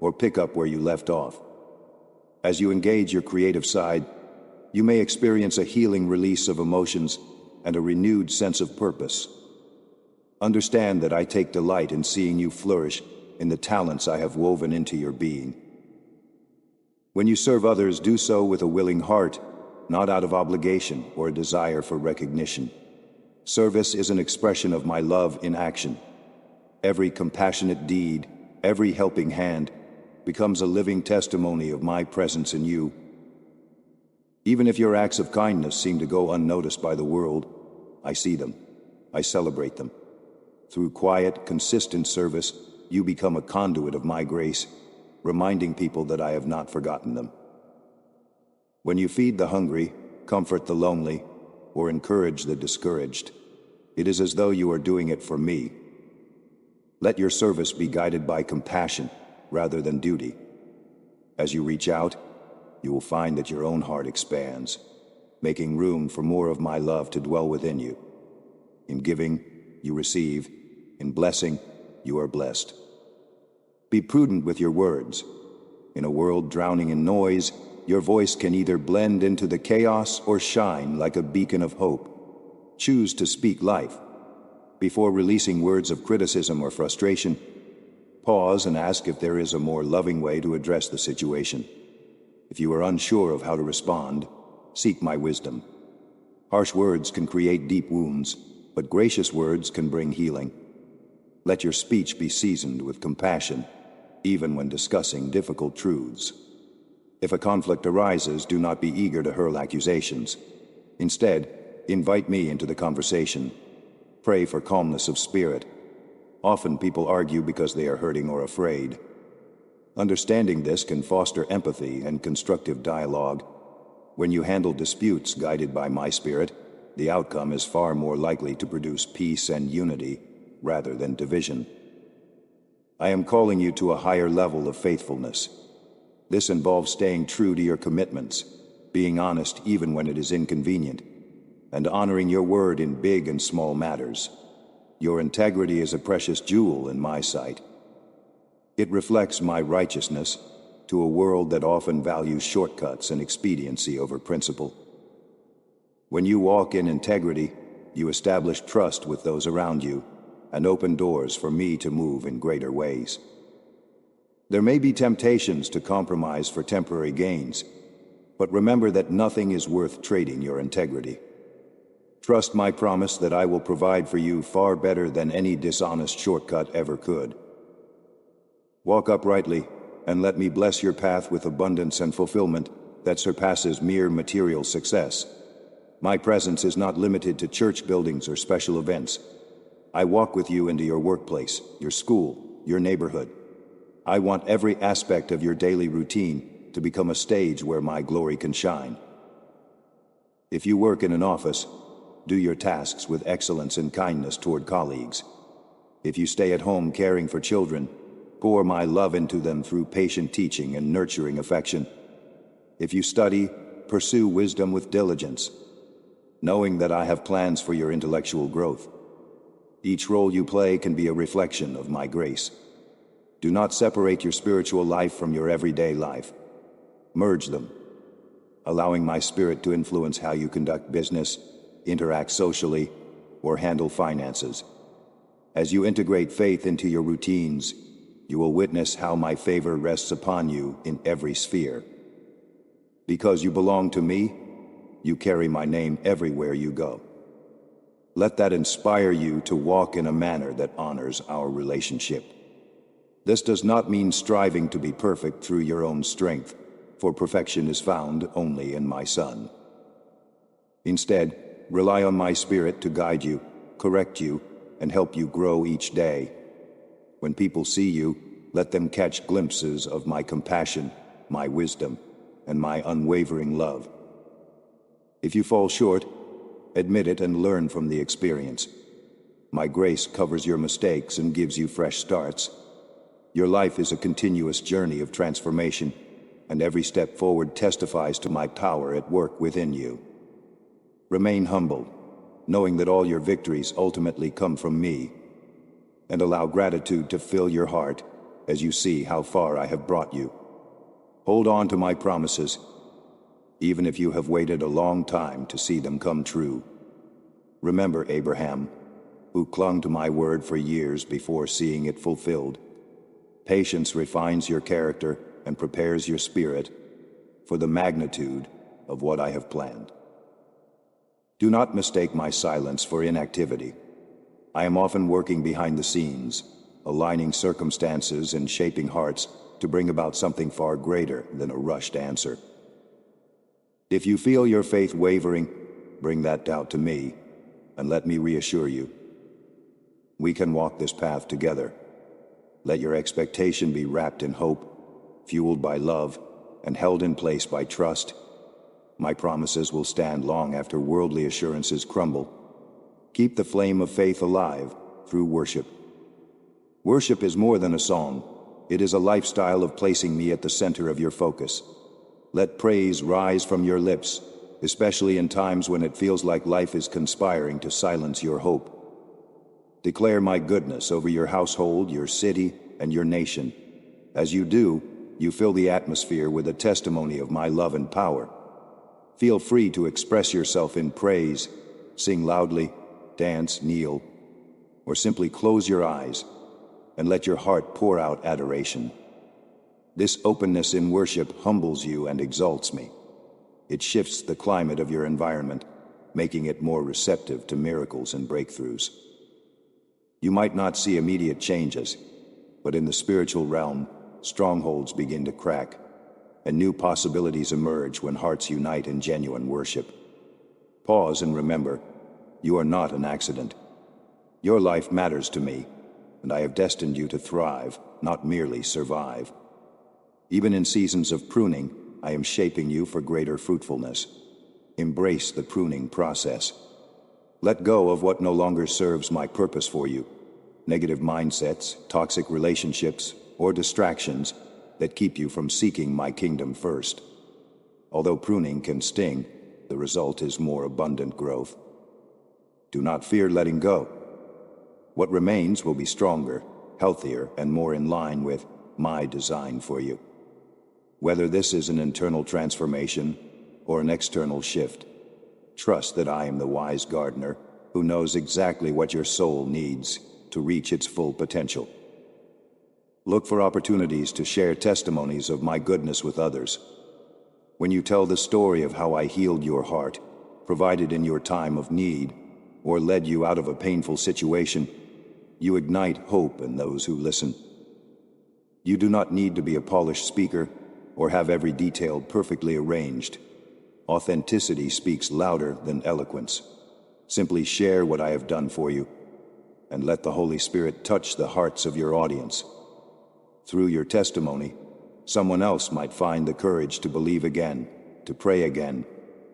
or pick up where you left off. As you engage your creative side, you may experience a healing release of emotions and a renewed sense of purpose. Understand that I take delight in seeing you flourish in the talents I have woven into your being. When you serve others, do so with a willing heart, not out of obligation or a desire for recognition. Service is an expression of my love in action. Every compassionate deed, every helping hand, becomes a living testimony of my presence in you. Even if your acts of kindness seem to go unnoticed by the world, I see them. I celebrate them. Through quiet, consistent service, you become a conduit of my grace, reminding people that I have not forgotten them. When you feed the hungry, comfort the lonely, or encourage the discouraged, it is as though you are doing it for me. Let your service be guided by compassion rather than duty. As you reach out, you will find that your own heart expands, making room for more of my love to dwell within you. In giving, you receive. In blessing, you are blessed. Be prudent with your words. In a world drowning in noise, your voice can either blend into the chaos or shine like a beacon of hope. Choose to speak life. Before releasing words of criticism or frustration, pause and ask if there is a more loving way to address the situation. If you are unsure of how to respond, seek my wisdom. Harsh words can create deep wounds, but gracious words can bring healing. Let your speech be seasoned with compassion, even when discussing difficult truths. If a conflict arises, do not be eager to hurl accusations. Instead, invite me into the conversation. Pray for calmness of spirit. Often people argue because they are hurting or afraid. Understanding this can foster empathy and constructive dialogue. When you handle disputes guided by my spirit, the outcome is far more likely to produce peace and unity rather than division. I am calling you to a higher level of faithfulness. This involves staying true to your commitments, being honest even when it is inconvenient, and honoring your word in big and small matters. Your integrity is a precious jewel in my sight. It reflects my righteousness to a world that often values shortcuts and expediency over principle. When you walk in integrity, you establish trust with those around you and open doors for me to move in greater ways. There may be temptations to compromise for temporary gains, but remember that nothing is worth trading your integrity. Trust my promise that I will provide for you far better than any dishonest shortcut ever could. Walk uprightly, and let me bless your path with abundance and fulfillment that surpasses mere material success. My presence is not limited to church buildings or special events. I walk with you into your workplace, your school, your neighborhood. I want every aspect of your daily routine to become a stage where my glory can shine. If you work in an office, do your tasks with excellence and kindness toward colleagues. If you stay at home caring for children, pour my love into them through patient teaching and nurturing affection. If you study, pursue wisdom with diligence, knowing that I have plans for your intellectual growth. Each role you play can be a reflection of my grace. Do not separate your spiritual life from your everyday life. Merge them, allowing my spirit to influence how you conduct business, interact socially, or handle finances. As you integrate faith into your routines, you will witness how my favor rests upon you in every sphere. Because you belong to me, you carry my name everywhere you go. Let that inspire you to walk in a manner that honors our relationship. This does not mean striving to be perfect through your own strength, for perfection is found only in my Son. Instead, rely on my Spirit to guide you correct you, and help you grow each day. When people see you, let them catch glimpses of my compassion, my wisdom, and my unwavering love. If you fall short, admit it and learn from the experience. My grace covers your mistakes and gives you fresh starts. Your life is a continuous journey of transformation, and every step forward testifies to my power at work within you. Remain humble, knowing that all your victories ultimately come from me, and allow gratitude to fill your heart as you see how far I have brought you. Hold on to my promises, even if you have waited a long time to see them come true. Remember Abraham, who clung to my word for years before seeing it fulfilled. Patience refines your character and prepares your spirit for the magnitude of what I have planned. Do not mistake my silence for inactivity. I am often working behind the scenes, aligning circumstances and shaping hearts to bring about something far greater than a rushed answer. If you feel your faith wavering, bring that doubt to me, and let me reassure you. We can walk this path together. Let your expectation be wrapped in hope, fueled by love, and held in place by trust. My promises will stand long after worldly assurances crumble. Keep the flame of faith alive through worship. Worship is more than a song. It is a lifestyle of placing me at the center of your focus. Let praise rise from your lips, especially in times when it feels like life is conspiring to silence your hope. Declare my goodness over your household, your city, and your nation. As you do, you fill the atmosphere with a testimony of my love and power. Feel free to express yourself in praise, sing loudly, dance, kneel, or simply close your eyes and let your heart pour out adoration. This openness in worship humbles you and exalts me. It shifts the climate of your environment, making it more receptive to miracles and breakthroughs. You might not see immediate changes, but in the spiritual realm, strongholds begin to crack, and new possibilities emerge when hearts unite in genuine worship. Pause and remember, you are not an accident. Your life matters to me, and I have destined you to thrive, not merely survive. Even in seasons of pruning, I am shaping you for greater fruitfulness. Embrace the pruning process. Let go of what no longer serves my purpose for you. Negative mindsets, toxic relationships, or distractions that keep you from seeking my kingdom first. Although pruning can sting, the result is more abundant growth. Do not fear letting go. What remains will be stronger, healthier, and more in line with my design for you. Whether this is an internal transformation or an external shift, trust that I am the wise gardener who knows exactly what your soul needs to reach its full potential. Look for opportunities to share testimonies of my goodness with others. When you tell the story of how I healed your heart, provided in your time of need, or led you out of a painful situation, you ignite hope in those who listen. You do not need to be a polished speaker or have every detail perfectly arranged. Authenticity speaks louder than eloquence. Simply share what I have done for you, and let the Holy Spirit touch the hearts of your audience. Through your testimony, someone else might find the courage to believe again, to pray again,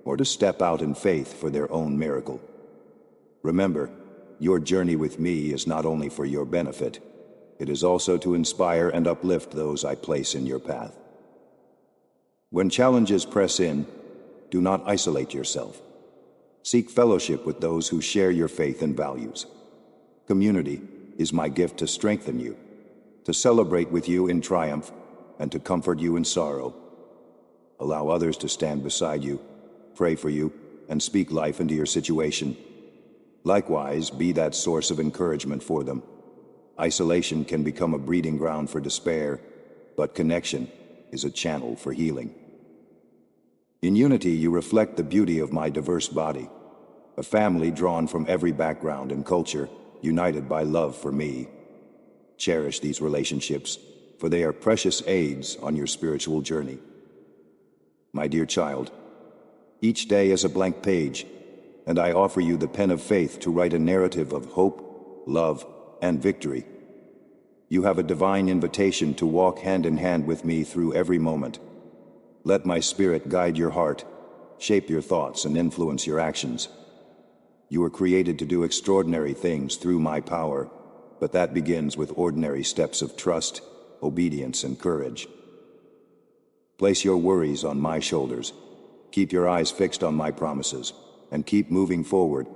or to step out in faith for their own miracle. Remember, your journey with me is not only for your benefit, it is also to inspire and uplift those I place in your path. When challenges press in, do not isolate yourself. Seek fellowship with those who share your faith and values. Community is my gift to strengthen you, to celebrate with you in triumph, and to comfort you in sorrow. Allow others to stand beside you, pray for you, and speak life into your situation. Likewise, be that source of encouragement for them. Isolation can become a breeding ground for despair, but connection is a channel for healing. In unity, you reflect the beauty of my diverse body, a family drawn from every background and culture, united by love for me. Cherish these relationships, for they are precious aids on your spiritual journey. My dear child, each day is a blank page. and I offer you the pen of faith to write a narrative of hope, love, and victory. You have a divine invitation to walk hand in hand with me through every moment. Let my spirit guide your heart, shape your thoughts, and influence your actions. You were created to do extraordinary things through my power, but that begins with ordinary steps of trust, obedience, and courage. Place your worries on my shoulders. Keep your eyes fixed on my promises, and keep moving forward,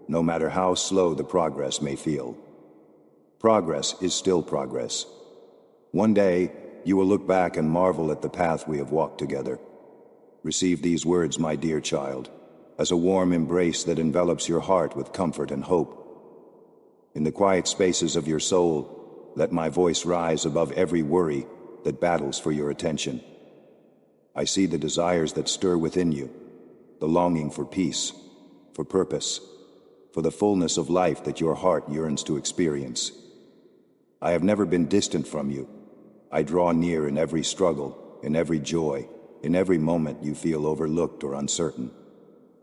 no matter how slow the progress may feel. Progress is still progress. One day, you will look back and marvel at the path we have walked together. Receive these words, my dear child, as a warm embrace that envelops your heart with comfort and hope. In the quiet spaces of your soul, let my voice rise above every worry that battles for your attention. I see the desires that stir within you, the longing for peace, for purpose, for the fullness of life that your heart yearns to experience. I have never been distant from you. I draw near in every struggle, in every joy, in every moment you feel overlooked or uncertain.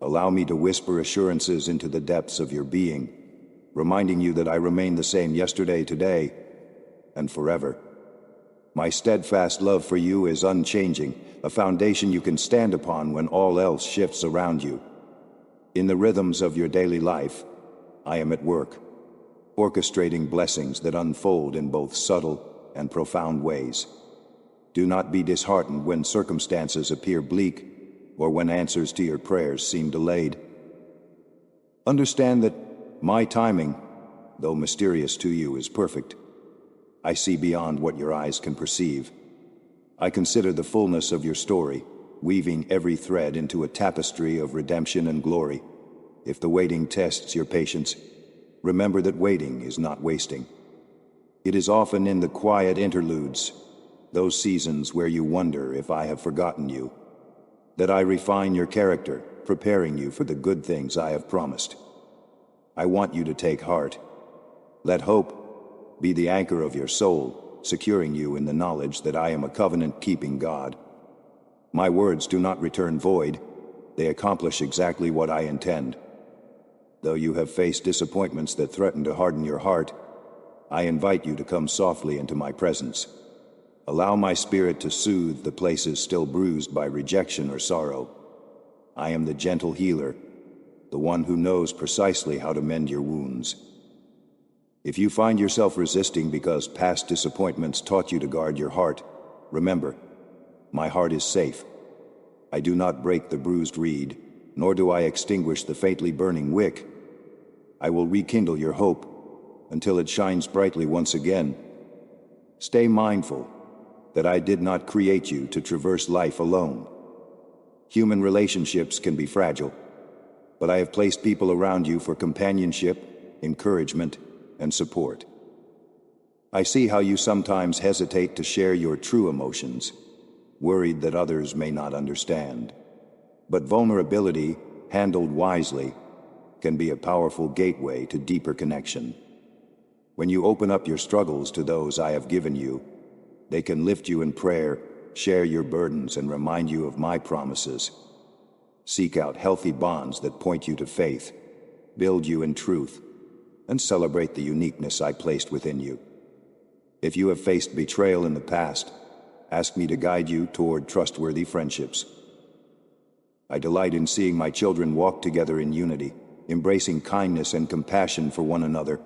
Allow me to whisper assurances into the depths of your being, reminding you that I remain the same yesterday, today, and forever. My steadfast love for you is unchanging, a foundation you can stand upon when all else shifts around you. In the rhythms of your daily life, I am at work, orchestrating blessings that unfold in both subtle and profound ways. Do not be disheartened when circumstances appear bleak or when answers to your prayers seem delayed. Understand that my timing, though mysterious to you, is perfect. I see beyond what your eyes can perceive. I consider the fullness of your story, weaving every thread into a tapestry of redemption and glory. If the waiting tests your patience, remember that waiting is not wasting. It is often in the quiet interludes, those seasons where you wonder if I have forgotten you, that I refine your character, preparing you for the good things I have promised. I want you to take heart. Let hope be the anchor of your soul, securing you in the knowledge that I am a covenant-keeping God. My words do not return void. They accomplish exactly what I intend. Though you have faced disappointments that threaten to harden your heart, I invite you to come softly into my presence. Allow my spirit to soothe the places still bruised by rejection or sorrow. I am the gentle healer, the one who knows precisely how to mend your wounds. If you find yourself resisting because past disappointments taught you to guard your heart, remember, my heart is safe. I do not break the bruised reed, nor do I extinguish the faintly burning wick. I will rekindle your hope until it shines brightly once again. Stay mindful that I did not create you to traverse life alone. Human relationships can be fragile, but I have placed people around you for companionship, encouragement, and support. I see how you sometimes hesitate to share your true emotions, worried that others may not understand. But vulnerability, handled wisely, can be a powerful gateway to deeper connection. When you open up your struggles to those I have given you, they can lift you in prayer, share your burdens, and remind you of my promises. Seek out healthy bonds that point you to faith, build you in truth, and celebrate the uniqueness I placed within you. If you have faced betrayal in the past, ask me to guide you toward trustworthy friendships. I delight in seeing my children walk together in unity, embracing kindness and compassion for one another.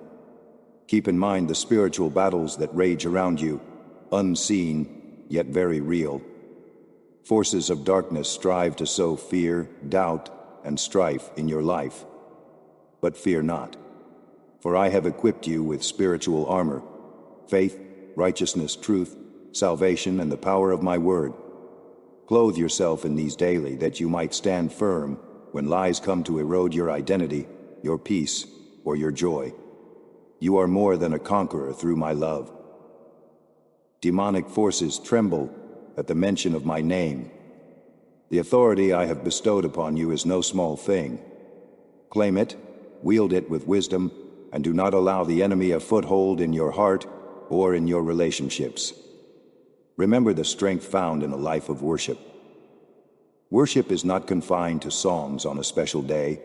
Keep in mind the spiritual battles that rage around you, unseen, yet very real. Forces of darkness strive to sow fear, doubt, and strife in your life. But fear not, for I have equipped you with spiritual armor, faith, righteousness, truth, salvation, and the power of my word. Clothe yourself in these daily that you might stand firm when lies come to erode your identity, your peace, or your joy. You are more than a conqueror through my love. Demonic forces tremble at the mention of my name. The authority I have bestowed upon you is no small thing. Claim it, wield it with wisdom, and do not allow the enemy a foothold in your heart or in your relationships. Remember the strength found in a life of worship. Worship is not confined to songs on a special day.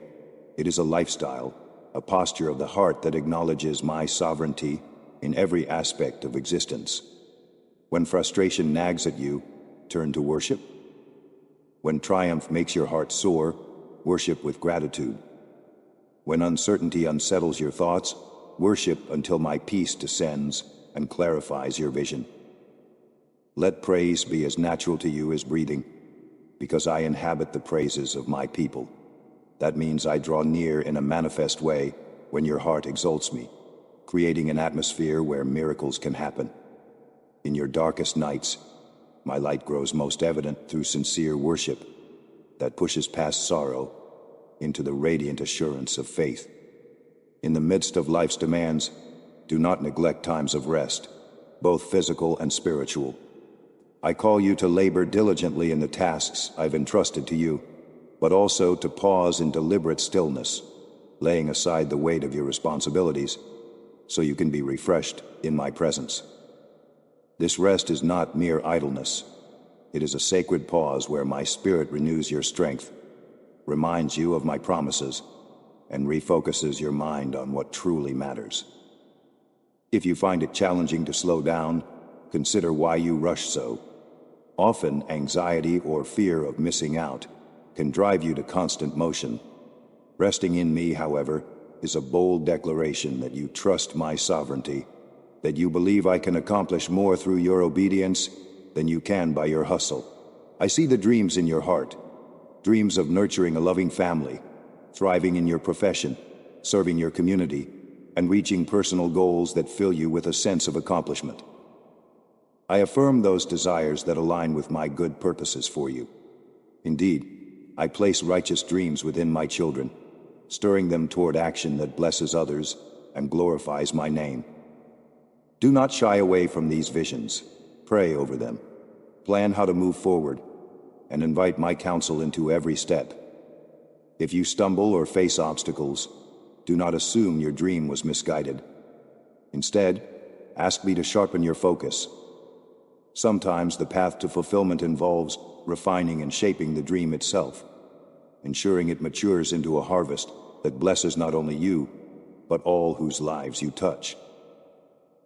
It is a lifestyle, a posture of the heart that acknowledges my sovereignty in every aspect of existence. When frustration nags at you, turn to worship. When triumph makes your heart soar, worship with gratitude. When uncertainty unsettles your thoughts, worship until my peace descends and clarifies your vision. Let praise be as natural to you as breathing, because I inhabit the praises of my people. That means I draw near in a manifest way when your heart exalts me, creating an atmosphere where miracles can happen. In your darkest nights, my light grows most evident through sincere worship that pushes past sorrow into the radiant assurance of faith. In the midst of life's demands, do not neglect times of rest, both physical and spiritual. I call you to labor diligently in the tasks I've entrusted to you, but also to pause in deliberate stillness, laying aside the weight of your responsibilities, so you can be refreshed in my presence. This rest is not mere idleness. It is a sacred pause where my spirit renews your strength, reminds you of my promises, and refocuses your mind on what truly matters. If you find it challenging to slow down, consider why you rush so. Often, anxiety or fear of missing out can drive you to constant motion. Resting in me, however, is a bold declaration that you trust my sovereignty, that you believe I can accomplish more through your obedience than you can by your hustle. I see the dreams in your heart, dreams of nurturing a loving family, thriving in your profession, serving your community, and reaching personal goals that fill you with a sense of accomplishment. I affirm those desires that align with my good purposes for you. Indeed, I place righteous dreams within my children, stirring them toward action that blesses others and glorifies my name. Do not shy away from these visions. Pray over them. Plan how to move forward, and invite my counsel into every step. If you stumble or face obstacles, do not assume your dream was misguided. Instead, ask me to sharpen your focus. Sometimes the path to fulfillment involves refining and shaping the dream itself, ensuring it matures into a harvest that blesses not only you, but all whose lives you touch.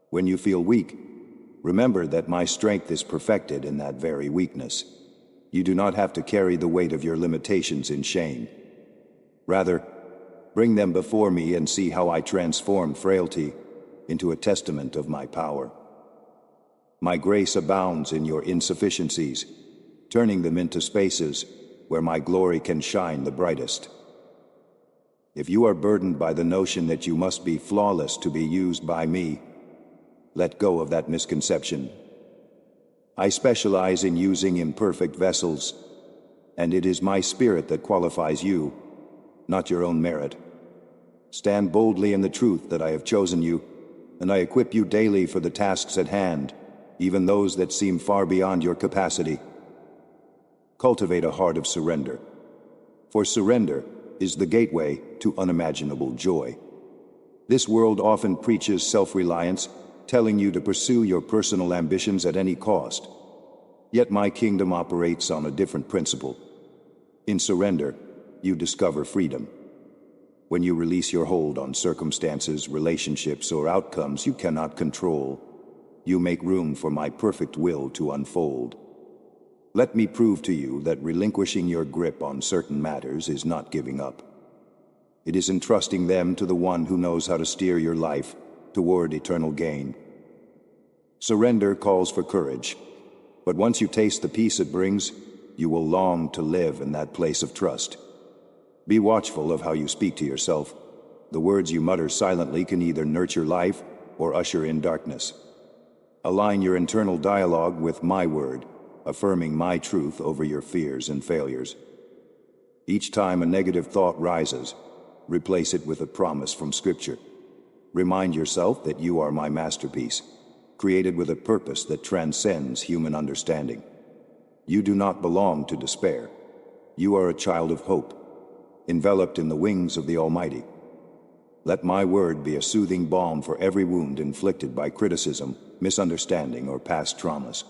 When you feel weak, remember that my strength is perfected in that very weakness. You do not have to carry the weight of your limitations in shame. Rather, bring them before me and see how I transform frailty into a testament of my power. My grace abounds in your insufficiencies, turning them into spaces where my glory can shine the brightest. If you are burdened by the notion that you must be flawless to be used by me, let go of that misconception. I specialize in using imperfect vessels, and it is my spirit that qualifies you, not your own merit. Stand boldly in the truth that I have chosen you, and I equip you daily for the tasks at hand, even those that seem far beyond your capacity. Cultivate a heart of surrender, for surrender is the gateway to unimaginable joy. This world often preaches self-reliance, telling you to pursue your personal ambitions at any cost. Yet my kingdom operates on a different principle. In surrender, you discover freedom. When you release your hold on circumstances, relationships, or outcomes you cannot control, you make room for my perfect will to unfold. Let me prove to you that relinquishing your grip on certain matters is not giving up. It is entrusting them to the one who knows how to steer your life toward eternal gain. Surrender calls for courage, but once you taste the peace it brings, you will long to live in that place of trust. Be watchful of how you speak to yourself. The words you mutter silently can either nurture life or usher in darkness. Align your internal dialogue with my word, affirming my truth over your fears and failures. Each time a negative thought rises, replace it with a promise from Scripture. Remind yourself that you are my masterpiece, created with a purpose that transcends human understanding. You do not belong to despair. You are a child of hope, enveloped in the wings of the Almighty. Let my word be a soothing balm for every wound inflicted by criticism, misunderstanding, or past traumas.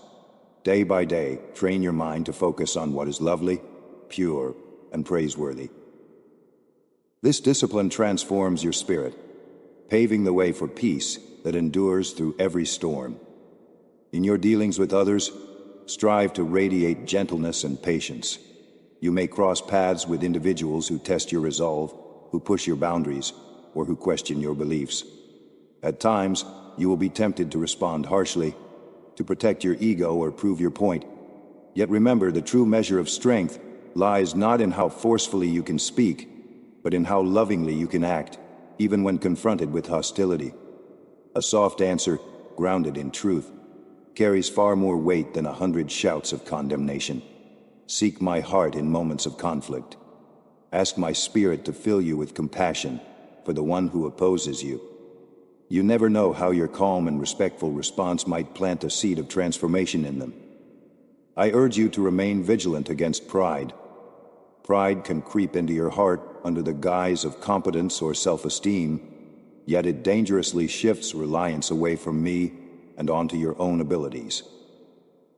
Day by day, train your mind to focus on what is lovely, pure, and praiseworthy. This discipline transforms your spirit, paving the way for peace that endures through every storm. In your dealings with others, strive to radiate gentleness and patience. You may cross paths with individuals who test your resolve, who push your boundaries, or who question your beliefs. At times, you will be tempted to respond harshly, to protect your ego or prove your point. Yet remember, the true measure of strength lies not in how forcefully you can speak, but in how lovingly you can act, even when confronted with hostility. A soft answer, grounded in truth, carries far more weight than 100 shouts of condemnation. Seek my heart in moments of conflict. Ask my spirit to fill you with compassion for the one who opposes you. You never know how your calm and respectful response might plant a seed of transformation in them. I urge you to remain vigilant against pride. Pride can creep into your heart under the guise of competence or self-esteem, yet it dangerously shifts reliance away from me and onto your own abilities.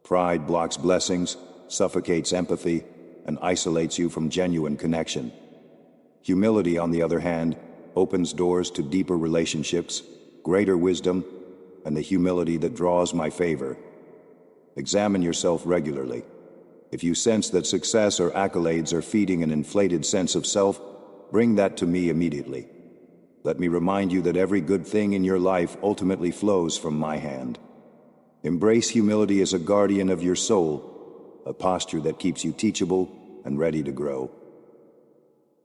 Pride blocks blessings, suffocates empathy, and isolates you from genuine connection. Humility, on the other hand, opens doors to deeper relationships, greater wisdom, and the humility that draws my favor. Examine yourself regularly. If you sense that success or accolades are feeding an inflated sense of self, bring that to me immediately. Let me remind you that every good thing in your life ultimately flows from my hand. Embrace humility as a guardian of your soul, a posture that keeps you teachable and ready to grow.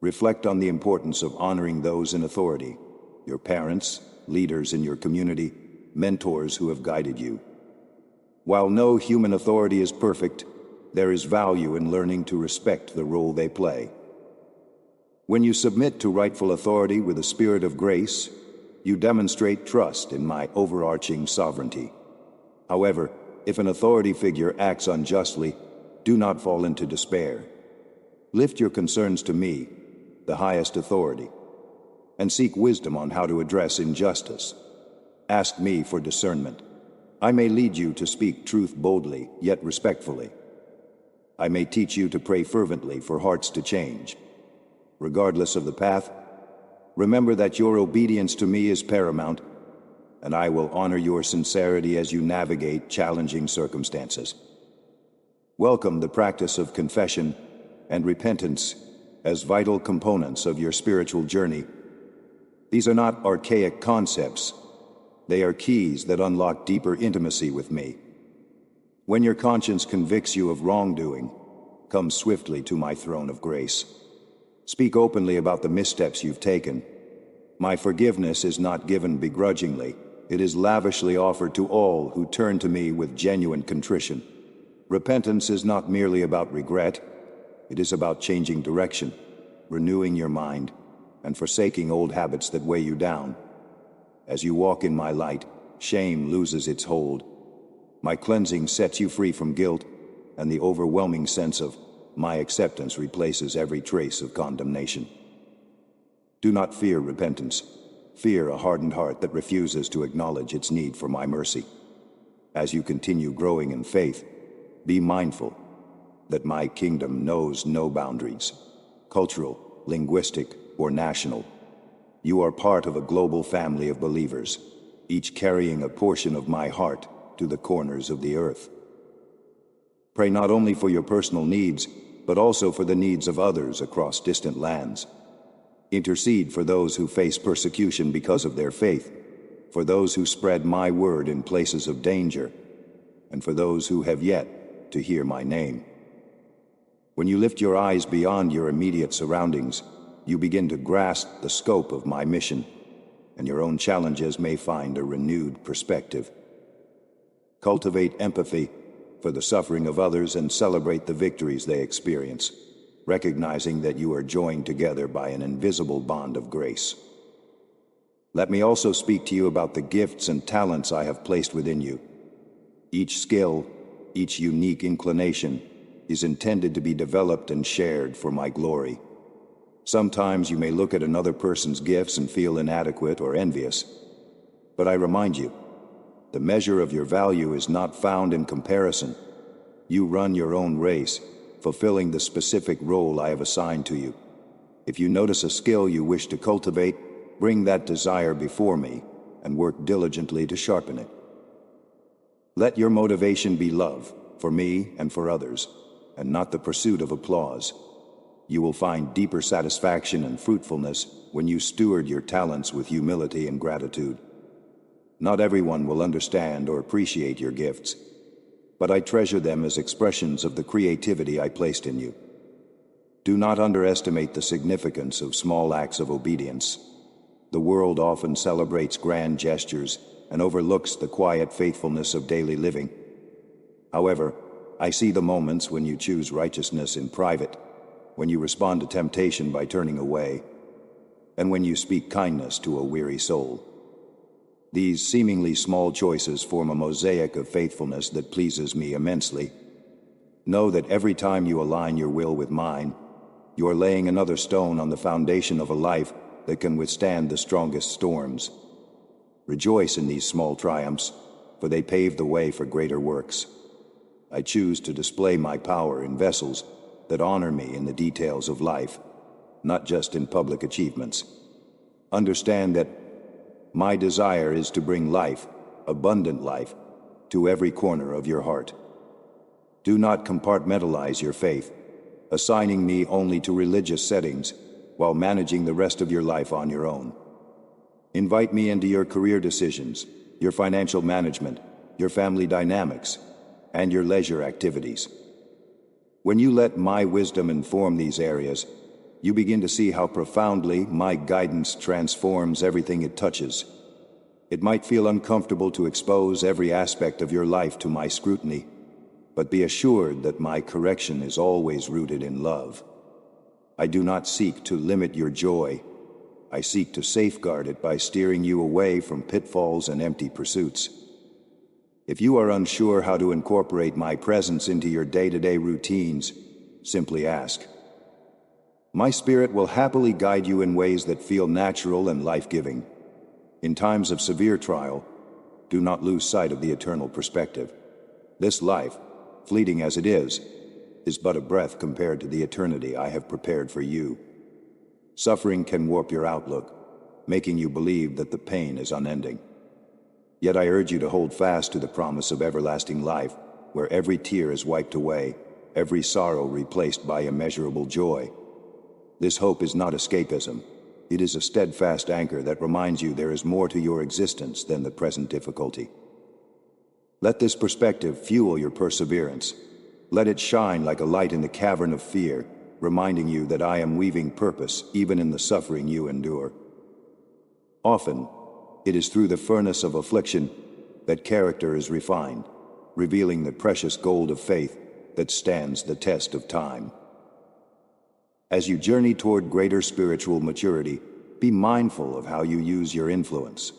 Reflect on the importance of honoring those in authority, your parents, leaders in your community, mentors who have guided you. While no human authority is perfect, there is value in learning to respect the role they play. When you submit to rightful authority with a spirit of grace, you demonstrate trust in my overarching sovereignty. However, if an authority figure acts unjustly, do not fall into despair. Lift your concerns to me, the highest authority, and seek wisdom on how to address injustice. Ask me for discernment. I may lead you to speak truth boldly, yet respectfully. I may teach you to pray fervently for hearts to change. Regardless of the path, remember that your obedience to me is paramount, and I will honor your sincerity as you navigate challenging circumstances. Welcome the practice of confession and repentance as vital components of your spiritual journey. These are not archaic concepts. They are keys that unlock deeper intimacy with me. When your conscience convicts you of wrongdoing, come swiftly to my throne of grace. Speak openly about the missteps you've taken. My forgiveness is not given begrudgingly. It is lavishly offered to all who turn to me with genuine contrition. Repentance is not merely about regret. It is about changing direction, renewing your mind, and forsaking old habits that weigh you down. As you walk in my light, shame loses its hold. My cleansing sets you free from guilt, and the overwhelming sense of my acceptance replaces every trace of condemnation. Do not fear repentance. Fear a hardened heart that refuses to acknowledge its need for my mercy. As you continue growing in faith, be mindful that my kingdom knows no boundaries, cultural, linguistic, or national. You are part of a global family of believers, each carrying a portion of my heart to the corners of the earth. Pray not only for your personal needs, but also for the needs of others across distant lands. Intercede for those who face persecution because of their faith, for those who spread my word in places of danger, and for those who have yet to hear my name. When you lift your eyes beyond your immediate surroundings, you begin to grasp the scope of my mission, and your own challenges may find a renewed perspective. Cultivate empathy for the suffering of others and celebrate the victories they experience, recognizing that you are joined together by an invisible bond of grace. Let me also speak to you about the gifts and talents I have placed within you. Each skill, each unique inclination, is intended to be developed and shared for my glory. Sometimes you may look at another person's gifts and feel inadequate or envious, but I remind you, the measure of your value is not found in comparison. You run your own race, fulfilling the specific role I have assigned to you. If you notice a skill you wish to cultivate, bring that desire before me and work diligently to sharpen it. Let your motivation be love, for me and for others, and not the pursuit of applause. You will find deeper satisfaction and fruitfulness when you steward your talents with humility and gratitude. Not everyone will understand or appreciate your gifts, but I treasure them as expressions of the creativity I placed in you. Do not underestimate the significance of small acts of obedience. The world often celebrates grand gestures and overlooks the quiet faithfulness of daily living. However, I see the moments when you choose righteousness in private, when you respond to temptation by turning away, and when you speak kindness to a weary soul. These seemingly small choices form a mosaic of faithfulness that pleases me immensely. Know that every time you align your will with mine, you are laying another stone on the foundation of a life that can withstand the strongest storms. Rejoice in these small triumphs, for they pave the way for greater works. I choose to display my power in vessels that honor me in the details of life, not just in public achievements. Understand that my desire is to bring life, abundant life, to every corner of your heart. Do not compartmentalize your faith, assigning me only to religious settings while managing the rest of your life on your own. Invite me into your career decisions, your financial management, your family dynamics, and your leisure activities. When you let my wisdom inform these areas, you begin to see how profoundly my guidance transforms everything it touches. It might feel uncomfortable to expose every aspect of your life to my scrutiny, but be assured that my correction is always rooted in love. I do not seek to limit your joy. I seek to safeguard it by steering you away from pitfalls and empty pursuits. If you are unsure how to incorporate my presence into your day-to-day routines, simply ask. My spirit will happily guide you in ways that feel natural and life-giving. In times of severe trial, do not lose sight of the eternal perspective. This life, fleeting as it is but a breath compared to the eternity I have prepared for you. Suffering can warp your outlook, making you believe that the pain is unending. Yet I urge you to hold fast to the promise of everlasting life, where every tear is wiped away, every sorrow replaced by immeasurable joy. This hope is not escapism. It is a steadfast anchor that reminds you there is more to your existence than the present difficulty. Let this perspective fuel your perseverance. Let it shine like a light in the cavern of fear, reminding you that I am weaving purpose even in the suffering you endure. Often, it is through the furnace of affliction that character is refined, revealing the precious gold of faith that stands the test of time. As you journey toward greater spiritual maturity, be mindful of how you use your influence.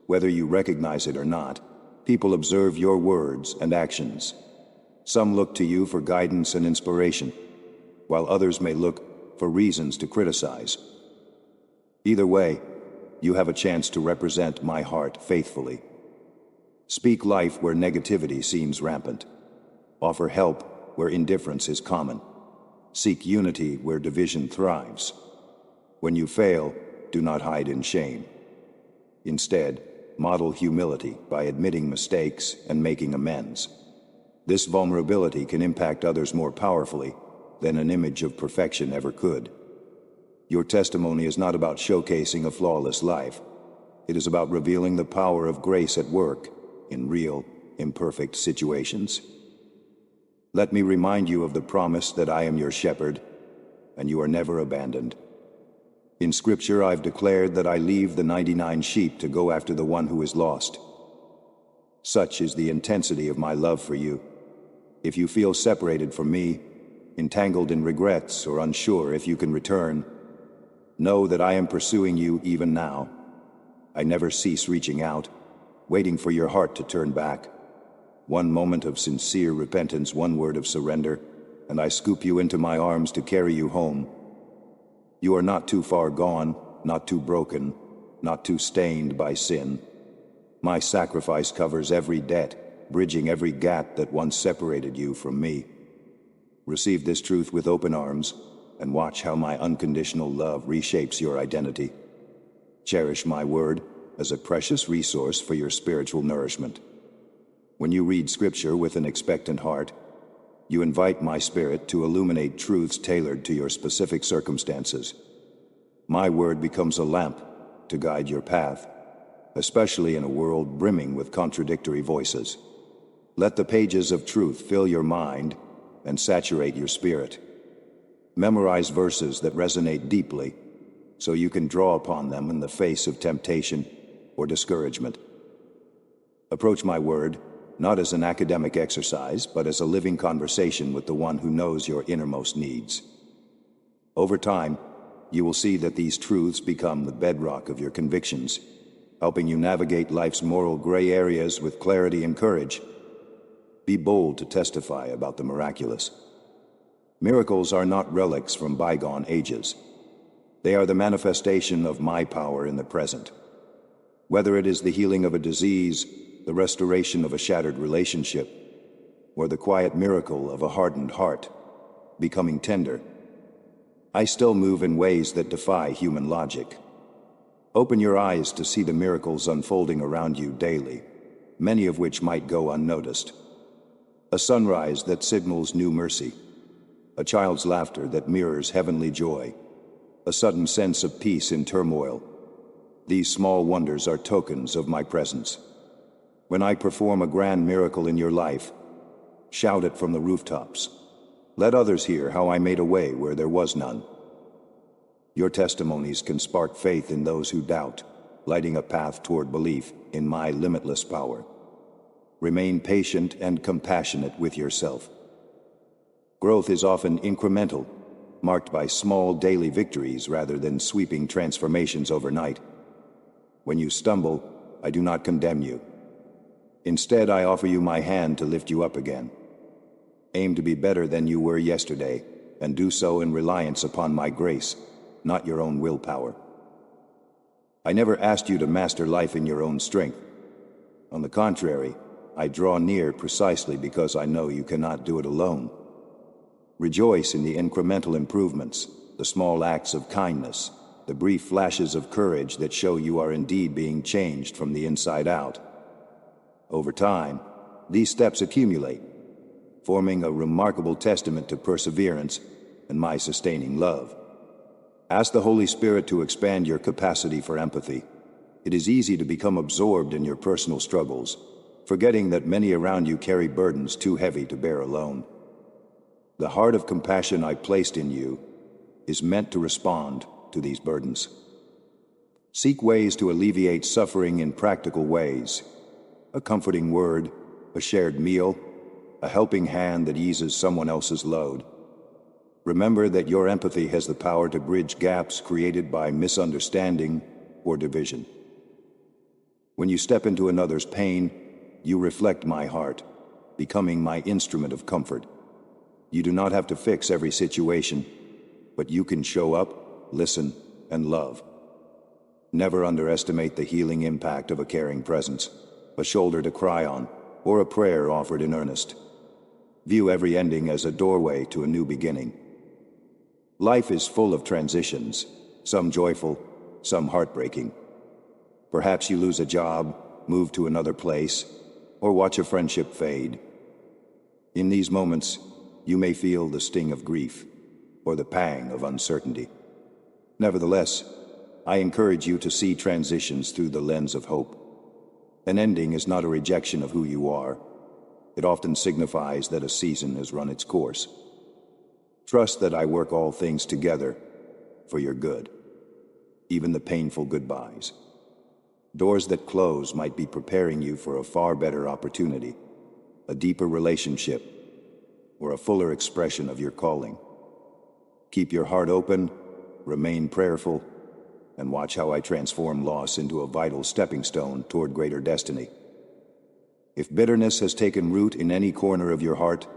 Whether you recognize it or not, people observe your words and actions. Some look to you for guidance and inspiration, while others may look for reasons to criticize. Either way, you have a chance to represent my heart faithfully. Speak life where negativity seems rampant. Offer help where indifference is common. Seek unity where division thrives. When you fail, do not hide in shame. Instead, model humility by admitting mistakes and making amends. This vulnerability can impact others more powerfully than an image of perfection ever could. Your testimony is not about showcasing a flawless life. It is about revealing the power of grace at work in real, imperfect situations. Let me remind you of the promise that I am your shepherd, and you are never abandoned. In Scripture, I've declared that I leave the 99 sheep to go after the one who is lost. Such is the intensity of my love for you. If you feel separated from me, entangled in regrets, or unsure if you can return, know that I am pursuing you even now. I never cease reaching out, waiting for your heart to turn back. One moment of sincere repentance, one word of surrender, and I scoop you into my arms to carry you home. You are not too far gone, not too broken, not too stained by sin. My sacrifice covers every debt, bridging every gap that once separated you from me. Receive this truth with open arms, and watch how my unconditional love reshapes your identity. Cherish my word as a precious resource for your spiritual nourishment. When you read Scripture with an expectant heart, you invite my Spirit to illuminate truths tailored to your specific circumstances. My word becomes a lamp to guide your path, especially in a world brimming with contradictory voices. Let the pages of truth fill your mind and saturate your spirit. Memorize verses that resonate deeply so you can draw upon them in the face of temptation or discouragement. Approach my word not as an academic exercise, but as a living conversation with the one who knows your innermost needs. Over time, you will see that these truths become the bedrock of your convictions, helping you navigate life's moral gray areas with clarity and courage. Be bold to testify about the miraculous. Miracles are not relics from bygone ages. They are the manifestation of my power in the present. Whether it is the healing of a disease, the restoration of a shattered relationship, or the quiet miracle of a hardened heart becoming tender, I still move in ways that defy human logic. Open your eyes to see the miracles unfolding around you daily, many of which might go unnoticed. A sunrise that signals new mercy, a child's laughter that mirrors heavenly joy, a sudden sense of peace in turmoil. These small wonders are tokens of my presence. When I perform a grand miracle in your life, shout it from the rooftops. Let others hear how I made a way where there was none. Your testimonies can spark faith in those who doubt, lighting a path toward belief in my limitless power. Remain patient and compassionate with yourself. Growth is often incremental, marked by small daily victories rather than sweeping transformations overnight. When you stumble, I do not condemn you. Instead, I offer you my hand to lift you up again. Aim to be better than you were yesterday, and do so in reliance upon my grace, not your own willpower. I never asked you to master life in your own strength. On the contrary, I draw near precisely because I know you cannot do it alone. Rejoice in the incremental improvements, the small acts of kindness, the brief flashes of courage that show you are indeed being changed from the inside out. Over time, these steps accumulate, forming a remarkable testament to perseverance and my sustaining love. Ask the Holy Spirit to expand your capacity for empathy. It is easy to become absorbed in your personal struggles, forgetting that many around you carry burdens too heavy to bear alone. The heart of compassion I placed in you is meant to respond to these burdens. Seek ways to alleviate suffering in practical ways. A comforting word, a shared meal, a helping hand that eases someone else's load. Remember that your empathy has the power to bridge gaps created by misunderstanding or division. When you step into another's pain, you reflect my heart, becoming my instrument of comfort. You do not have to fix every situation, but you can show up, listen, and love. Never underestimate the healing impact of a caring presence, a shoulder to cry on, or a prayer offered in earnest. View every ending as a doorway to a new beginning. Life is full of transitions, some joyful, some heartbreaking. Perhaps you lose a job, move to another place, or watch a friendship fade. In these moments, you may feel the sting of grief, or the pang of uncertainty. Nevertheless, I encourage you to see transitions through the lens of hope. An ending is not a rejection of who you are. It often signifies that a season has run its course. Trust that I work all things together for your good, even the painful goodbyes. Doors that close might be preparing you for a far better opportunity, a deeper relationship, or a fuller expression of your calling. Keep your heart open, remain prayerful, and watch how I transform loss into a vital stepping stone toward greater destiny. If bitterness has taken root in any corner of your heart,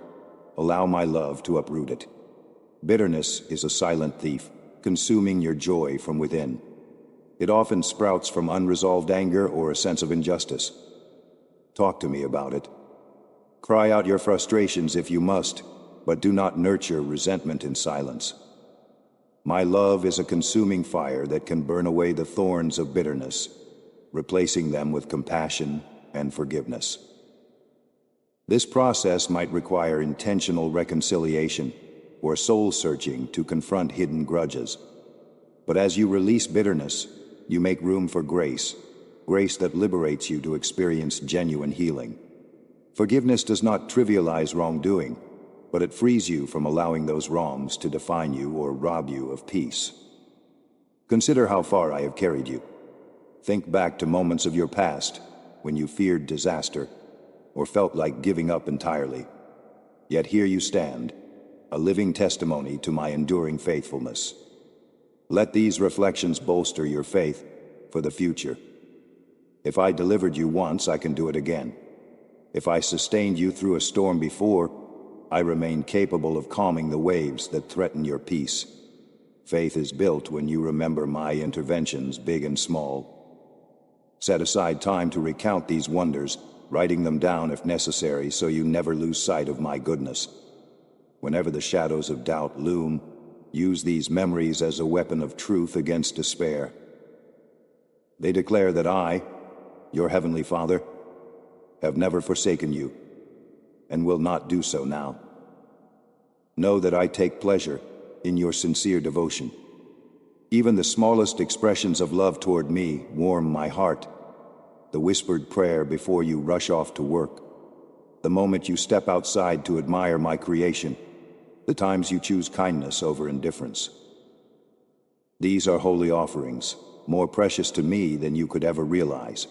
allow my love to uproot it. Bitterness is a silent thief, consuming your joy from within. It often sprouts from unresolved anger or a sense of injustice. Talk to me about it. Cry out your frustrations if you must, but do not nurture resentment in silence. My love is a consuming fire that can burn away the thorns of bitterness, replacing them with compassion and forgiveness. This process might require intentional reconciliation or soul-searching to confront hidden grudges. But as you release bitterness, you make room for grace, grace that liberates you to experience genuine healing. Forgiveness does not trivialize wrongdoing, but it frees you from allowing those wrongs to define you or rob you of peace. Consider how far I have carried you. Think back to moments of your past when you feared disaster or felt like giving up entirely. Yet here you stand, a living testimony to my enduring faithfulness. Let these reflections bolster your faith for the future. If I delivered you once, I can do it again. If I sustained you through a storm before, I remain capable of calming the waves that threaten your peace. Faith is built when you remember my interventions, big and small. Set aside time to recount these wonders, writing them down if necessary so you never lose sight of my goodness. Whenever the shadows of doubt loom, use these memories as a weapon of truth against despair. They declare that I, your Heavenly Father, have never forsaken you, and will not do so now. Know that I take pleasure in your sincere devotion. Even the smallest expressions of love toward me warm my heart. The whispered prayer before you rush off to work, the moment you step outside to admire my creation, the times you choose kindness over indifference. These are holy offerings, more precious to me than you could ever realize.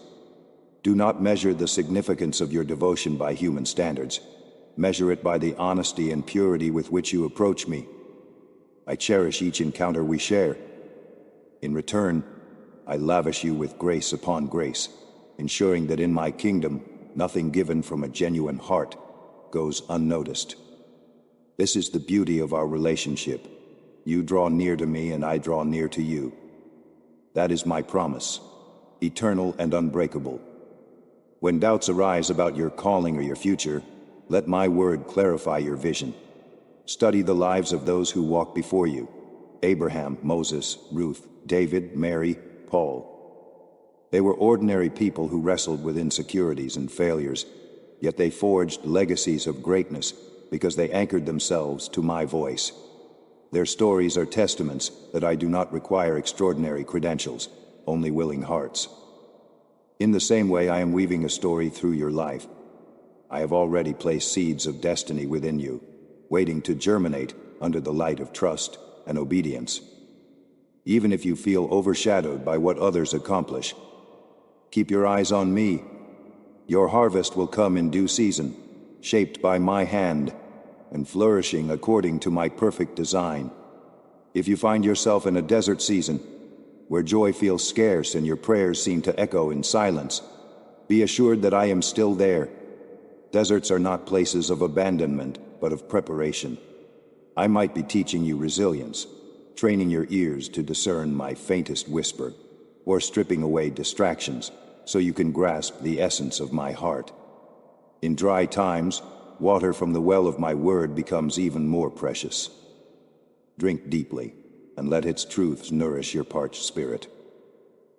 Do not measure the significance of your devotion by human standards. Measure it by the honesty and purity with which you approach me. I cherish each encounter we share. In return, I lavish you with grace upon grace, ensuring that in my kingdom, nothing given from a genuine heart goes unnoticed. This is the beauty of our relationship. You draw near to me and I draw near to you. That is my promise, eternal and unbreakable. When doubts arise about your calling or your future, let my word clarify your vision. Study the lives of those who walk before you: Abraham, Moses, Ruth, David, Mary, Paul. They were ordinary people who wrestled with insecurities and failures, yet they forged legacies of greatness because they anchored themselves to my voice. Their stories are testaments that I do not require extraordinary credentials, only willing hearts. In the same way, I am weaving a story through your life. I have already placed seeds of destiny within you, waiting to germinate under the light of trust and obedience. Even if you feel overshadowed by what others accomplish, keep your eyes on me. Your harvest will come in due season, shaped by my hand and flourishing according to my perfect design. If you find yourself in a desert season, where joy feels scarce and your prayers seem to echo in silence, be assured that I am still there. Deserts are not places of abandonment, but of preparation. I might be teaching you resilience, training your ears to discern my faintest whisper, or stripping away distractions so you can grasp the essence of my heart. In dry times, water from the well of my word becomes even more precious. Drink deeply, and let its truths nourish your parched spirit.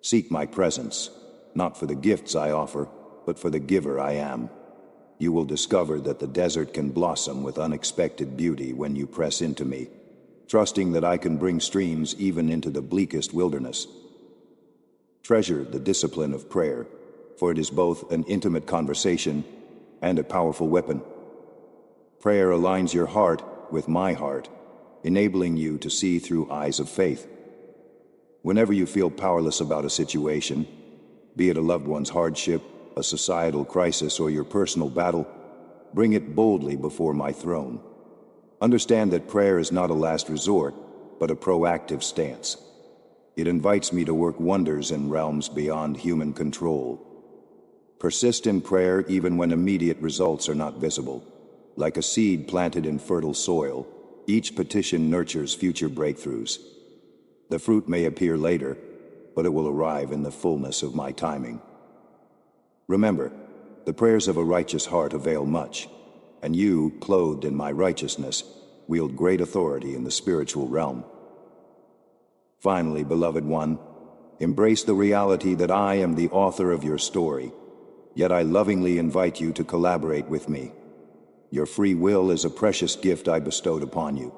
Seek my presence, not for the gifts I offer, but for the giver I am. You will discover that the desert can blossom with unexpected beauty when you press into me, trusting that I can bring streams even into the bleakest wilderness. Treasure the discipline of prayer, for it is both an intimate conversation and a powerful weapon. Prayer aligns your heart with my heart, enabling you to see through eyes of faith. Whenever you feel powerless about a situation, be it a loved one's hardship, a societal crisis, or your personal battle, bring it boldly before my throne. Understand that prayer is not a last resort, but a proactive stance. It invites me to work wonders in realms beyond human control. Persist in prayer even when immediate results are not visible. Like a seed planted in fertile soil, each petition nurtures future breakthroughs. The fruit may appear later, but it will arrive in the fullness of my timing. Remember, the prayers of a righteous heart avail much, and you, clothed in my righteousness, wield great authority in the spiritual realm. Finally, beloved one, embrace the reality that I am the author of your story, yet I lovingly invite you to collaborate with me. Your free will is a precious gift I bestowed upon you.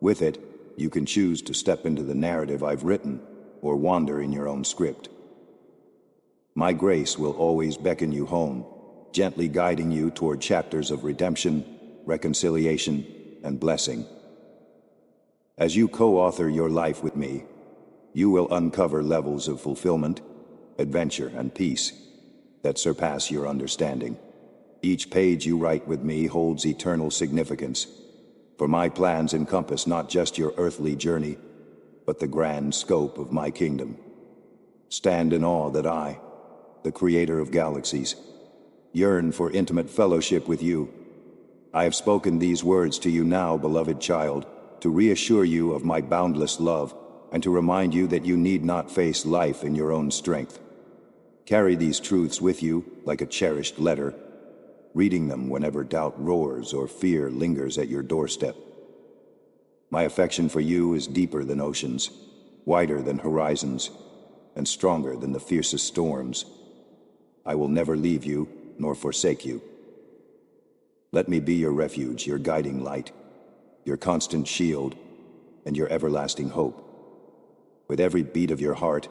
With it, you can choose to step into the narrative I've written, or wander in your own script. My grace will always beckon you home, gently guiding you toward chapters of redemption, reconciliation, and blessing. As you co-author your life with me, you will uncover levels of fulfillment, adventure, and peace that surpass your understanding. Each page you write with me holds eternal significance, for my plans encompass not just your earthly journey, but the grand scope of my kingdom. Stand in awe that I, the creator of galaxies, yearn for intimate fellowship with you. I have spoken these words to you now, beloved child, to reassure you of my boundless love and to remind you that you need not face life in your own strength. Carry these truths with you like a cherished letter, reading them whenever doubt roars or fear lingers at your doorstep. My affection for you is deeper than oceans, wider than horizons, and stronger than the fiercest storms. I will never leave you nor forsake you. Let me be your refuge, your guiding light, your constant shield, and your everlasting hope. With every beat of your heart,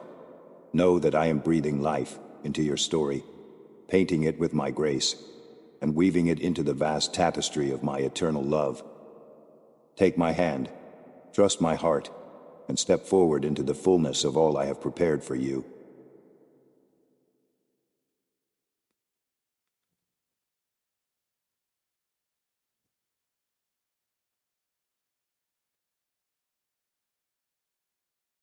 know that I am breathing life into your story, painting it with my grace, and weaving it into the vast tapestry of my eternal love. Take my hand, trust my heart, and step forward into the fullness of all I have prepared for you.